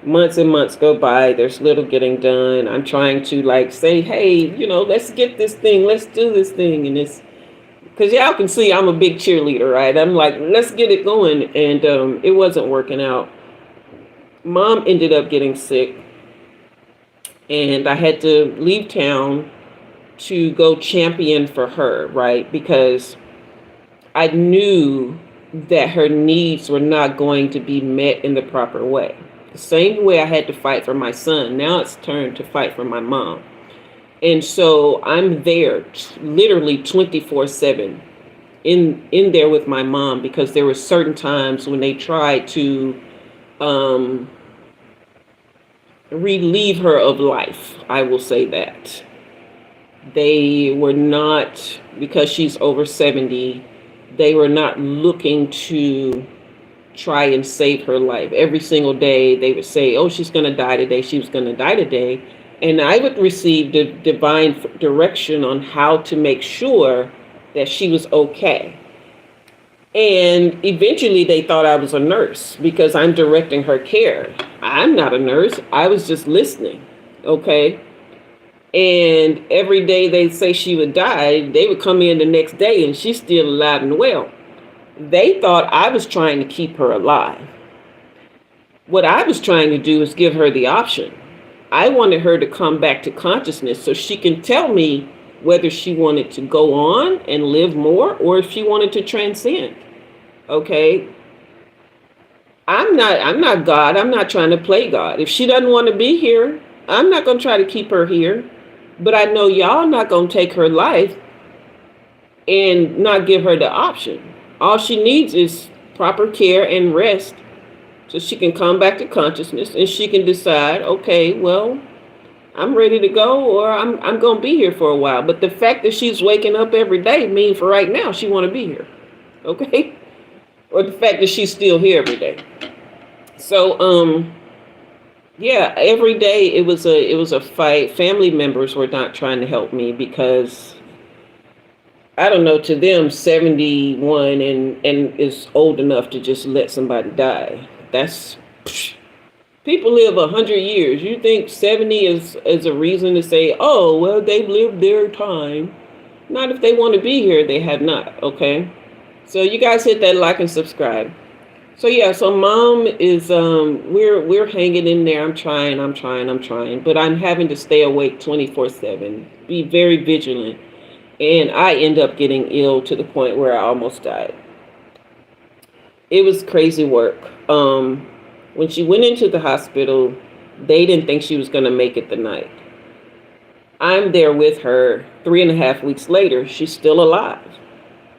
Months and months go by, there's little getting done. I'm trying to like say, hey, let's get this thing, let's do this thing. And it's because y'all can see I'm a big cheerleader, right? I'm like, let's get it going. And it wasn't working out. Mom ended up getting sick, and I had to leave town to go champion for her, right? Because I knew that her needs were not going to be met in the proper way. The same way I had to fight for my son, now it's turned to fight for my mom. And so I'm there literally 24/7 in there with my mom, because there were certain times when they tried to relieve her of life. I will say that. They were not, because she's over 70, they were not looking to try and save her life. Every single day they would say, oh, she's going to die today, she was going to die today. And I would receive the divine direction on how to make sure that she was okay. And eventually they thought I was a nurse because I'm directing her care. I'm not a nurse. I was just listening. Okay. And every day they'd say she would die, they would come in the next day and she's still alive and well. They thought I was trying to keep her alive. What I was trying to do is give her the option. I wanted her to come back to consciousness so she can tell me whether she wanted to go on and live more or if she wanted to transcend. Okay. I'm not God. I'm not trying to play God. If she doesn't want to be here, I'm not going to try to keep her here. But I know y'all not going to take her life and not give her the option. All she needs is proper care and rest so she can come back to consciousness and she can decide, okay, well, I'm ready to go, or I'm going to be here for a while. But the fact that she's waking up every day means for right now she want to be here. Okay? Or the fact that she's still here every day. So, yeah, every day it was a fight. Family members were not trying to help me because, I don't know, to them 71 and is old enough to just let somebody die. That's, people live 100 years. You think 70 is a reason to say, oh, well, they've lived their time. Not if they want to be here, they have not. Okay. So you guys hit that like and subscribe. So yeah, so mom is we're hanging in there. I'm trying, but I'm having to stay awake 24/7, be very vigilant. And I end up getting ill to the point where I almost died. It was crazy work. When she went into the hospital, they didn't think she was going to make it the night. I'm there with her 3.5 weeks later. She's still alive.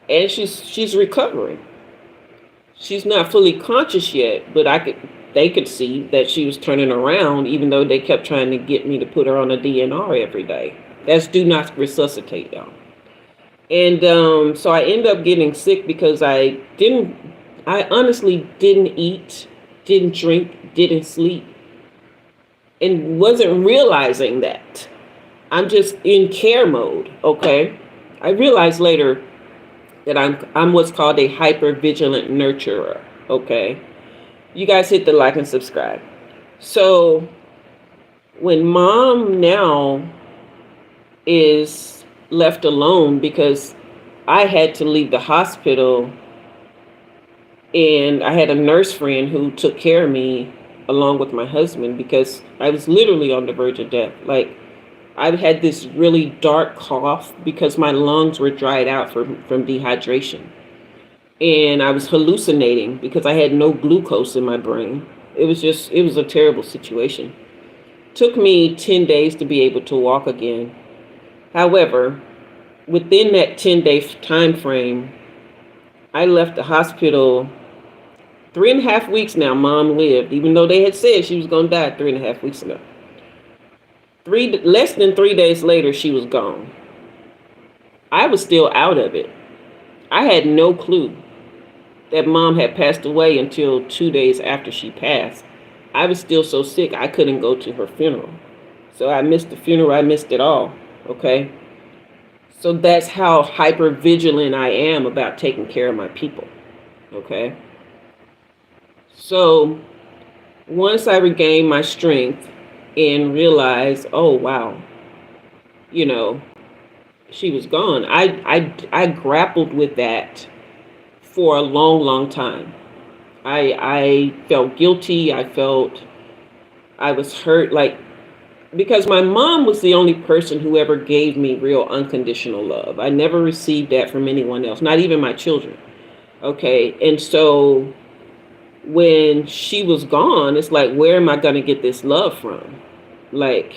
And she's recovering. She's not fully conscious yet, but they could see that she was turning around, even though they kept trying to get me to put her on a DNR every day. That's do not resuscitate, y'all. And so I ended up getting sick because I honestly didn't eat, didn't drink, didn't sleep, and wasn't realizing that. I'm just in care mode, okay? I realized later that I'm what's called a hyper-vigilant nurturer, okay? You guys hit the like and subscribe. So when mom now is left alone because I had to leave the hospital and I had a nurse friend who took care of me along with my husband because I was literally on the verge of death. Like, I had this really dark cough because my lungs were dried out from dehydration. And I was hallucinating because I had no glucose in my brain. It was a terrible situation. Took me 10 days to be able to walk again. However, within that 10-day time frame, I left the hospital 3.5 weeks now. Mom lived, even though they had said she was going to die 3.5 weeks ago. Less than 3 days later, she was gone. I was still out of it. I had no clue that Mom had passed away until 2 days after she passed. I was still so sick, I couldn't go to her funeral. So I missed the funeral, I missed it all, okay? So that's how hyper vigilant I am about taking care of my people, okay? So once I regained my strength and realized, oh, wow, you know, she was gone, I grappled with that for a long, long time. I felt guilty. I was hurt, like, because my mom was the only person who ever gave me real unconditional love. I never received that from anyone else, not even my children. Okay. And so when she was gone, it's like, where am I going to get this love from? Like,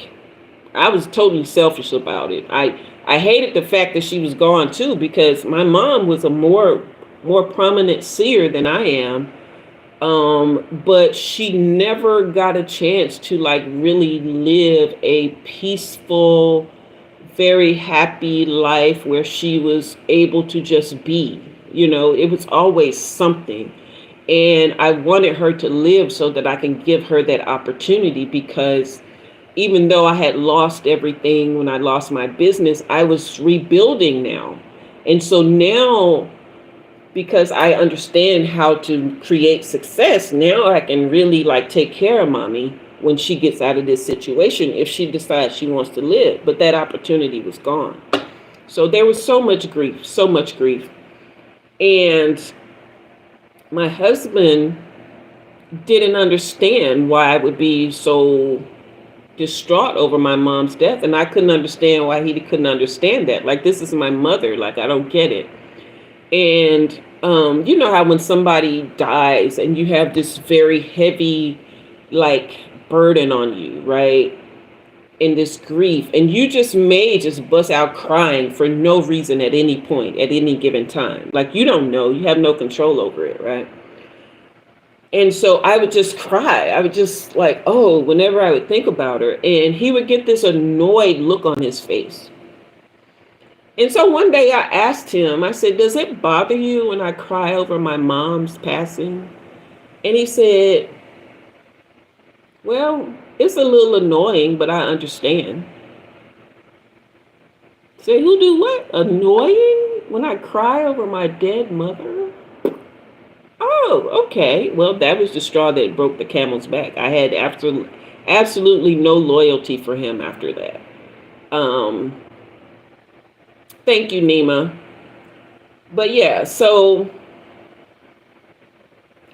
I was totally selfish about it. I hated the fact that she was gone too, because my mom was a more prominent seer than I am. But she never got a chance to like really live a peaceful, very happy life where she was able to just be. It was always something. And I wanted her to live so that I can give her that opportunity, because even though I had lost everything when I lost my business, I was rebuilding now. And so now, because I understand how to create success, now I can really like take care of Mommy when she gets out of this situation, if she decides she wants to live. But that opportunity was gone. So there was so much grief. And my husband didn't understand why I would be so distraught over my mom's death. And I couldn't understand why he couldn't understand that. Like, this is my mother. Like, I don't get it. And you know how when somebody dies and you have this very heavy, like, burden on you, right? And this grief, and you may just bust out crying for no reason at any point, at any given time. Like, you don't know, you have no control over it, right? And so I would just cry. I would just like, oh, whenever I would think about her, and he would get this annoyed look on his face. And so one day I asked him, I said, does it bother you when I cry over my mom's passing? And he said, well, it's a little annoying, but I understand. So he'll do what? Annoying when I cry over my dead mother? Oh, okay. Well, that was the straw that broke the camel's back. I had absolutely no loyalty for him after that. Thank you, Nima. But yeah, so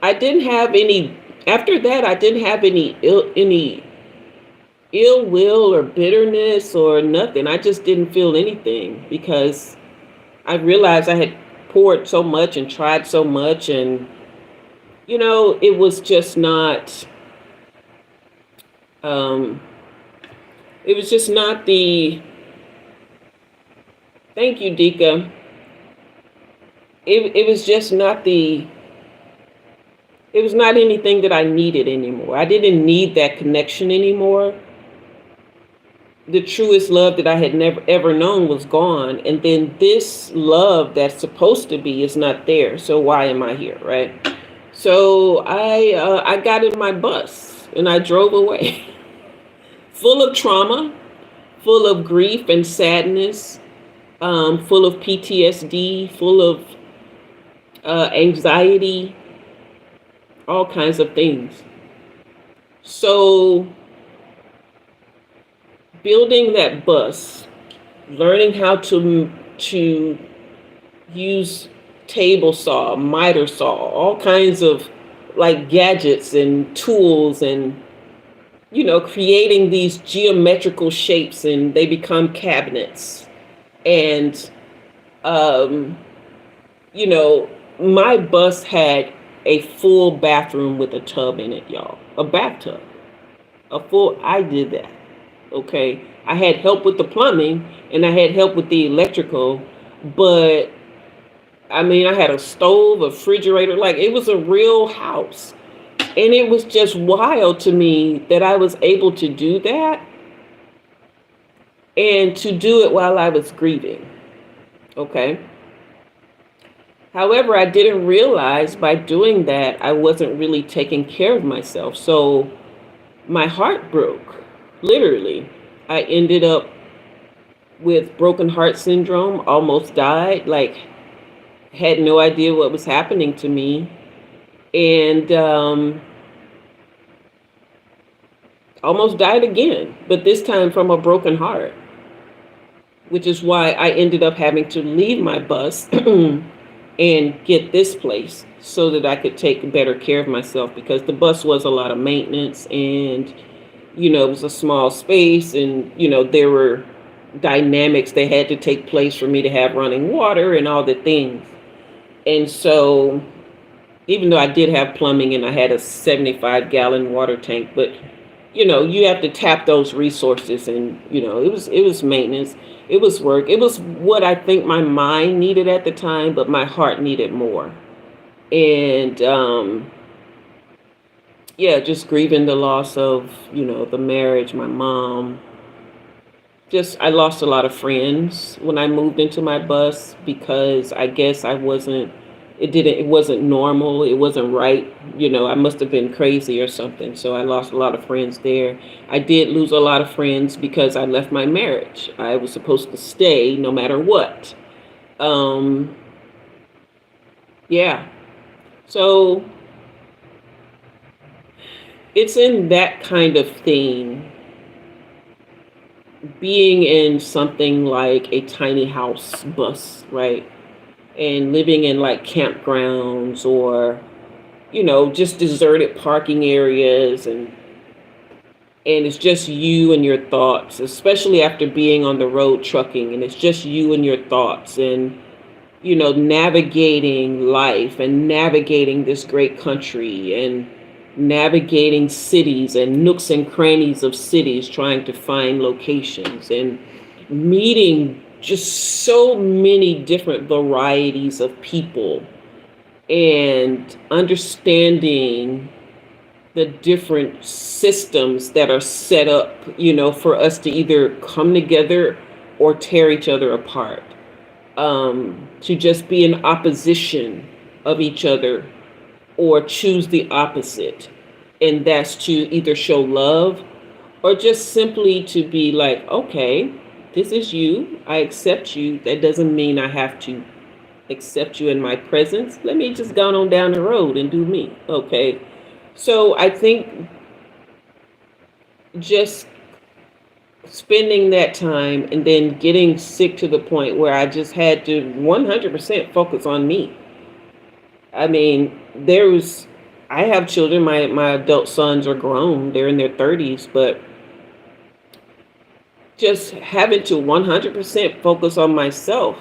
I didn't have any, after that, I didn't have any ill will or bitterness or nothing. I just didn't feel anything, because I realized I had poured so much and tried so much, and it was just not the, thank you, Dika. It was just not it was not anything that I needed anymore. I didn't need that connection anymore. The truest love that I had never ever known was gone. And then this love that's supposed to be is not there. So why am I here, right? So I got in my bus and I drove away. Full of trauma, full of grief and sadness, full of PTSD, full of anxiety, all kinds of things. So building that bus, learning how to use table saw, miter saw, all kinds of like gadgets and tools, and creating these geometrical shapes, and they become cabinets. And my bus had a full bathroom with a tub in it, y'all. A bathtub. I did that. Okay. I had help with the plumbing and I had help with the electrical, but I mean, I had a stove, a refrigerator, like it was a real house. And it was just wild to me that I was able to do that and to do it while I was grieving. Okay. However, I didn't realize by doing that, I wasn't really taking care of myself. So my heart broke, literally. I ended up with broken heart syndrome, almost died, like, had no idea what was happening to me. And almost died again, but this time from a broken heart, which is why I ended up having to leave my bus and get this place so that I could take better care of myself, because the bus was a lot of maintenance and, it was a small space and, there were dynamics that had to take place for me to have running water and all the things. And so even though I did have plumbing and I had a 75-gallon water tank, but you have to tap those resources, and it was maintenance, it was work, it was what I think my mind needed at the time, but my heart needed more. And just grieving the loss of the marriage, my mom. Just I lost a lot of friends when I moved into my bus, because I guess it wasn't normal, it wasn't right. I must have been crazy or something. So I lost a lot of friends there. I did lose a lot of friends because I left my marriage. I was supposed to stay no matter what. Yeah. So it's in that kind of thing, being in something like a tiny house bus, right? And living in like campgrounds or, just deserted parking areas, and it's just you and your thoughts, especially after being on the road trucking, and it's just you and your thoughts, and, navigating life and navigating this great country and navigating cities and nooks and crannies of cities, trying to find locations and meeting just so many different varieties of people, and understanding the different systems that are set up, for us to either come together or tear each other apart, to just be in opposition of each other or choose the opposite. And that's to either show love or just simply to be like, okay, this is you, I accept you. That doesn't mean I have to accept you in my presence. Let me just go on down the road and do me. Okay. So I think just spending that time and then getting sick to the point where I just had to 100% focus on me. I mean, I have children, my adult sons are grown, they're in their 30s, but just having to 100% focus on myself,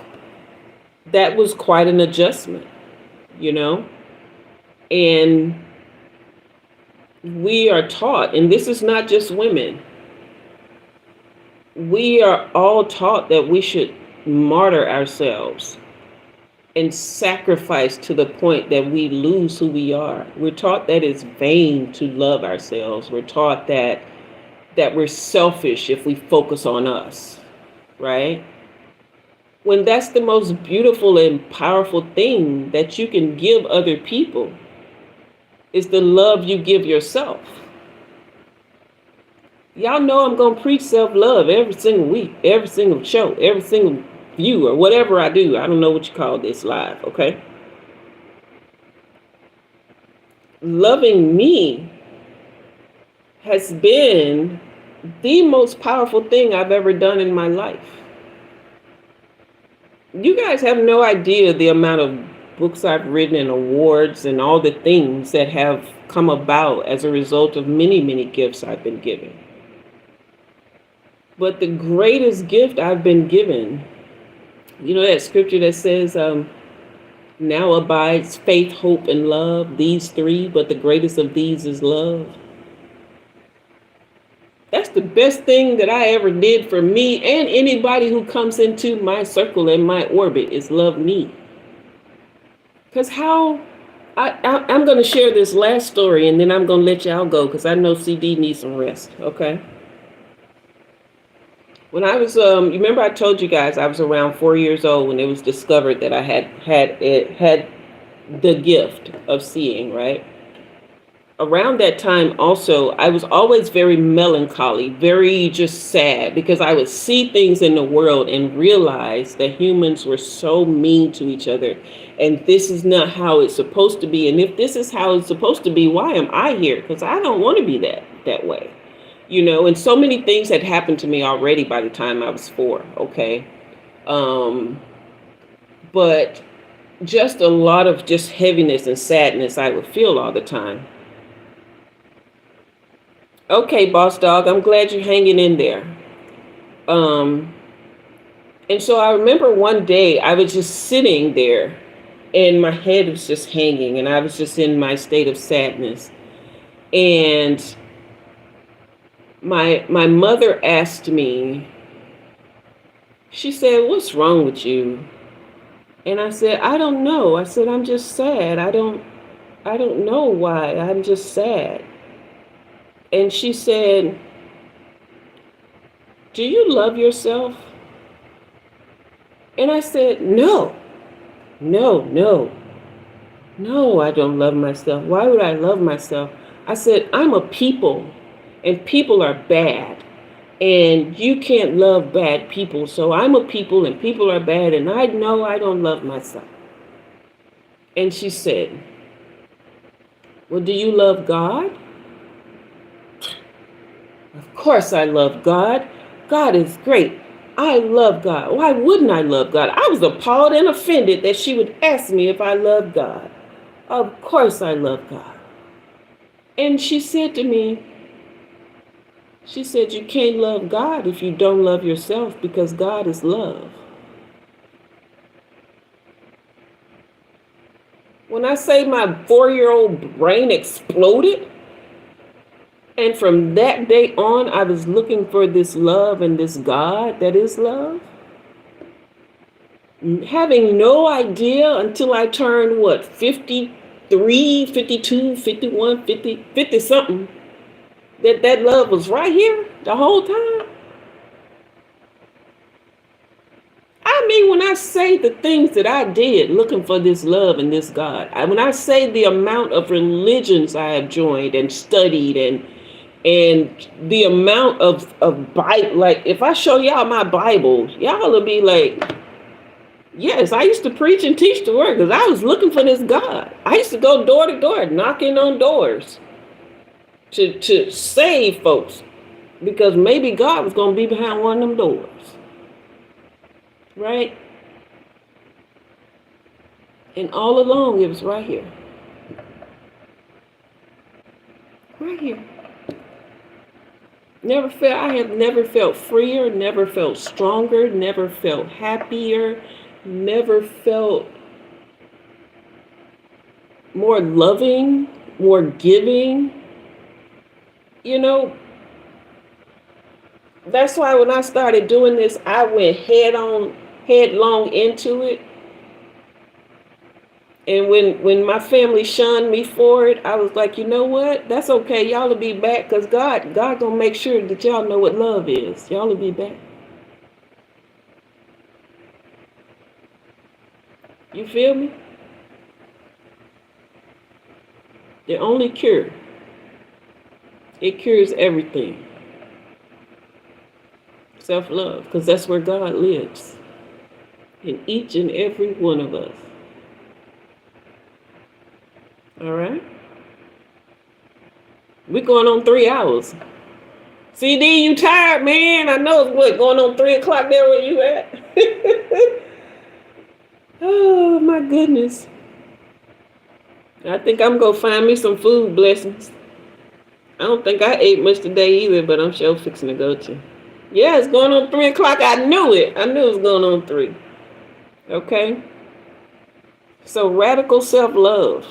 that was quite an adjustment, and we are taught, and this is not just women, we are all taught that we should martyr ourselves and sacrifice to the point that we lose who we are. We're taught that it's vain to love ourselves. We're taught that we're selfish if we focus on us, right? When that's the most beautiful and powerful thing that you can give other people, is the love you give yourself. Y'all know I'm going to preach self-love every single week, every single show, every single view, or whatever I do. I don't know what you call this live, okay? Loving me has been the most powerful thing I've ever done in my life. You guys have no idea the amount of books I've written and awards and all the things that have come about as a result of many, many gifts I've been given. But the greatest gift I've been given, that scripture that says, now abides faith, hope, and love, these three, but the greatest of these is love. That's the best thing that I ever did for me and anybody who comes into my circle and my orbit is love me. Because I'm going to share this last story and then I'm going to let y'all go because I know CD needs some rest, okay? When I was, you remember I told you guys I was around 4 years old when it was discovered that I had the gift of seeing, right? Around that time also, I was always very melancholy, very just sad because I would see things in the world and realize that humans were so mean to each other and this is not how it's supposed to be. And if this is how it's supposed to be, why am I here? Because I don't want to be that way, you know. And so many things had happened to me already by the time I was 4, okay? But just a lot of just heaviness and sadness I would feel all the time. Okay, boss dog, I'm glad you're hanging in there. And so I remember one day I was just sitting there and my head was just hanging and I was just in my state of sadness. And my mother asked me, she said, "What's wrong with you?" And I said, "I don't know." I said, "I'm just sad. I don't know why. I'm just sad." And she said, "Do you love yourself?" And I said, no, I don't love myself. Why would I love myself? I said, I'm a people and people are bad and you can't love bad people. So I'm a people and people are bad and I know I don't love myself. And she said, "Well, do you love God?" Of course I love God. God is great. I love God. Why wouldn't I love God? I was appalled and offended that she would ask me if I love God. Of course I love God. And she said to me, she said, "You can't love God if you don't love yourself because God is love." When I say my 4-year-old brain exploded, and from that day on, I was looking for this love and this God that is love. Having no idea until I turned, 53, 52, 51, 50 something, that love was right here the whole time. I mean, when I say the things that I did looking for this love and this God, when I say the amount of religions I have joined and studied and the amount of Bible, like if I show y'all my Bible, y'all will be like, yes, I used to preach and teach the word because I was looking for this God. I used to go door to door, knocking on doors to save folks because maybe God was going to be behind one of them doors. Right? And all along, it was right here. Right here. I have never felt freer, never felt stronger, never felt happier, never felt more loving, more giving. You know, that's why when I started doing this, I went headlong into it. And when my family shunned me for it, I was like, you know what? That's okay. Y'all will be back because God gonna make sure that y'all know what love is. Y'all will be back. You feel me? The only cure. It cures everything. Self-love, because that's where God lives. In each and every one of us. All right? We're going on 3 hours. CD, you tired, man? I know it's going on 3 o'clock there where you at. Oh, my goodness. I think I'm going to find me some food blessings. I don't think I ate much today either, but I'm sure fixing to go to. Yeah, it's going on 3 o'clock. I knew it. I knew it was going on 3. Okay? So radical self-love.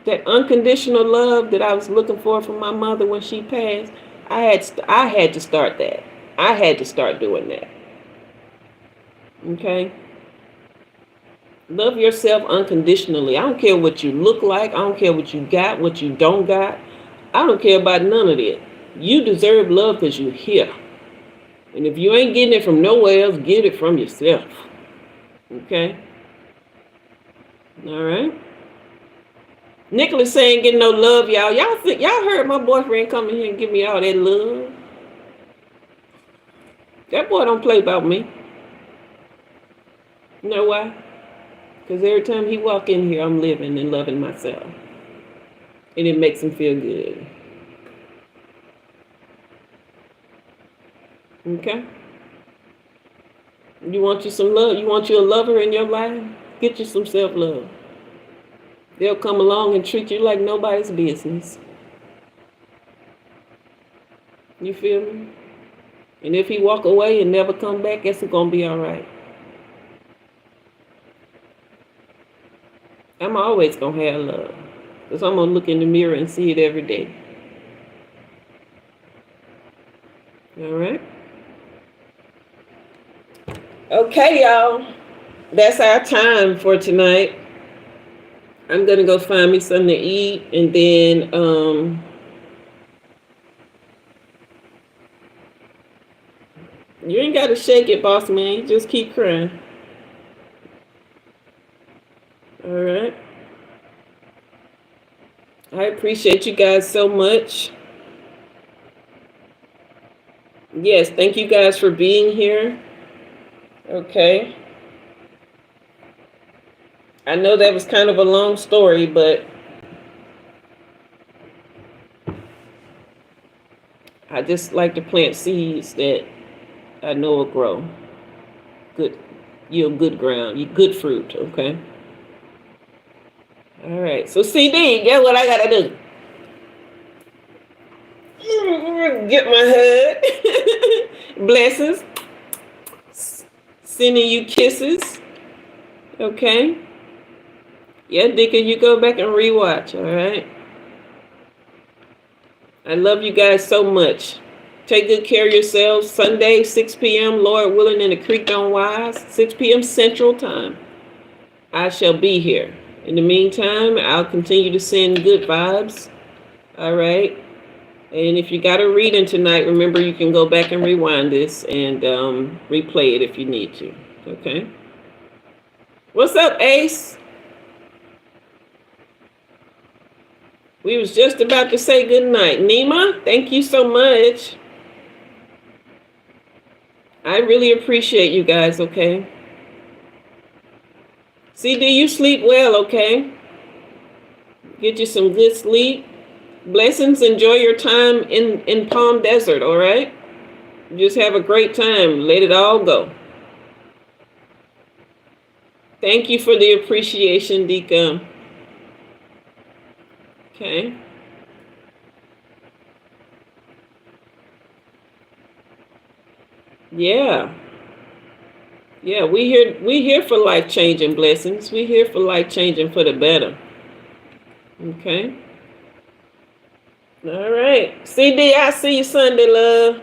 That unconditional love that I was looking for from my mother when she passed, I had to start that. I had to start doing that. Okay? Love yourself unconditionally. I don't care what you look like. I don't care what you got, what you don't got. I don't care about none of that. You deserve love because you're here. And if you ain't getting it from nowhere else, get it from yourself. Okay? All right? Nicholas saying getting no love, y'all. Y'all heard my boyfriend come in here and give me all that love? That boy don't play about me. You know why? Because every time he walk in here, I'm living and loving myself. And it makes him feel good. Okay? You want you some love? You want you a lover in your life? Get you some self-love. They'll come along and treat you like nobody's business. You feel me? And if he walk away and never come back, guess it's gonna be all right. I'm always gonna have love. Because I'm gonna look in the mirror and see it every day. All right? Okay, y'all. That's our time for tonight. I'm gonna go find me something to eat, and then you ain't gotta shake it, boss man. You just keep crying. All right. I appreciate you guys so much. Yes, thank you guys for being here. Okay. I know that was kind of a long story, but I just like to plant seeds that I know will grow. Good, good ground, good fruit, okay? All right, so CD, guess what I gotta do? Get my hug. Blessings. Sending you kisses. Okay? Yeah, Dika, you go back and rewatch, all right? I love you guys so much. Take good care of yourselves. Sunday, 6 p.m., Lord willing, in the Creek on Wise, 6 p.m. Central Time. I shall be here. In the meantime, I'll continue to send good vibes. All right? And if you got a reading tonight, remember you can go back and rewind this and replay it if you need to. Okay? What's up, Ace? We was just about to say good night. Nima, thank you so much. I really appreciate you guys, okay? CD, you sleep well, okay? Get you some good sleep. Blessings, enjoy your time in Palm Desert, all right? Just have a great time. Let it all go. Thank you for the appreciation, Dika. Okay. Yeah. Yeah, we here for life-changing blessings. We here for life-changing for the better. Okay. All right. CD, I see you Sunday, love.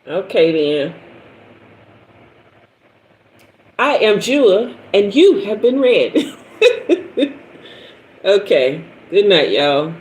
Okay, then. I am Jua, and you have been read. Okay. Good night, y'all.